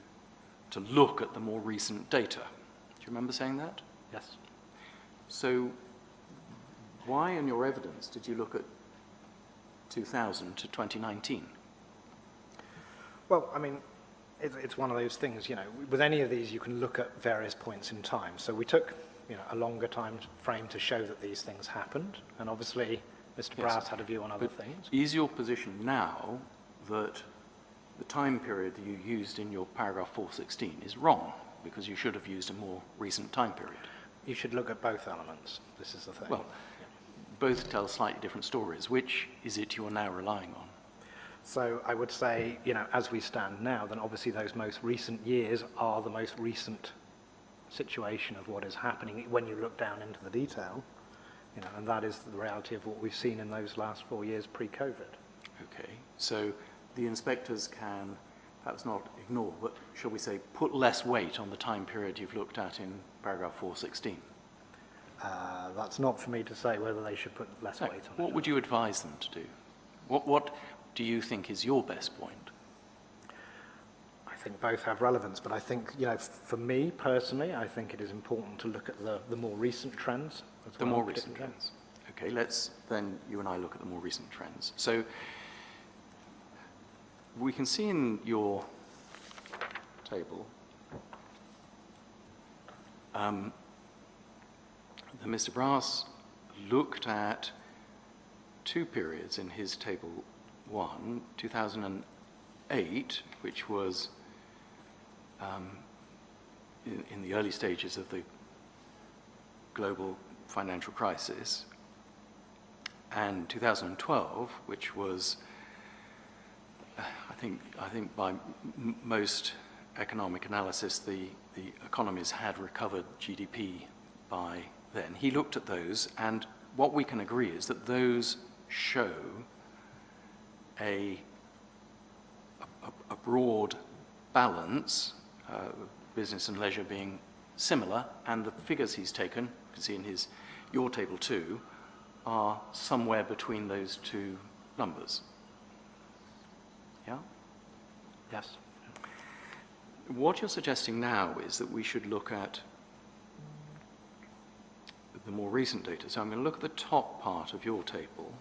look at the more recent data. Do you remember saying that? Yes. So why in your evidence did you look at 2000 to 2019? Well, I mean, it's one of those things, you know, with any of these you can look at various points in time. So we took, you know, a longer time frame to show that these things happened, and obviously Mr. Brass had a view on other things. Is your position now that the time period that you used in your paragraph 416 is wrong, because you should have used a more recent time period? You should look at both elements. This is the thing. Well, both tell slightly different stories. Which is it you are now relying on? So I would say, you know, as we stand now, then obviously those most recent years are the most recent situation of what is happening when you look down into the detail, you know, and that is the reality of what we've seen in those last 4 years pre-COVID. Okay, so the inspectors can perhaps not ignore, but shall we say, put less weight on the time period you've looked at in paragraph 416? That's not for me to say whether they should put less weight on it. What would you advise them to do? What do you think is your best point? I think both have relevance, but I think, you know, for me personally, I think it is important to look at the more recent trends as The well, more particularly. recent trends. Okay, let's then, you and I, look at the more recent trends. So we can see in your table that Mr. Brass looked at two periods in his table 1, 2008, which was in the early stages of the global financial crisis, and 2012, which was, I think by most economic analysis, the economies had recovered GDP by then. He looked at those, and what we can agree is that those show a broad balance, business and leisure being similar, and the figures he's taken, you can see in your table too, are somewhere between those two numbers. Yeah? Yes. What you're suggesting now is that we should look at the more recent data. So I'm going to look at the top part of your table.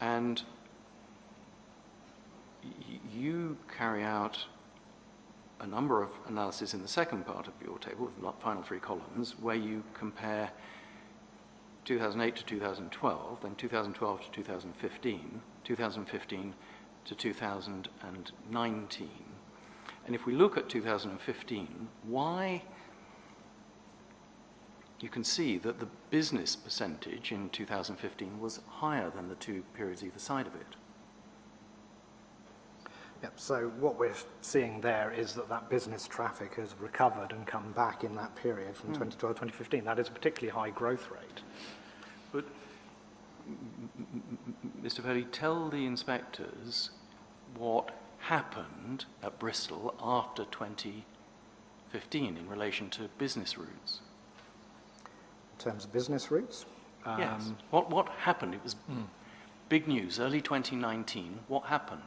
And you carry out a number of analyses in the second part of your table, the final three columns, where you compare 2008 to 2012, then 2012 to 2015, 2015 to 2019. And if we look at 2015, why you can see that the business percentage in 2015 was higher than the two periods either side of it. Yep, so what we're seeing there is that business traffic has recovered and come back in that period from 2012 to 2015. That is a particularly high growth rate. But, Mr. Foley, tell the inspectors what happened at Bristol after 2015 in relation to business routes. In terms of business routes? Yes. What happened? It was big news, early 2019. What happened?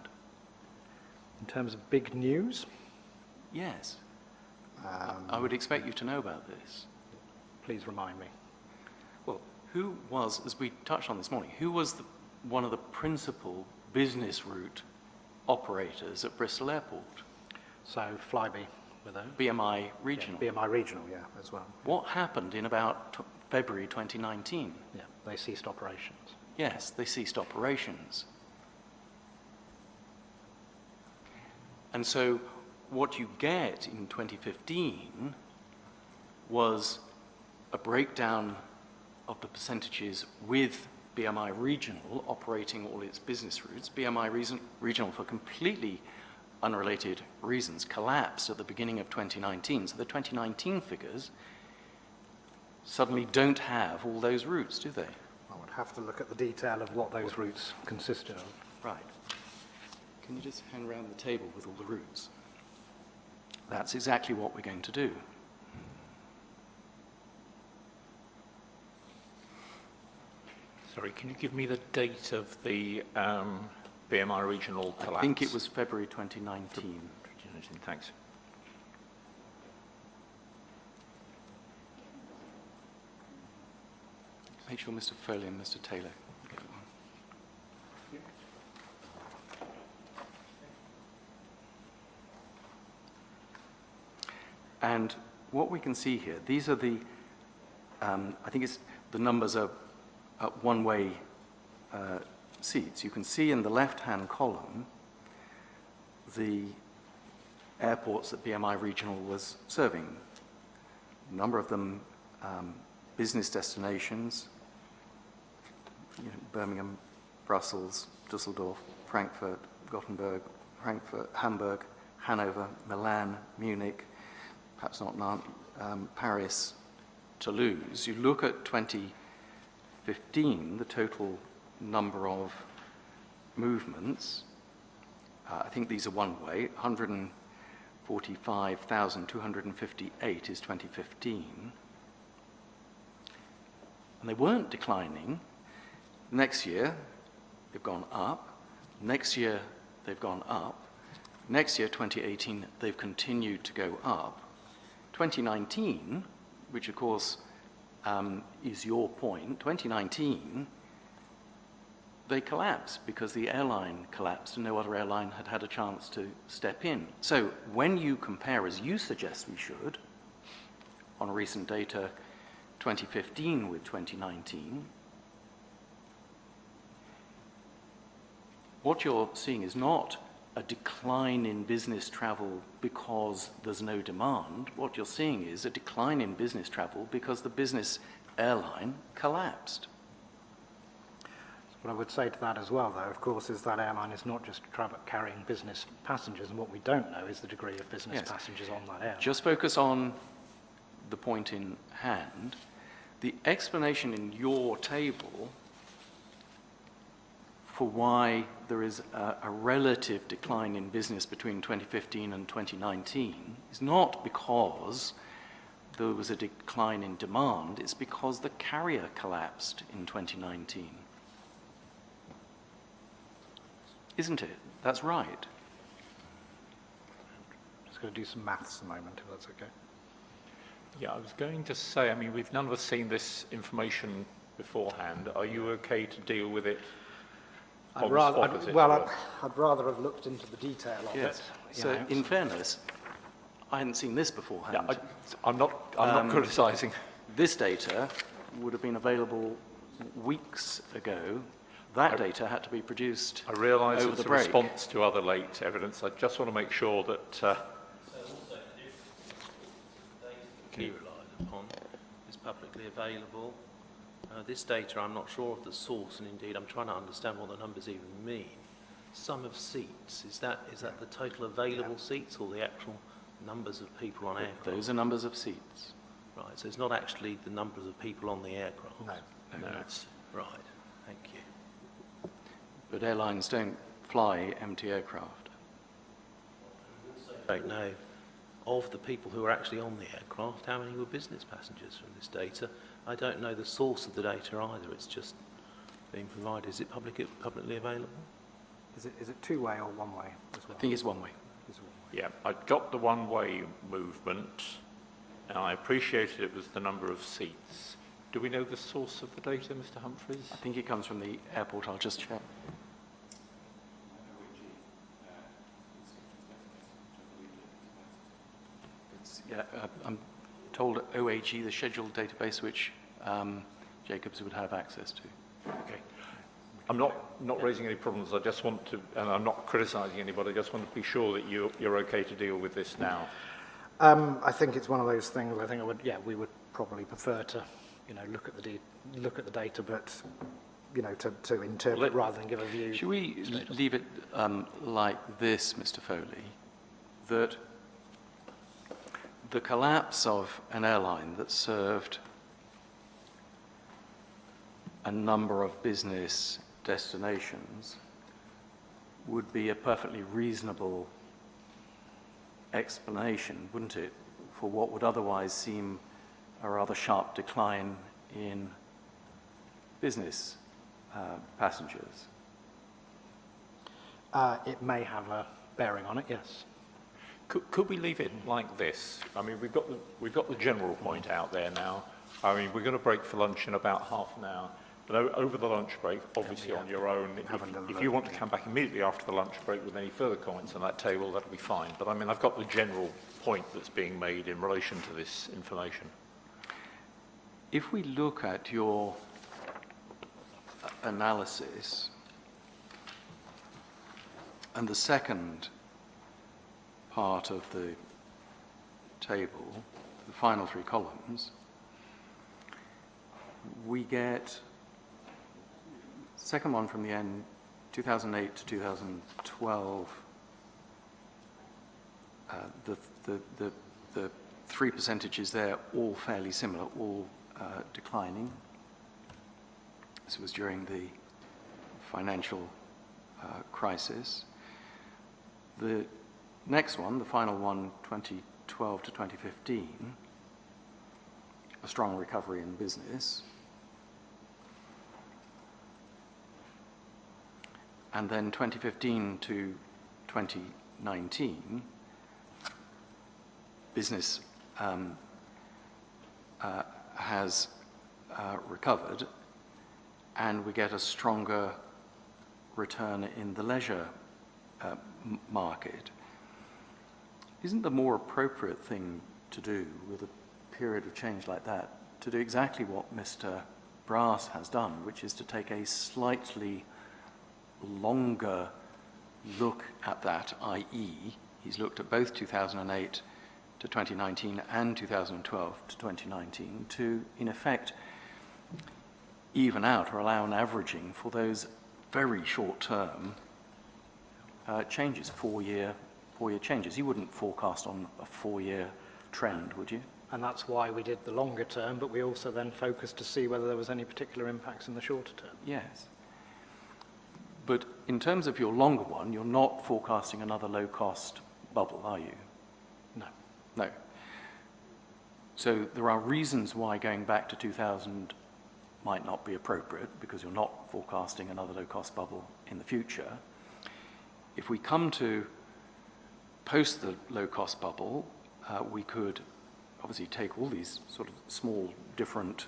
In terms of big news? Yes. I would expect you to know about this. Please remind me. Well, who was, as we touched on this morning, who was one of the principal business route operators at Bristol Airport? So Flybe were those? BMI Regional. Yeah, BMI Regional, yeah, as well. What happened in about February 2019? Yeah, they ceased operations. Yes, they ceased operations. And so what you get in 2015 was a breakdown of the percentages with BMI Regional operating all its business routes. BMI Regional, for completely unrelated reasons, collapsed at the beginning of 2019. So the 2019 figures suddenly don't have all those routes, do they? I would have to look at the detail of what those routes consisted of. Right. Can you just hang around the table with all the routes? That's exactly what we're going to do. Sorry, can you give me the date of the BMI regional collapse? I think it was February 2019. Thanks. Make sure Mr. Foley and Mr. Taylor get one. And what we can see here, these are the, I think it's, the numbers are one-way seats. You can see in the left-hand column the airports that BMI Regional was serving. A number of them business destinations, Birmingham, Brussels, Düsseldorf, Frankfurt, Gothenburg, Hamburg, Hanover, Milan, Munich, perhaps not Nantes, Paris, Toulouse. You look at 2015, the total number of movements, I think these are one way, 145,258 is 2015. And they weren't declining. Next year, they've gone up. Next year, they've gone up. Next year, 2018, they've continued to go up. 2019, which of course is your point, 2019, they collapsed because the airline collapsed and no other airline had had a chance to step in. So when you compare, as you suggest we should, on recent data, 2015 with 2019, what you're seeing is not a decline in business travel because there's no demand. What you're seeing is a decline in business travel because the business airline collapsed. What I would say to that as well, though, of course, is that airline is not just carrying business passengers, and what we don't know is the degree of business passengers on that airline. Just focus on the point in hand. The explanation in your table for why there is a relative decline in business between 2015 and 2019 is not because there was a decline in demand, it's because the carrier collapsed in 2019. Isn't it? That's right. Just going to do some maths a moment, if that's okay. Yeah, I was going to say, I mean, we've none of us seen this information beforehand. Are you okay to deal with it? I'd rather have looked into the detail of it. So, in fairness, I hadn't seen this beforehand. Yeah, I'm not criticising. This data would have been available weeks ago. That data had to be produced I realise over it's the a break. response to other late evidence. I just want to make sure that Can you relied upon is publicly available. This data, I'm not sure of the source, and indeed I'm trying to understand what the numbers even mean. Sum of seats, is that the total available seats or the actual numbers of people on aircraft? Those are numbers of seats. Right, so it's not actually the numbers of people on the aircraft? No. It's right, thank you. But airlines don't fly empty aircraft. I don't know of the people who are actually on the aircraft, how many were business passengers from this data. I don't know the source of the data either, it's just being provided. Is it publicly available? Is it two-way or one-way as well? I think it's one way. yeah, I got the one-way movement, and I appreciated it was the number of seats. Do we know the source of the data, Mr. Humphreys? I think it comes from the airport. I'll just check. I'm told OAG, the scheduled database, which Jacobs would have access to. Okay. I'm not raising any problems. I just want to, and I'm not criticising anybody. I just want to be sure that you're okay to deal with this now. I think it's one of those things. I think we would probably prefer to, look at the data, but to interpret rather than give a view. Should we leave it like this, Mr. Foley, that the collapse of an airline that served a number of business destinations would be a perfectly reasonable explanation, wouldn't it, for what would otherwise seem a rather sharp decline in business passengers? It may have a bearing on it, yes. Could we leave it like this? I mean, we've got the general point out there now. I mean, we're going to break for lunch in about half an hour. But over the lunch break, obviously on your own, if you want to come back immediately after the lunch break with any further comments on that table, that'll be fine. But I mean, I've got the general point that's being made in relation to this information. If we look at your analysis, and the second part of the table, the final three columns, we get second one from the end, 2008 to 2012, the three percentages there, all fairly similar, all declining. This was during the financial crisis. The next one, the final one, 2012 to 2015, a strong recovery in business. And then 2015 to 2019, business has recovered, and we get a stronger return in the leisure market. Isn't the more appropriate thing to do with a period of change like that to do exactly what Mr. Brass has done, which is to take a slightly longer look at that, i.e., he's looked at both 2008 to 2019 and 2012 to 2019 to, in effect, even out or allow an averaging for those very short-term changes, four-year changes. You wouldn't forecast on a 4-year trend, would you? And that's why we did the longer term, but we also then focused to see whether there was any particular impacts in the shorter term. Yes. But in terms of your longer one, you're not forecasting another low-cost bubble, are you? No. No. So there are reasons why going back to 2000 might not be appropriate, because you're not forecasting another low-cost bubble in the future. If we come to post the low-cost bubble, we could obviously take all these sort of small different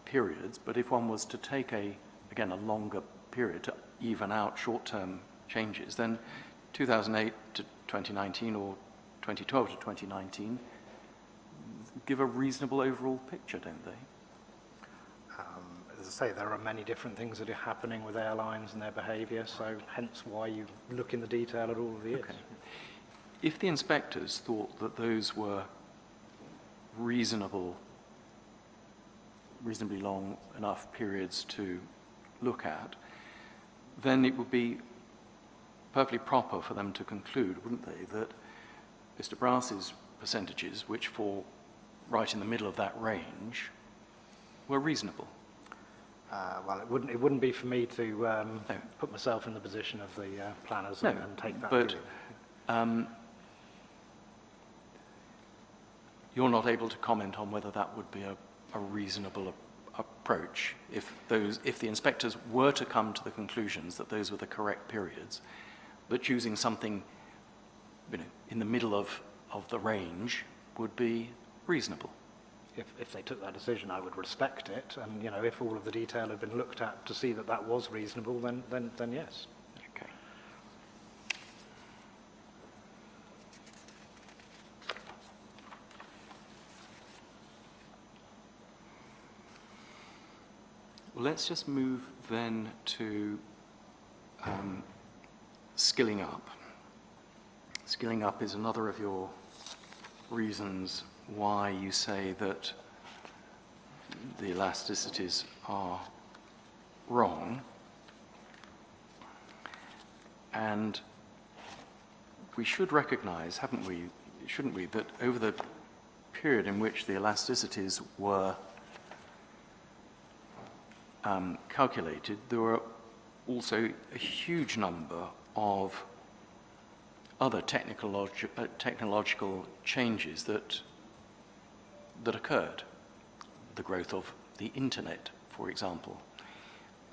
periods, but if one was to take again a longer period to even out short-term changes, then 2008 to 2019 or 2012 to 2019 give a reasonable overall picture, don't they? As I say, there are many different things that are happening with airlines and their behaviour, so hence why you look in the detail at all of the years. Okay. If the inspectors thought that those were reasonably long enough periods to look at, then it would be perfectly proper for them to conclude, wouldn't they, that Mr. Brass's percentages, which fall right in the middle of that range, were reasonable. Well, it wouldn't be for me to put myself in the position of the planners and take that but view. You're not able to comment on whether that would be a reasonable approach if the inspectors were to come to the conclusions that those were the correct periods, but choosing something in the middle of the range would be reasonable. If they took that decision, I would respect it, and if all of the detail had been looked at to see that that was reasonable, then yes. Okay. Well, let's just move then to skilling up. Skilling up is another of your reasons why you say that the elasticities are wrong. And we should recognize, shouldn't we, that over the period in which the elasticities were calculated, there were also a huge number of other technological changes that occurred. The growth of the internet, for example.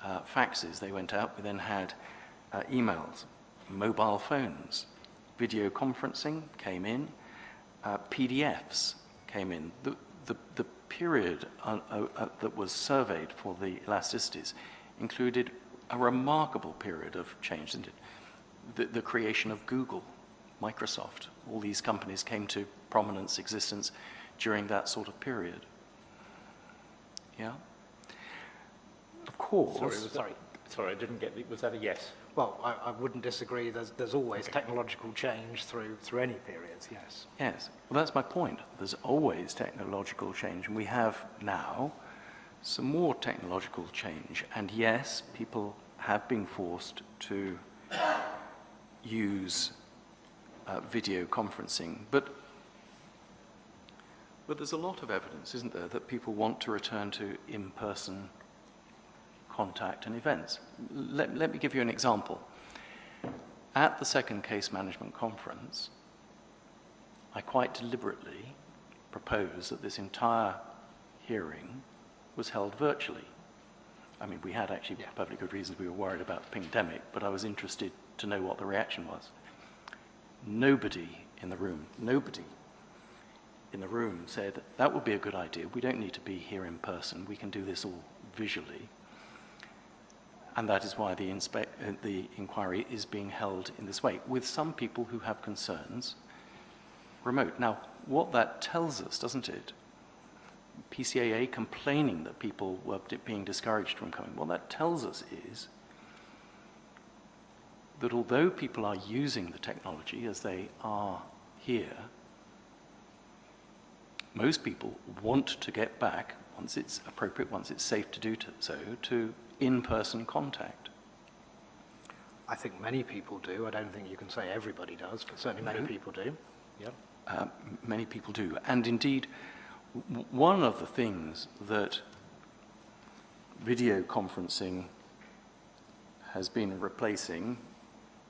Faxes, they went out. We then had emails, mobile phones, video conferencing came in, PDFs came in. The period that was surveyed for the elasticities included a remarkable period of change, didn't it? The creation of Google, Microsoft, all these companies came to prominence, existence during that sort of period. Yeah? Of course. Sorry, I didn't get it. Was that a yes? Well, I wouldn't disagree. There's always technological change through any periods, yes. Yes. Well, that's my point. There's always technological change, and we have now some more technological change. And yes, people have been forced to use video conferencing, but there's a lot of evidence, isn't there, that people want to return to in-person contact and events. Let me give you an example. At the second case management conference, I quite deliberately proposed that this entire hearing was held virtually. I mean, we had actually perfectly good reasons. We were worried about the pandemic, but I was interested to know what the reaction was. Nobody in the room said that would be a good idea. We don't need to be here in person. We can do this all visually. And that is why the inquiry is being held in this way, with some people who have concerns remote. Now, what that tells us, doesn't it? PCAA complaining that people were being discouraged from coming. What that tells us is that although people are using the technology as they are here, most people want to get back, once it's appropriate, once it's safe to do so, to in-person contact. I think many people do. I don't think you can say everybody does, but certainly many people do. Yeah. Many people do. And indeed, one of the things that video conferencing has been replacing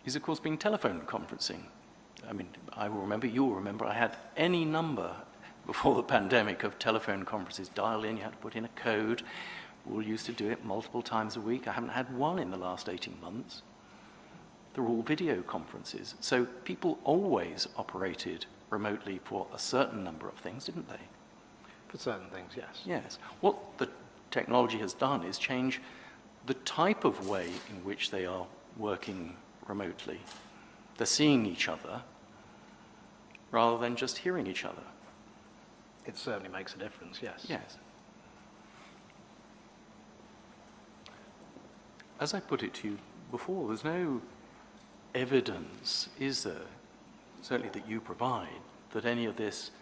is, of course, being telephone conferencing. I mean, I will remember, you'll remember, I had any number before the pandemic of telephone conferences. Dial in, you had to put in a code. We all used to do it multiple times a week. I haven't had one in the last 18 months. They're all video conferences. So people always operated remotely for a certain number of things, didn't they? For certain things, yes. Yes. What the technology has done is change the type of way in which they are working remotely. They're seeing each other rather than just hearing each other. It certainly makes a difference, yes. Yes. As I put it to you before, there's no evidence, is there, certainly that you provide, that any of this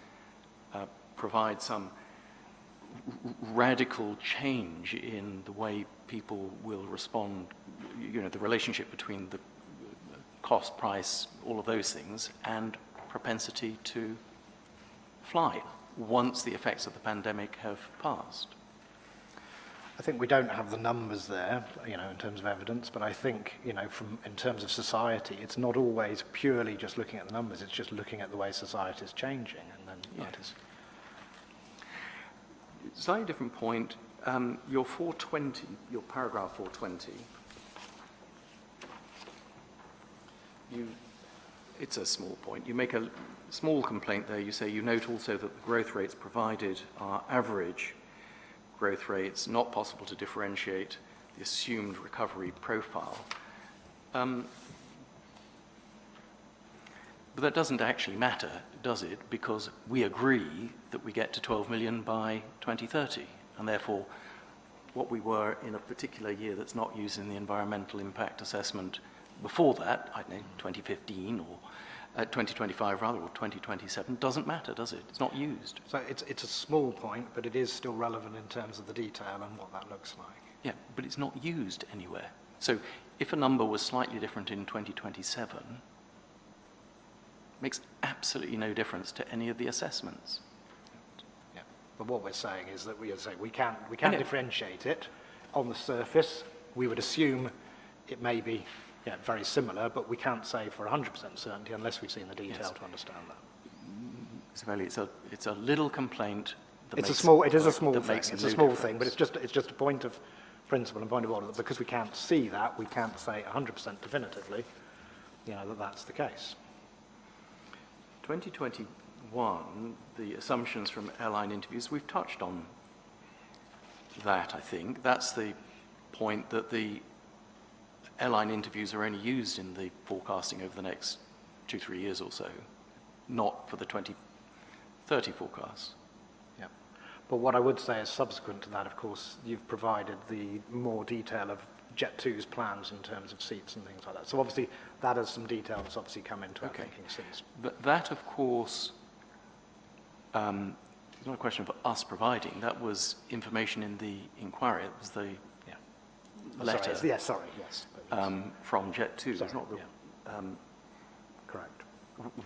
provides some radical change in the way people will respond, you know, the relationship between the cost, price, all of those things, and propensity to fly once the effects of the pandemic have passed. I think we don't have the numbers there, you know, in terms of evidence, but I think, you know, in terms of society, it's not always purely just looking at the numbers, it's just looking at the way society is changing, and then that is... Slightly different point, your 420, your paragraph 420, it's a small point. You make a small complaint there. You say, you note also that the growth rates provided are average growth rates, not possible to differentiate the assumed recovery profile. But that doesn't actually matter, does it? Because we agree that we get to 12 million by 2030, and therefore what we were in a particular year that's not used in the environmental impact assessment before that, I don't know, 2015 or 2025 rather, or 2027, doesn't matter, does it? It's not used. So it's a small point, but it is still relevant in terms of the detail and what that looks like. Yeah, but it's not used anywhere. So if a number was slightly different in 2027, it makes absolutely no difference to any of the assessments. Yeah, but what we're saying is that we can't differentiate it on the surface. We would assume it may be very similar, but we can't say for 100% certainty unless we've seen the detail to understand that. So it's a little complaint. It is a small thing. It's a small thing, but it's just a point of principle and point of order that because we can't see that, we can't say 100% definitively, that that's the case. 2021, the assumptions from airline interviews, we've touched on that, I think. That's the point that the airline interviews are only used in the forecasting over the next 2-3 years or so, not for the 2030 forecasts. Yeah. But what I would say is subsequent to that, of course, you've provided the more detail of Jet2's plans in terms of seats and things like that. So obviously that has some detail that's obviously come into our thinking since. But that, of course, is not a question of us providing. That was information in the inquiry. It was the letter. Yes. From Jet2. Sorry, it's not the, correct.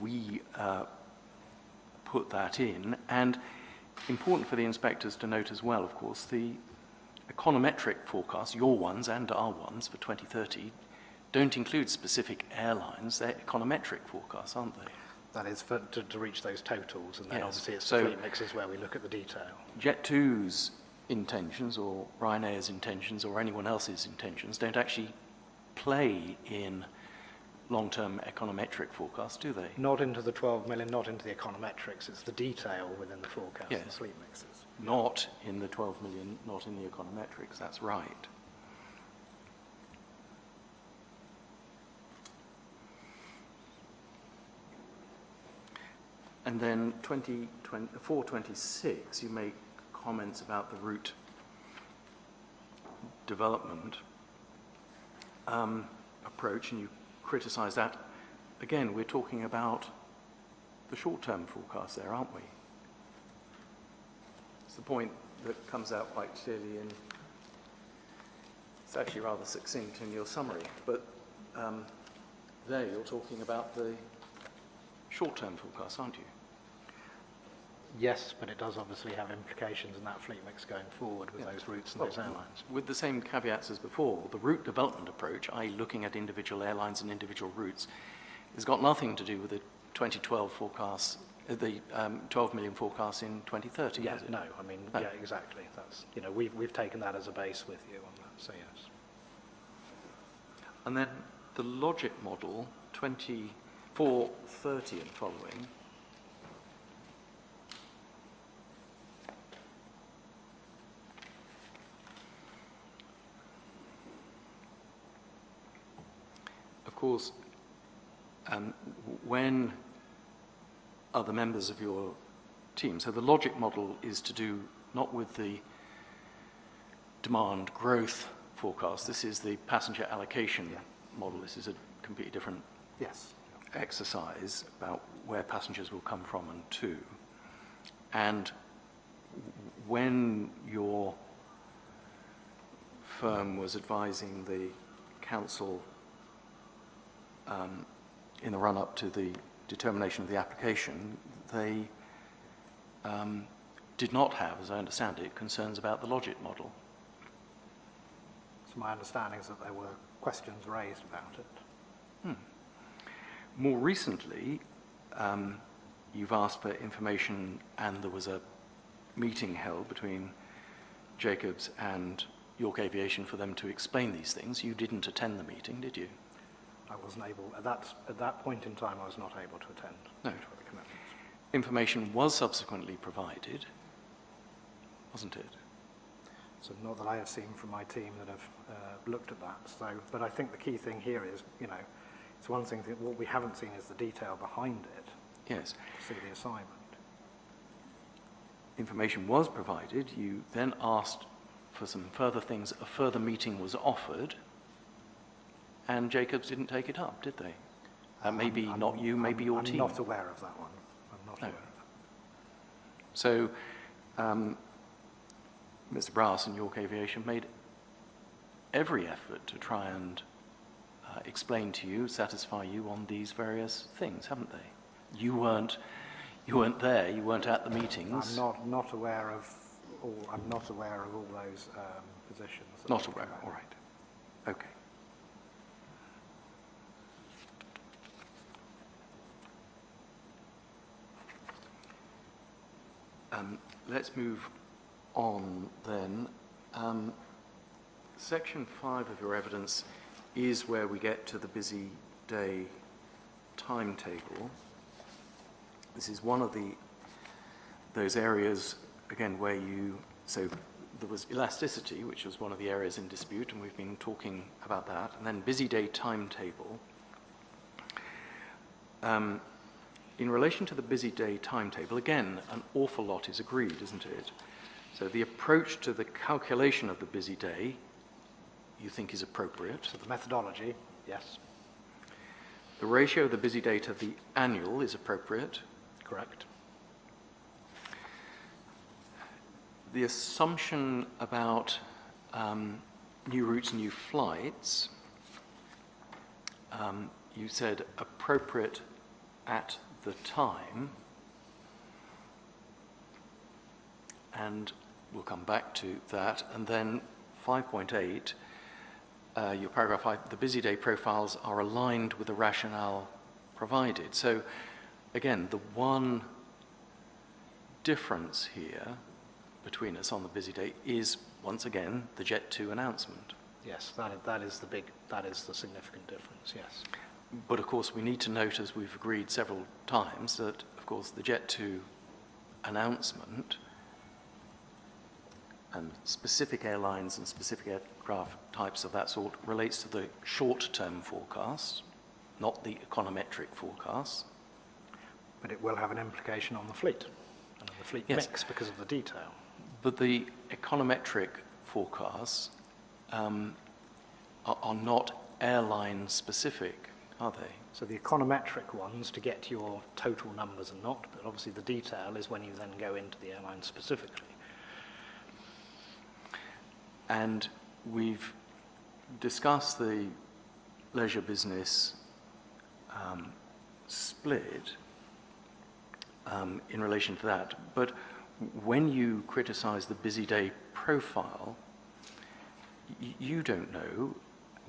We put that in, and important for the inspectors to note as well, of course, the econometric forecasts, your ones and our ones for 2030, don't include specific airlines. They're econometric forecasts, aren't they? That is to reach those totals, and then Yes. obviously it's So- the fleet mixes where we look at the detail. Jet2's intentions or Ryanair's intentions or anyone else's intentions don't actually play in long-term econometric forecasts, do they? Not into the 12 million, not into the econometrics, it's the detail within the forecast, the Yes. fleet mixes. Not in the 12 million, not in the econometrics, that's right. And then 426, you make comments about the route development approach, and you criticize that. Again, we're talking about the short-term forecast there, aren't we? It's the point that comes out quite clearly in, it's actually rather succinct in your summary, but there you're talking about the short-term forecast, aren't you? Yes, but it does obviously have implications in that fleet mix going forward with those routes and those airlines. With the same caveats as before, the route development approach, i.e. looking at individual airlines and individual routes, has got nothing to do with the 2012 forecast, the 12 million forecast in 2030, Yeah, has it? no, I mean, No. yeah, exactly. That's, you know, we've taken that as a base with you on that, so yes. And then the Logit model, 2430 and following, of course, when other members of your team, so the Logit model is to do not with the demand growth forecast, this is the passenger allocation model. This is a completely different Yes. exercise about where passengers will come from and to. And when your firm was advising the council in the run-up to the determination of the application, they did not have, as I understand it, concerns about the Logit model. So my understanding is that there were questions raised about it. More recently, you've asked for information, and there was a meeting held between Jacobs and York Aviation for them to explain these things. You didn't attend the meeting, did you? I wasn't able, at that point in time, I was not able to attend. No. To the commitments. Information was subsequently provided, wasn't it? So not that I have seen from my team that have looked at that. So, but I think the key thing here is, you know, it's one thing that what we haven't seen is the detail behind it. Yes. To see the assignment. Information was provided. You then asked for some further things. A further meeting was offered, and Jacobs didn't take it up, did they? Maybe not you, maybe your team. I'm not aware of that one. I'm not No. aware of that. So, Mr. Brass and York Aviation made every effort to try and explain to you, satisfy you on these various things, haven't they? You weren't there. You weren't at the meetings. I'm not aware of all. I'm not aware of all those positions. that Not they've aware. come out. All right. Okay. Let's move on then. Section 5 of your evidence is where we get to the busy day timetable. This is one of those areas, again, where so there was elasticity, which was one of the areas in dispute, and we've been talking about that, and then busy day timetable. In relation to the busy day timetable, again, an awful lot is agreed, isn't it? So the approach to the calculation of the busy day, you think is appropriate. So the methodology, yes, The ratio of the busy day to the annual is appropriate. correct. The assumption about new routes, new flights, you said appropriate at the time, and we'll come back to that. And then 5.8, your paragraph 5, the busy day profiles are aligned with the rationale provided. So again, the one difference here between us on the busy day is, once again, the Jet 2 announcement. Yes, that is the significant difference, yes. But of course, we need to note, as we've agreed several times, that of course the Jet 2 announcement and specific airlines and specific aircraft types of that sort relates to the short-term forecasts, not the econometric forecasts. But it will have an implication on the fleet and on the fleet Yes. mix because of the detail. But the econometric forecasts are not airline specific, are they? So the econometric ones to get your total numbers are not, but obviously the detail is when you then go into the airline specifically. And we've discussed the leisure business split in relation to that. But when you criticize the busy day profile, you don't know,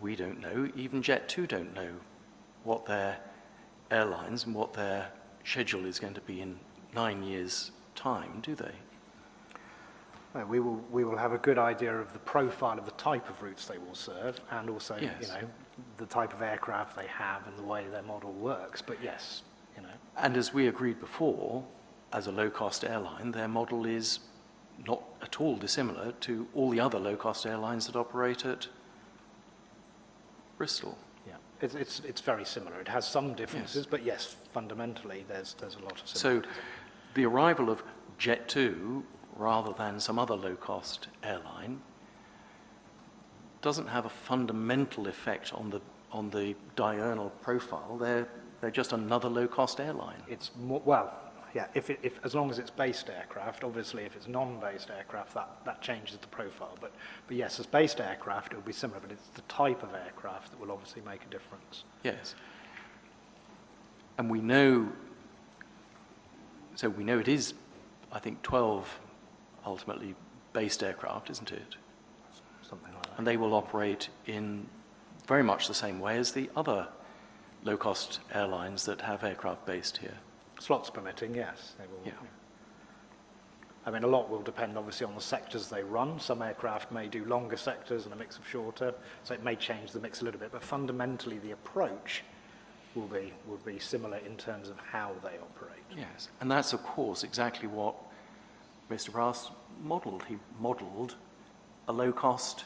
we don't know, even Jet2 don't know what their airlines and what their schedule is going to be in 9 years' time, do they? We will have a good idea of the profile of the type of routes they will serve, and also, Yes. you know, the type of aircraft they have and the way their model works. But yes, you know, And as we agreed before, as a low-cost airline, their model is not at all dissimilar to all the other low-cost airlines that operate at Bristol. yeah, it's very similar. It has some differences, Yes. but yes, fundamentally, there's a lot of So similarities. the arrival of Jet2 rather than some other low-cost airline doesn't have a fundamental effect on the diurnal profile. They're just another low-cost airline. It's more, well, yeah, if as long as it's based aircraft, obviously if it's non-based aircraft, that changes the profile. But yes, as based aircraft, it will be similar, but it's the type of aircraft that will obviously make a difference. Yes. And we know it is, I think, 12 ultimately based aircraft, isn't it? Something like that. And they will operate in very much the same way as the other low-cost airlines that have aircraft based here. Slots permitting, yes, they will. Yeah. I mean, a lot will depend obviously on the sectors they run. Some aircraft may do longer sectors and a mix of shorter, so it may change the mix a little bit, but fundamentally the approach will be similar in terms of how they operate. Yes, and that's of course exactly what Mr. Brass modelled. He modelled a low-cost,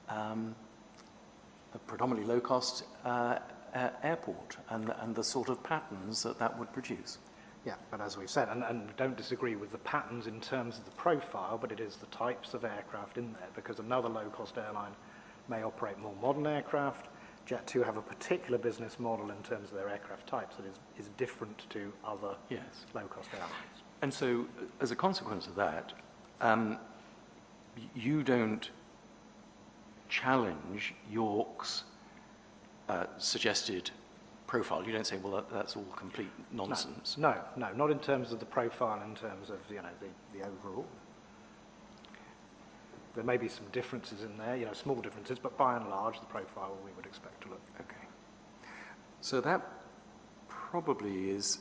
a predominantly low-cost airport and the sort of patterns that would produce. Yeah, but as we've said, and we don't disagree with the patterns in terms of the profile, but it is the types of aircraft in there, because another low-cost airline may operate more modern aircraft. Jet2 have a particular business model in terms of their aircraft types that is different to other Yes. low-cost airlines. And so, as a consequence of that, you don't challenge York's suggested profile. You don't say, well, that's all complete nonsense. No, not in terms of the profile, in terms of, you know, the overall. There may be some differences in there, you know, small differences, but by and large, the profile we would expect to look. Okay. So that probably is...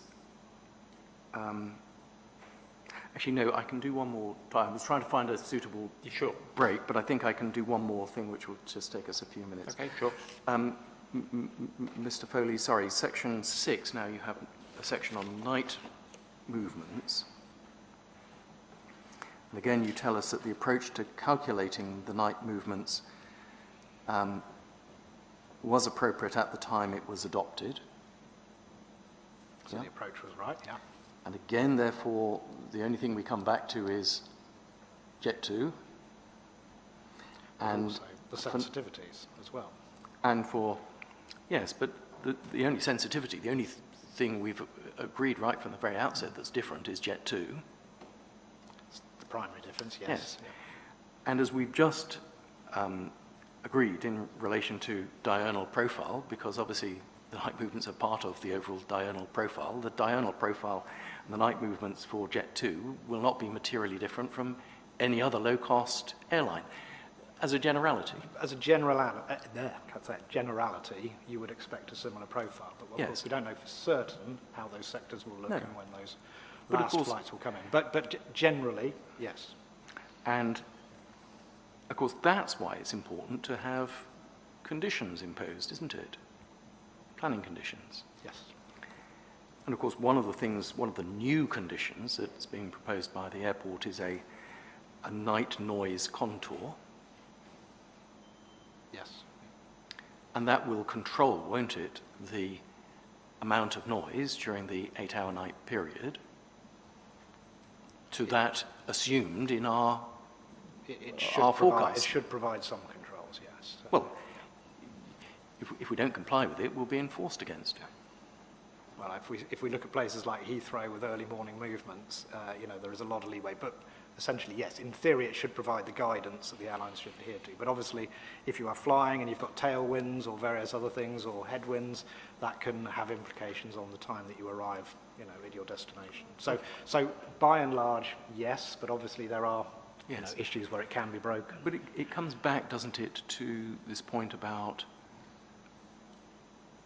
actually, no, I can do one more time. I was trying to find a suitable break, but I think I can do one more thing, which will just take us a few minutes. Okay, sure. Mr. Foley, sorry, section 6, now you have a section on night movements. And again, you tell us that the approach to calculating the night movements was appropriate at the time it was adopted. So Yeah. the approach was right, yeah. And again, therefore, the only thing we come back to is Jet2. And Also the sensitivities as well. And for, yes, but the only sensitivity, the only thing we've agreed right from the very outset that's different is Jet2. It's the primary difference, yes. Yes. Yeah. And as we've just agreed in relation to diurnal profile, because obviously the night movements are part of the overall diurnal profile, the diurnal profile and the night movements for Jet2 will not be materially different from any other low-cost airline. As a generality. As a generality, you would expect a similar profile. But of Yes. course, we don't know for certain how those sectors will look No. and when those But of last course- flights will come in. But generally, yes. And, of course, that's why it's important to have conditions imposed, isn't it? Planning conditions. Yes. And, of course, one of the new conditions that's being proposed by the airport is a night noise contour. Yes. And that will control, won't it, the amount of noise during the 8-hour night period to that assumed in our should forecast. It should provide some controls, yes. Well, if we don't comply with it, we'll be enforced against. Well, if we look at places like Heathrow with early morning movements, there is a lot of leeway. But essentially, yes, in theory, it should provide the guidance that the airlines should adhere to. But obviously, if you are flying and you've got tailwinds or various other things or headwinds, that can have implications on the time that you arrive, at your destination. So by and large, yes, but obviously there are Yes. issues where it can be broken. But it comes back, doesn't it, to this point about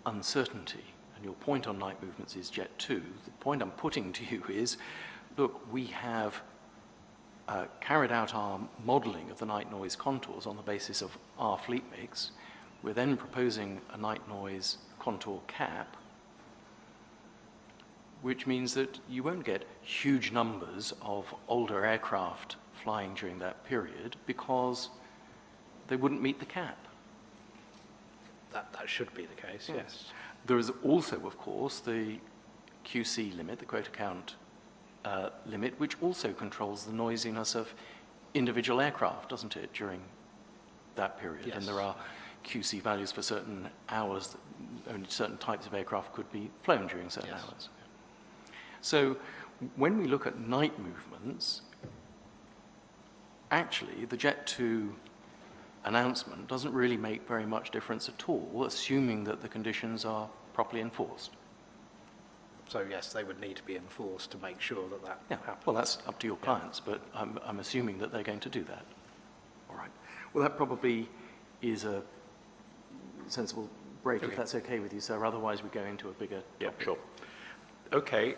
uncertainty. And your point on night movements is Jet 2. The point I'm putting to you is, look, we have carried out our modelling of the night noise contours on the basis of our fleet mix. We're then proposing a night noise contour cap, which means that you won't get huge numbers of older aircraft flying during that period because they wouldn't meet the cap. That should be the case, yes. There is also, of course, the QC limit, the quota count limit, which also controls the noisiness of individual aircraft, doesn't it, during that period? Yes. And there are QC values for certain hours that only certain types of aircraft could be flown during certain Yes. hours. So when we look at night movements, actually the Jet 2 announcement doesn't really make very much difference at all, assuming that the conditions are properly enforced. So yes, they would need to be enforced to make sure that Yeah, happens. well, that's up to your clients, but I'm assuming that they're going to do that. All right. Well, that probably is a sensible break, if that's okay with you, sir. Otherwise, we go into a bigger Yeah, topic. sure. Okay,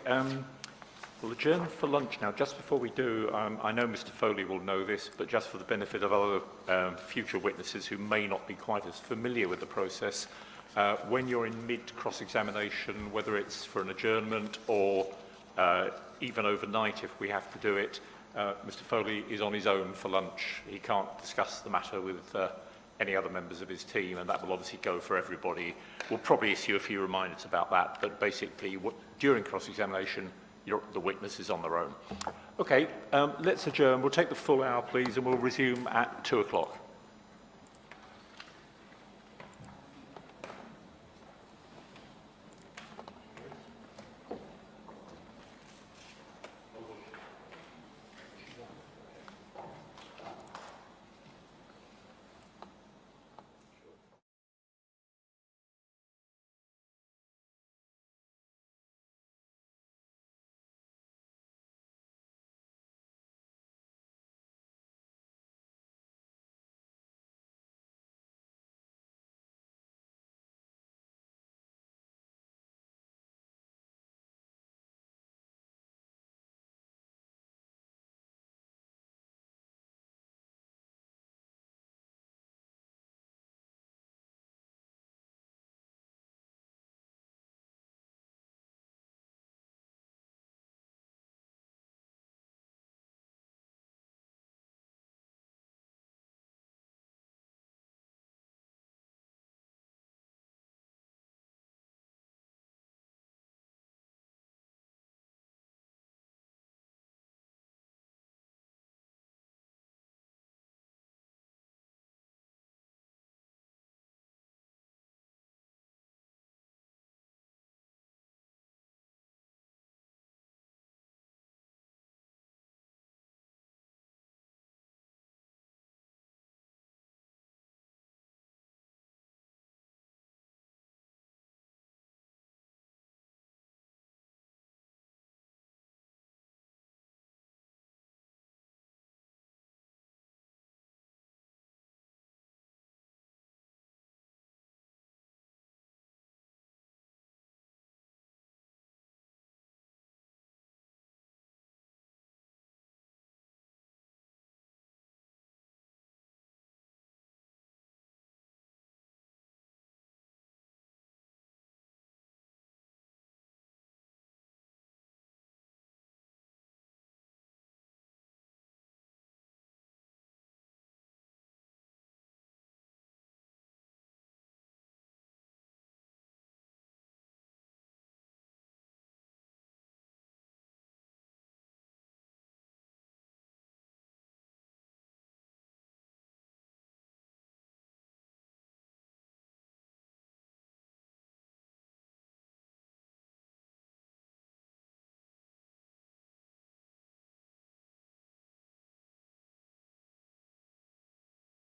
we'll adjourn for lunch now. Just before we do, I know Mr. Foley will know this, but just for the benefit of other future witnesses who may not be quite as familiar with the process, when you're in mid-cross-examination, whether it's for an adjournment or even overnight if we have to do it, Mr. Foley is on his own for lunch. He can't discuss the matter with any other members of his team, and that will obviously go for everybody. We'll probably issue a few reminders about that, but basically, during cross-examination, the witness is on their own. Okay, let's adjourn. We'll take the full hour, please, and we'll resume at 2 o'clock.